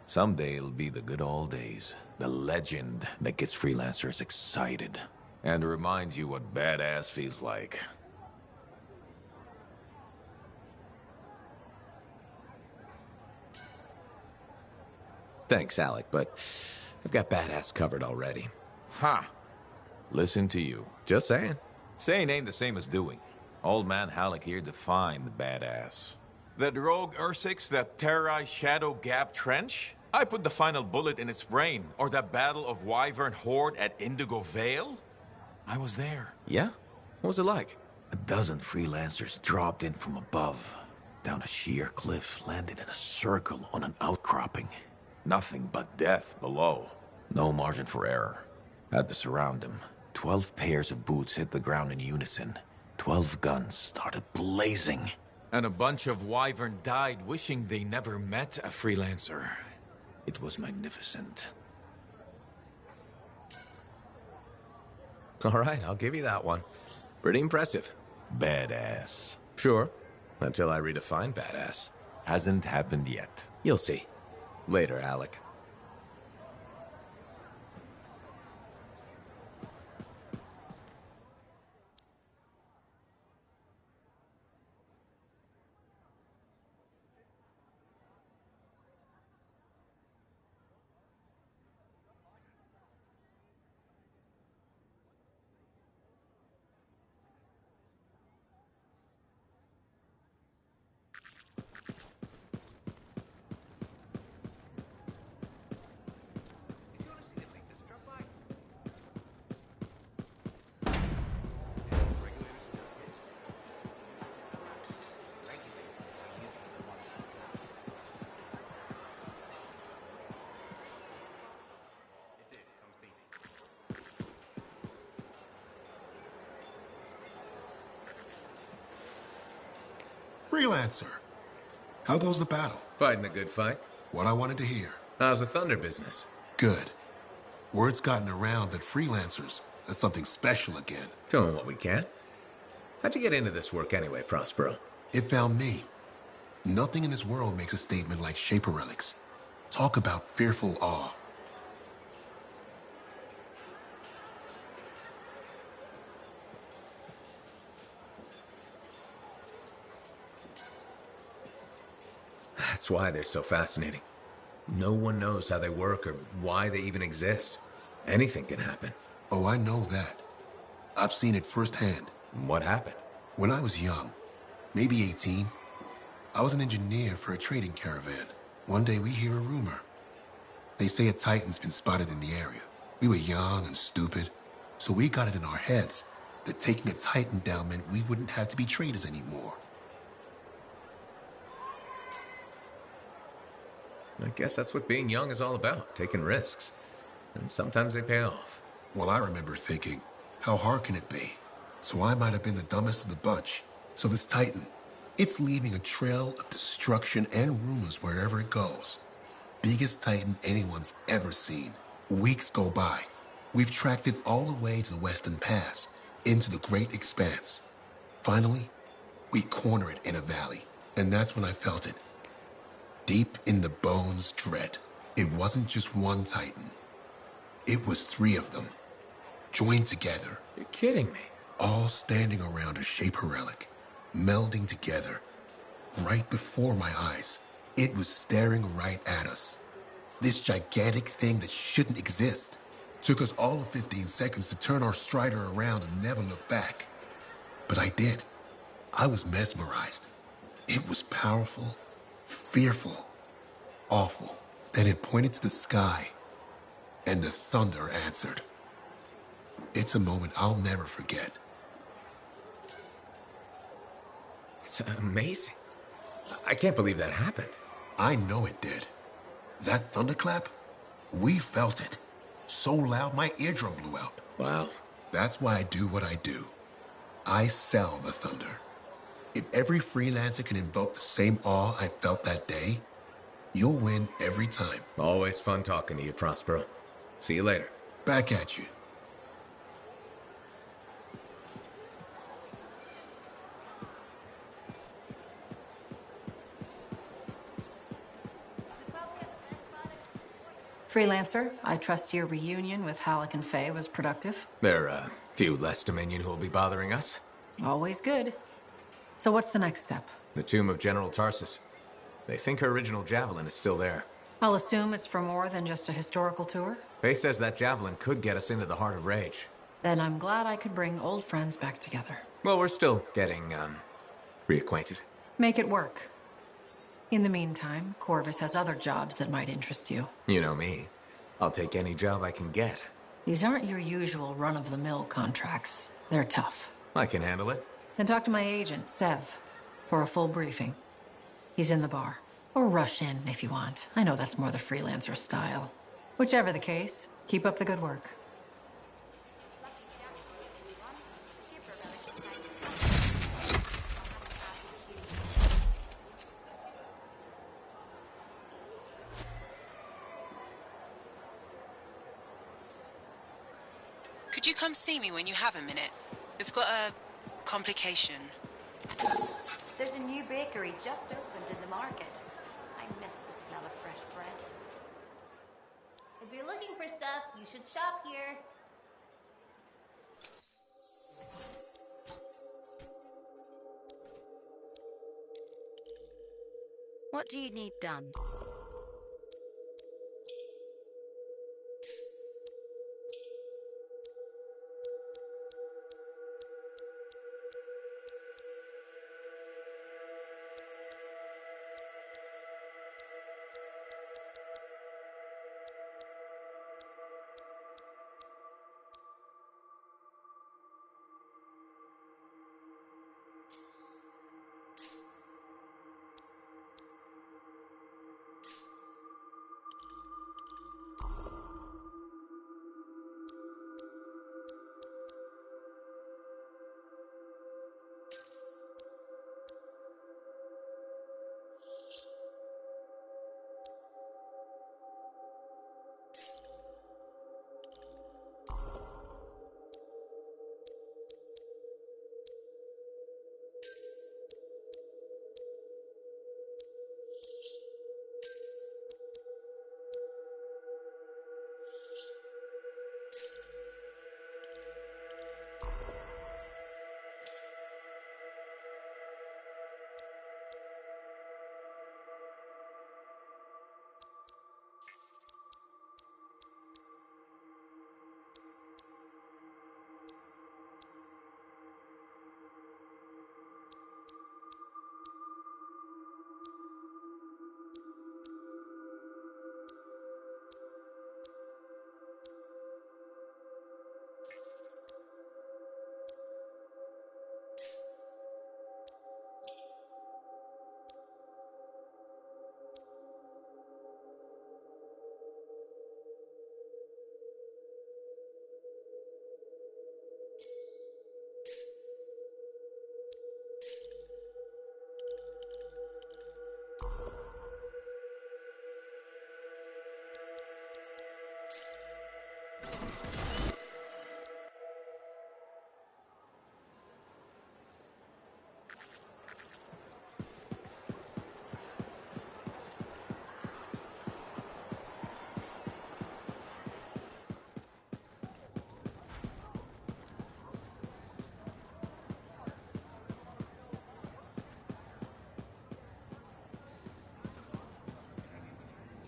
Someday it'll be the good old days. The legend that gets freelancers excited. And reminds you what badass feels like. Thanks, Alec, but I've got badass covered already. Ha! Listen to you. Just saying. Saying ain't the same as doing. Old man Halleck here defined the badass. That rogue Ursix that terrorized Shadow Gap Trench? I put the final bullet in its brain. Or that battle of Wyvern Horde at Indigo Vale? I was there. Yeah? What was it like? A dozen freelancers dropped in from above. Down a sheer cliff, landed in a circle on an outcropping. Nothing but death below. No margin for error. Had to surround him. 12 pairs of boots hit the ground in unison. 12 guns started blazing. And a bunch of wyvern died wishing they never met a freelancer. It was magnificent. All right, I'll give you that one. Pretty impressive. Badass. Sure, until I redefine badass. Hasn't happened yet. You'll see. Later, Alec. Freelancer. How goes the battle? Fighting the good fight. What I wanted to hear. How's the Thunder business? Good. Word's gotten around that freelancers are something special again. Doing what we can. How'd you get into this work anyway, Prospero? It found me. Nothing in this world makes a statement like Shaper Relics. Talk about fearful awe. That's why they're so fascinating. No one knows how they work or why they even exist. Anything can happen. Oh, I know that. I've seen it firsthand. What happened? When I was young, maybe 18, I was an engineer for a trading caravan. One day we hear a rumor. They say a Titan's been spotted in the area. We were young and stupid, so we got it in our heads that taking a Titan down meant we wouldn't have to be traders anymore. I guess that's what being young is all about, taking risks. And sometimes they pay off. Well, I remember thinking, how hard can it be? So I might have been the dumbest of the bunch. So this Titan, it's leaving a trail of destruction and rumors wherever it goes. Biggest Titan anyone's ever seen. Weeks go by. We've tracked it all the way to the Western Pass, into the Great Expanse. Finally, we corner it in a valley. And that's when I felt it. Deep in the bones, dread. It wasn't just one Titan. It was 3 of them, joined together. You're kidding me. All standing around a Shaper Relic, melding together. Right before my eyes, it was staring right at us. This gigantic thing that shouldn't exist. Took us all of 15 seconds to turn our Strider around and never look back. But I did. I was mesmerized. It was powerful, fearful, awful. Then it pointed to the sky, and the thunder answered. It's a moment I'll never forget. It's amazing. I can't believe that happened. I know it did. That thunderclap, we felt it. So loud my eardrum blew out. Wow. That's why I do what I do. I sell the thunder. If every freelancer can invoke the same awe I felt that day, you'll win every time. Always fun talking to you, Prospero. See you later. Back at you. Freelancer, I trust your reunion with Halleck and Faye was productive. There are a few less Dominion who will be bothering us. Always good. So what's the next step? The tomb of General Tarsus. They think her original javelin is still there. I'll assume it's for more than just a historical tour. Faye says that javelin could get us into the heart of Rage. Then I'm glad I could bring old friends back together. Well, we're still getting, reacquainted. Make it work. In the meantime, Corvus has other jobs that might interest you. You know me. I'll take any job I can get. These aren't your usual run-of-the-mill contracts. They're tough. I can handle it. Then talk to my agent, Sev, for a full briefing. He's in the bar. Or rush in, if you want. I know that's more the freelancer style. Whichever the case, keep up the good work. Could you come see me when you have a minute? We've got a complication. There's a new bakery just opened in the market. I miss the smell of fresh bread. If you're looking for stuff, you should shop here. What do you need done?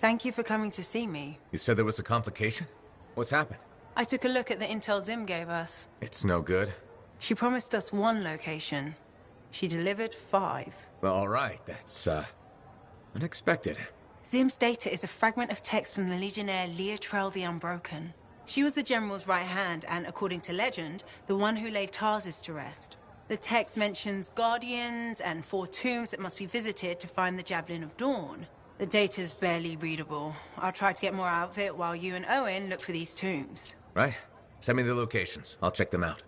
Thank you for coming to see me. You said there was a complication? What's happened? I took a look at the intel Zim gave us. It's no good. She promised us 1 location. She delivered 5. Well, all right, that's, unexpected. Zim's data is a fragment of text from the Legionnaire Leotrel the Unbroken. She was the General's right hand and, according to legend, the one who laid Tarsus to rest. The text mentions guardians and 4 tombs that must be visited to find the Javelin of Dawn. The data's barely readable. I'll try to get more out of it while you and Owen look for these tombs. Right. Send me the locations. I'll check them out.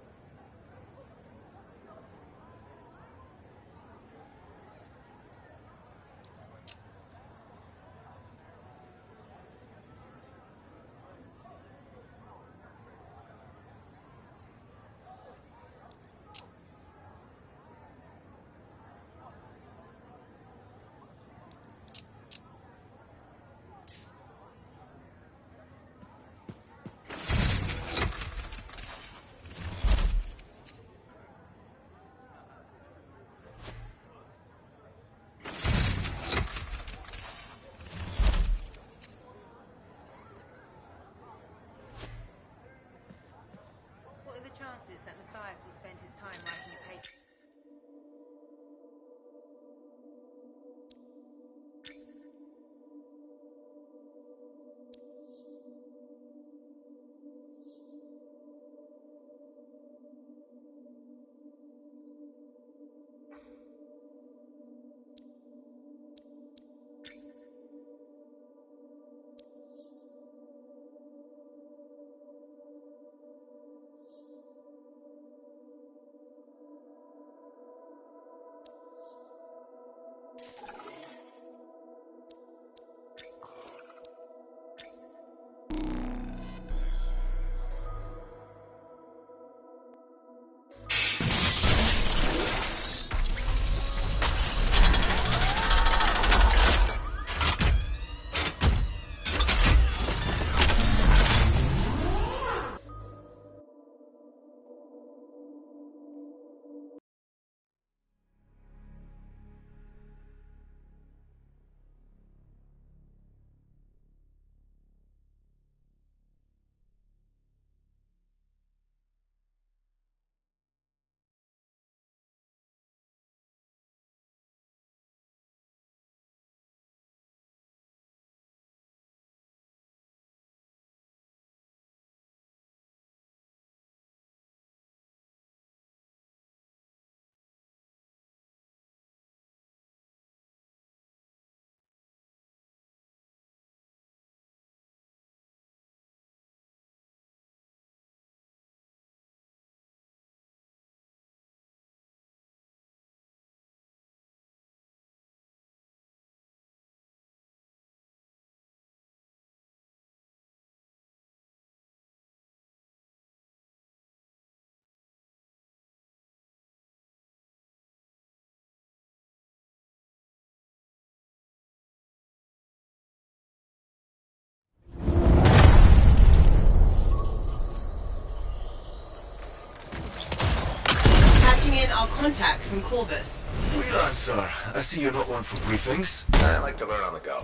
from Corvus. Freelancer. I see you're not one for briefings. I like to learn on the go.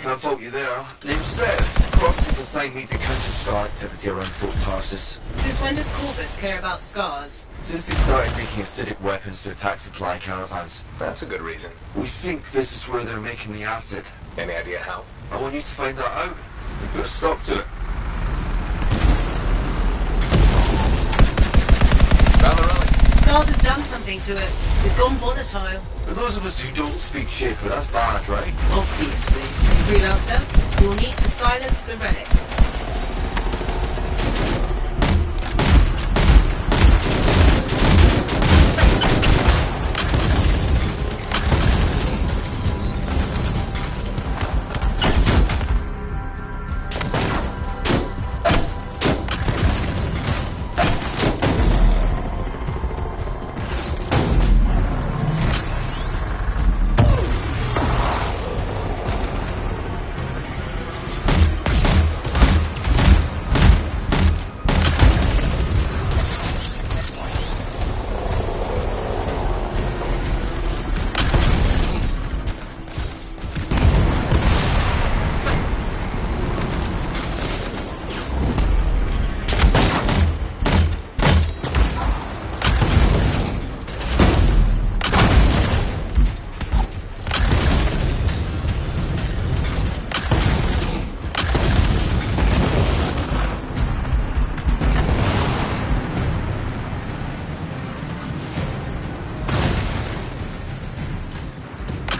Can't fault you there. Name's Seth. Corvus has assigned me to counter Scar activity around Fort Tarsus. Since when does Corvus care about scars? Since they started making acidic weapons to attack supply caravans. That's a good reason. We think this is where they're making the acid. Any idea how? I want you to find that out. We put a stop to it. Found the relic. Scars have done something to it. It's gone volatile. For those of us who don't speak Shaper, that's bad, right? Obviously. Freelancer, you'll need to silence the relic.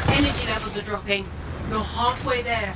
Energy levels are dropping. You're halfway there.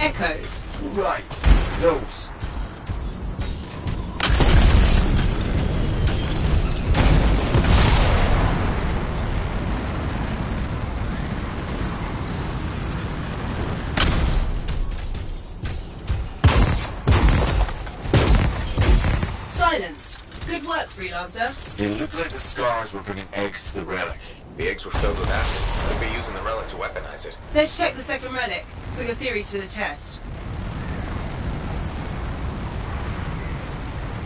Echoes. Right. Those. Silenced. Good work, freelancer. It looked like the scars were bringing eggs to the relic. The eggs were filled with acid. Could be using the relic to weaponize it. Let's check the second relic. Put your theory to the test.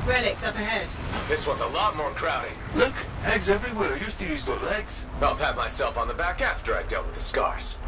Relic's up ahead. This one's a lot more crowded. Look, eggs everywhere. Your theory's got legs. I'll pat myself on the back after I've dealt with the scars.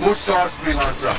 More stars, freelancer.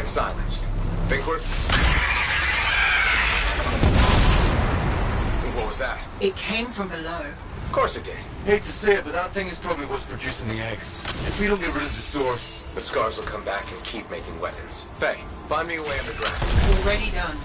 Silenced. Think we're... What was that? It came from below. Of course it did. Hate to say it, but that thing is probably what's producing the eggs. If we don't get rid of the source, The scars will come back and keep making weapons. Faye, find me a way underground. Already done.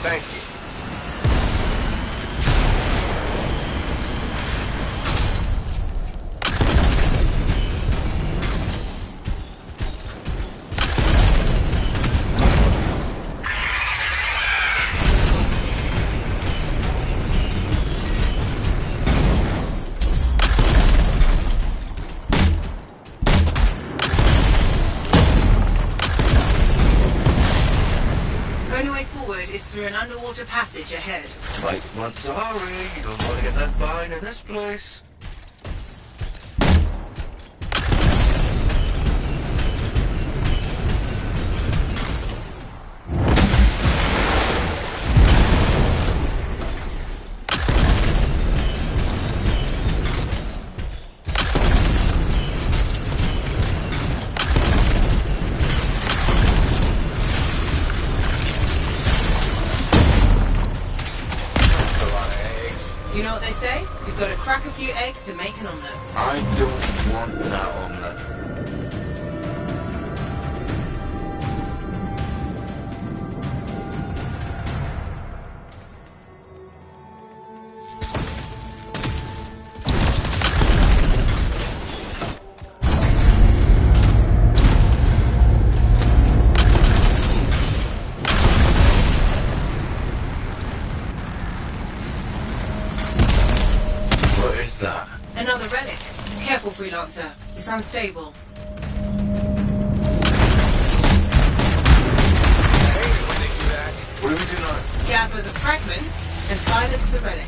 Thank you. Only way forward is through an underwater passage ahead. like, I'm sorry, you don't want to get left behind in this place. You know what they say? You've got to crack a few eggs to make an omelette. I don't want that omelette. What is that? Another relic. Careful, Freelancer. It's unstable. What do we do now? Gather the fragments and silence the relic.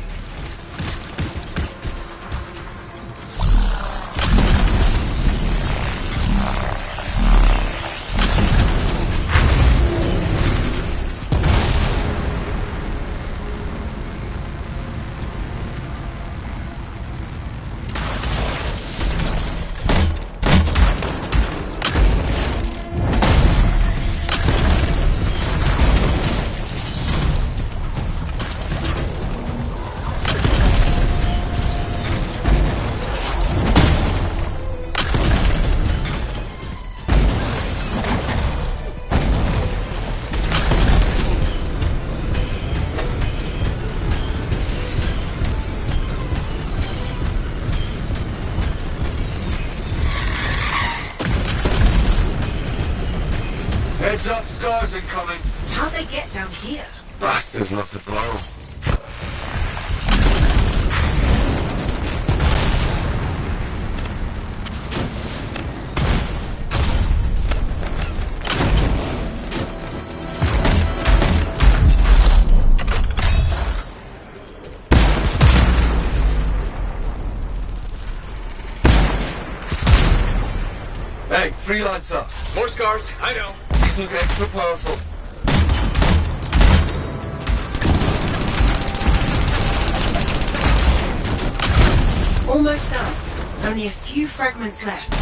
Heads up, scars incoming. How'd they get down here? Bastards love to blow. Hey, Freelancer. More scars, I know. These look extra powerful. Almost done. Only a few fragments left.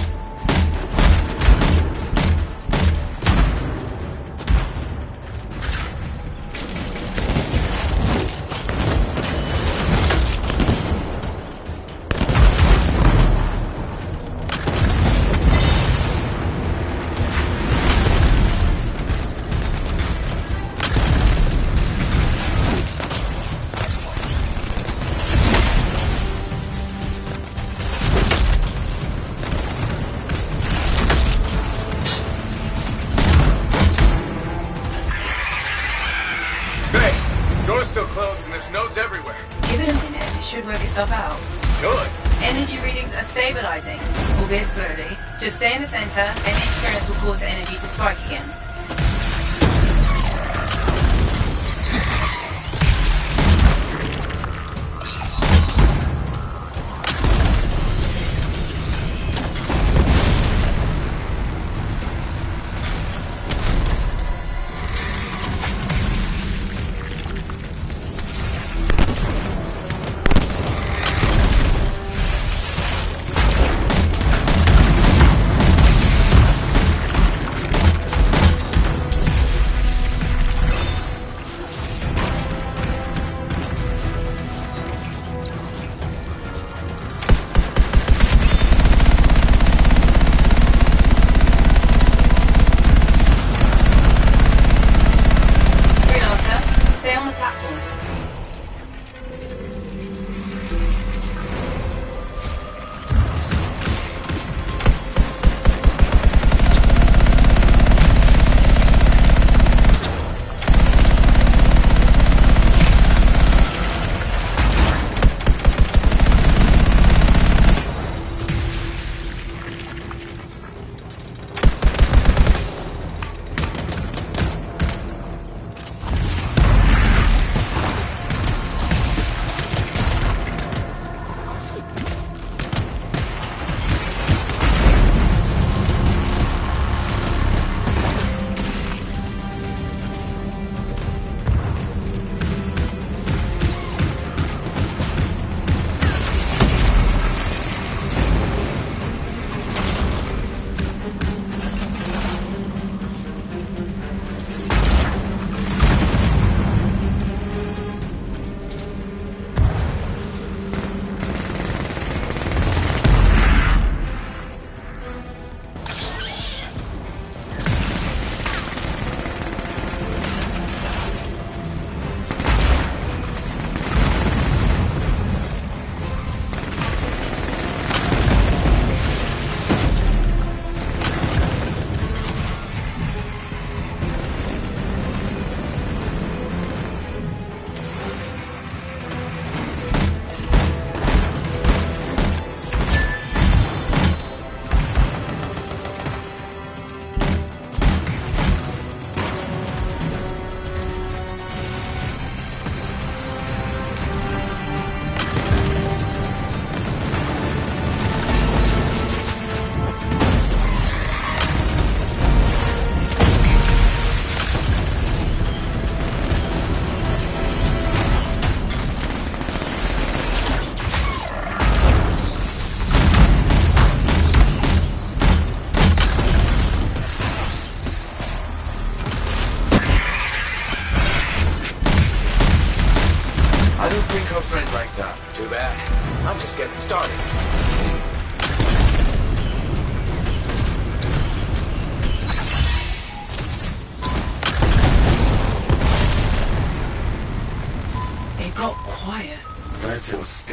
Door's still closed and there's nodes everywhere. Give it a minute. It should work itself out. Good. Energy readings are stabilizing, albeit slowly. Just stay in the center, and interference will cause the energy to spike again.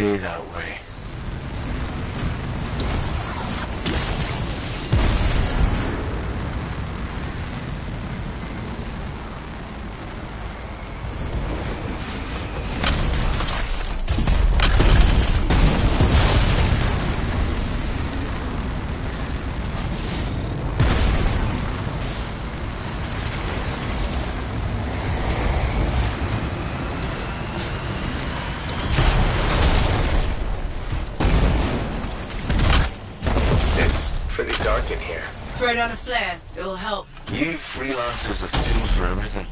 stay that way. Pretty dark in here. Throw down a flare. It'll help. You freelancers have tools for everything.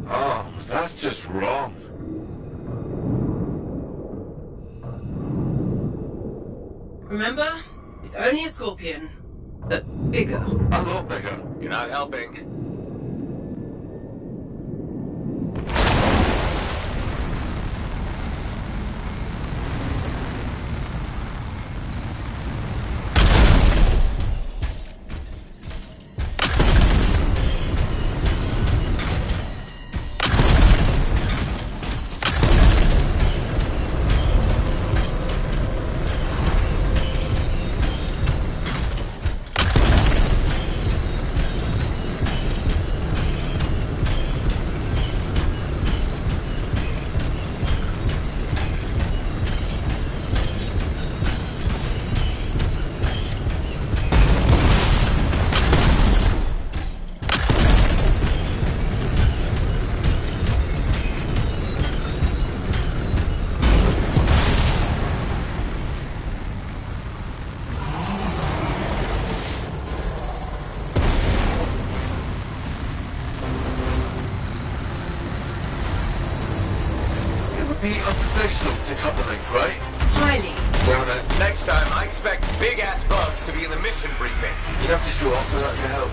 Oh, that's just wrong. Remember? It's only a scorpion. But bigger. A lot bigger. You're not helping. Be unprofessional to coupling, right? Highly. Well, next time, I expect big-ass bugs to be in the mission briefing. You'd have to show up for that to help.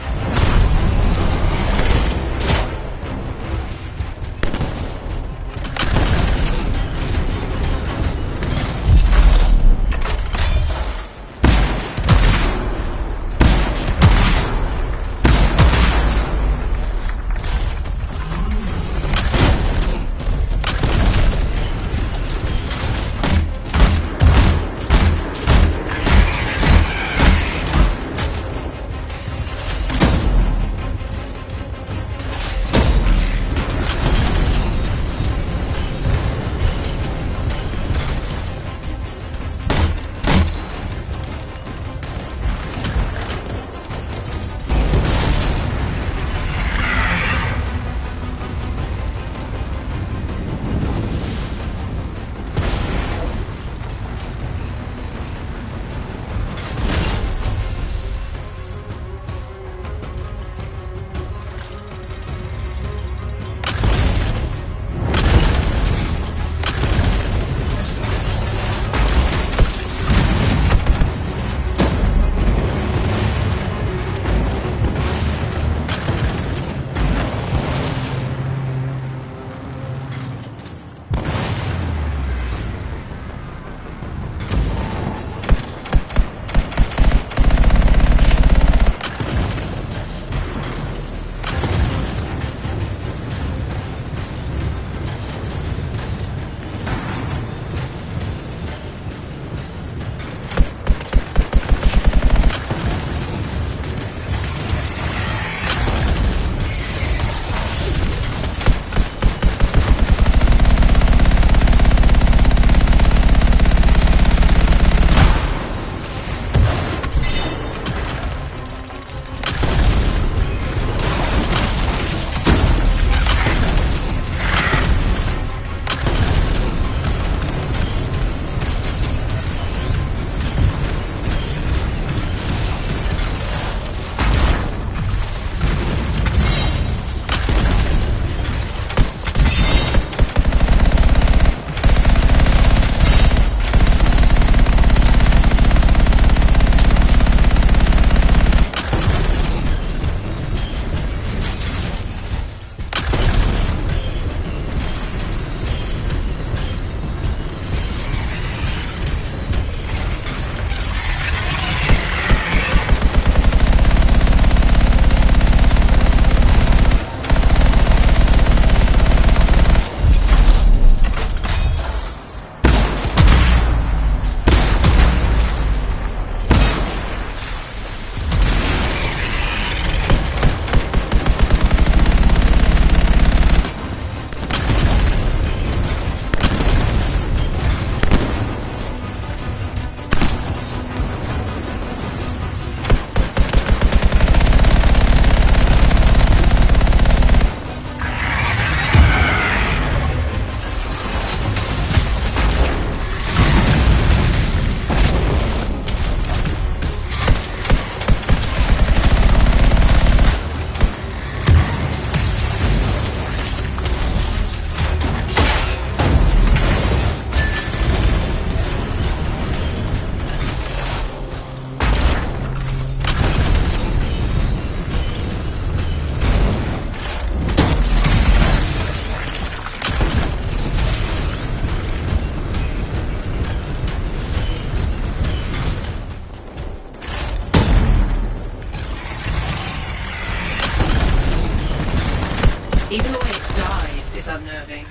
Even the way it dies is unnerving.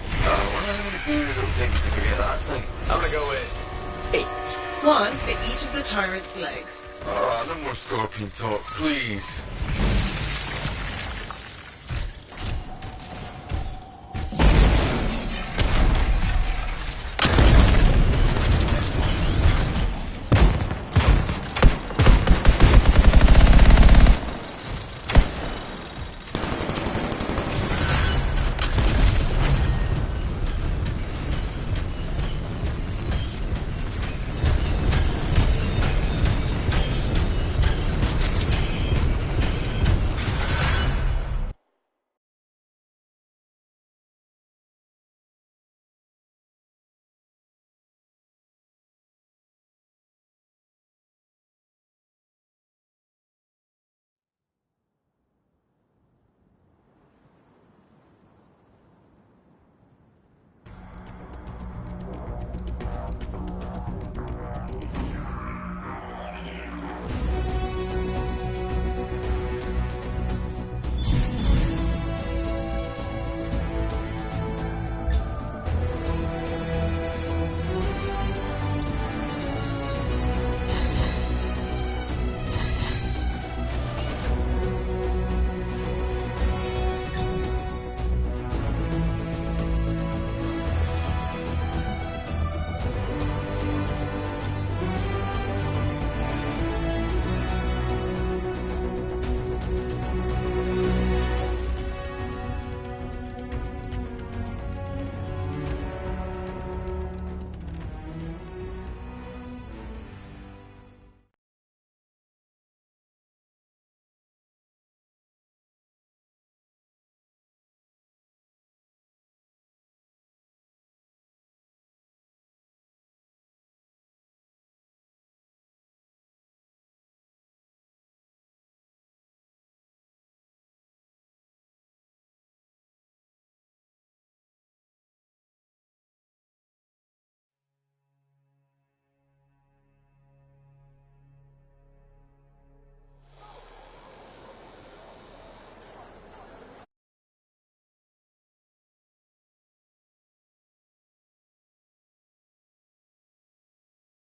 It'll take me to forget that thing. I'm gonna go with 8. 1 for each of the tyrant's legs. No more scorpion talk, please.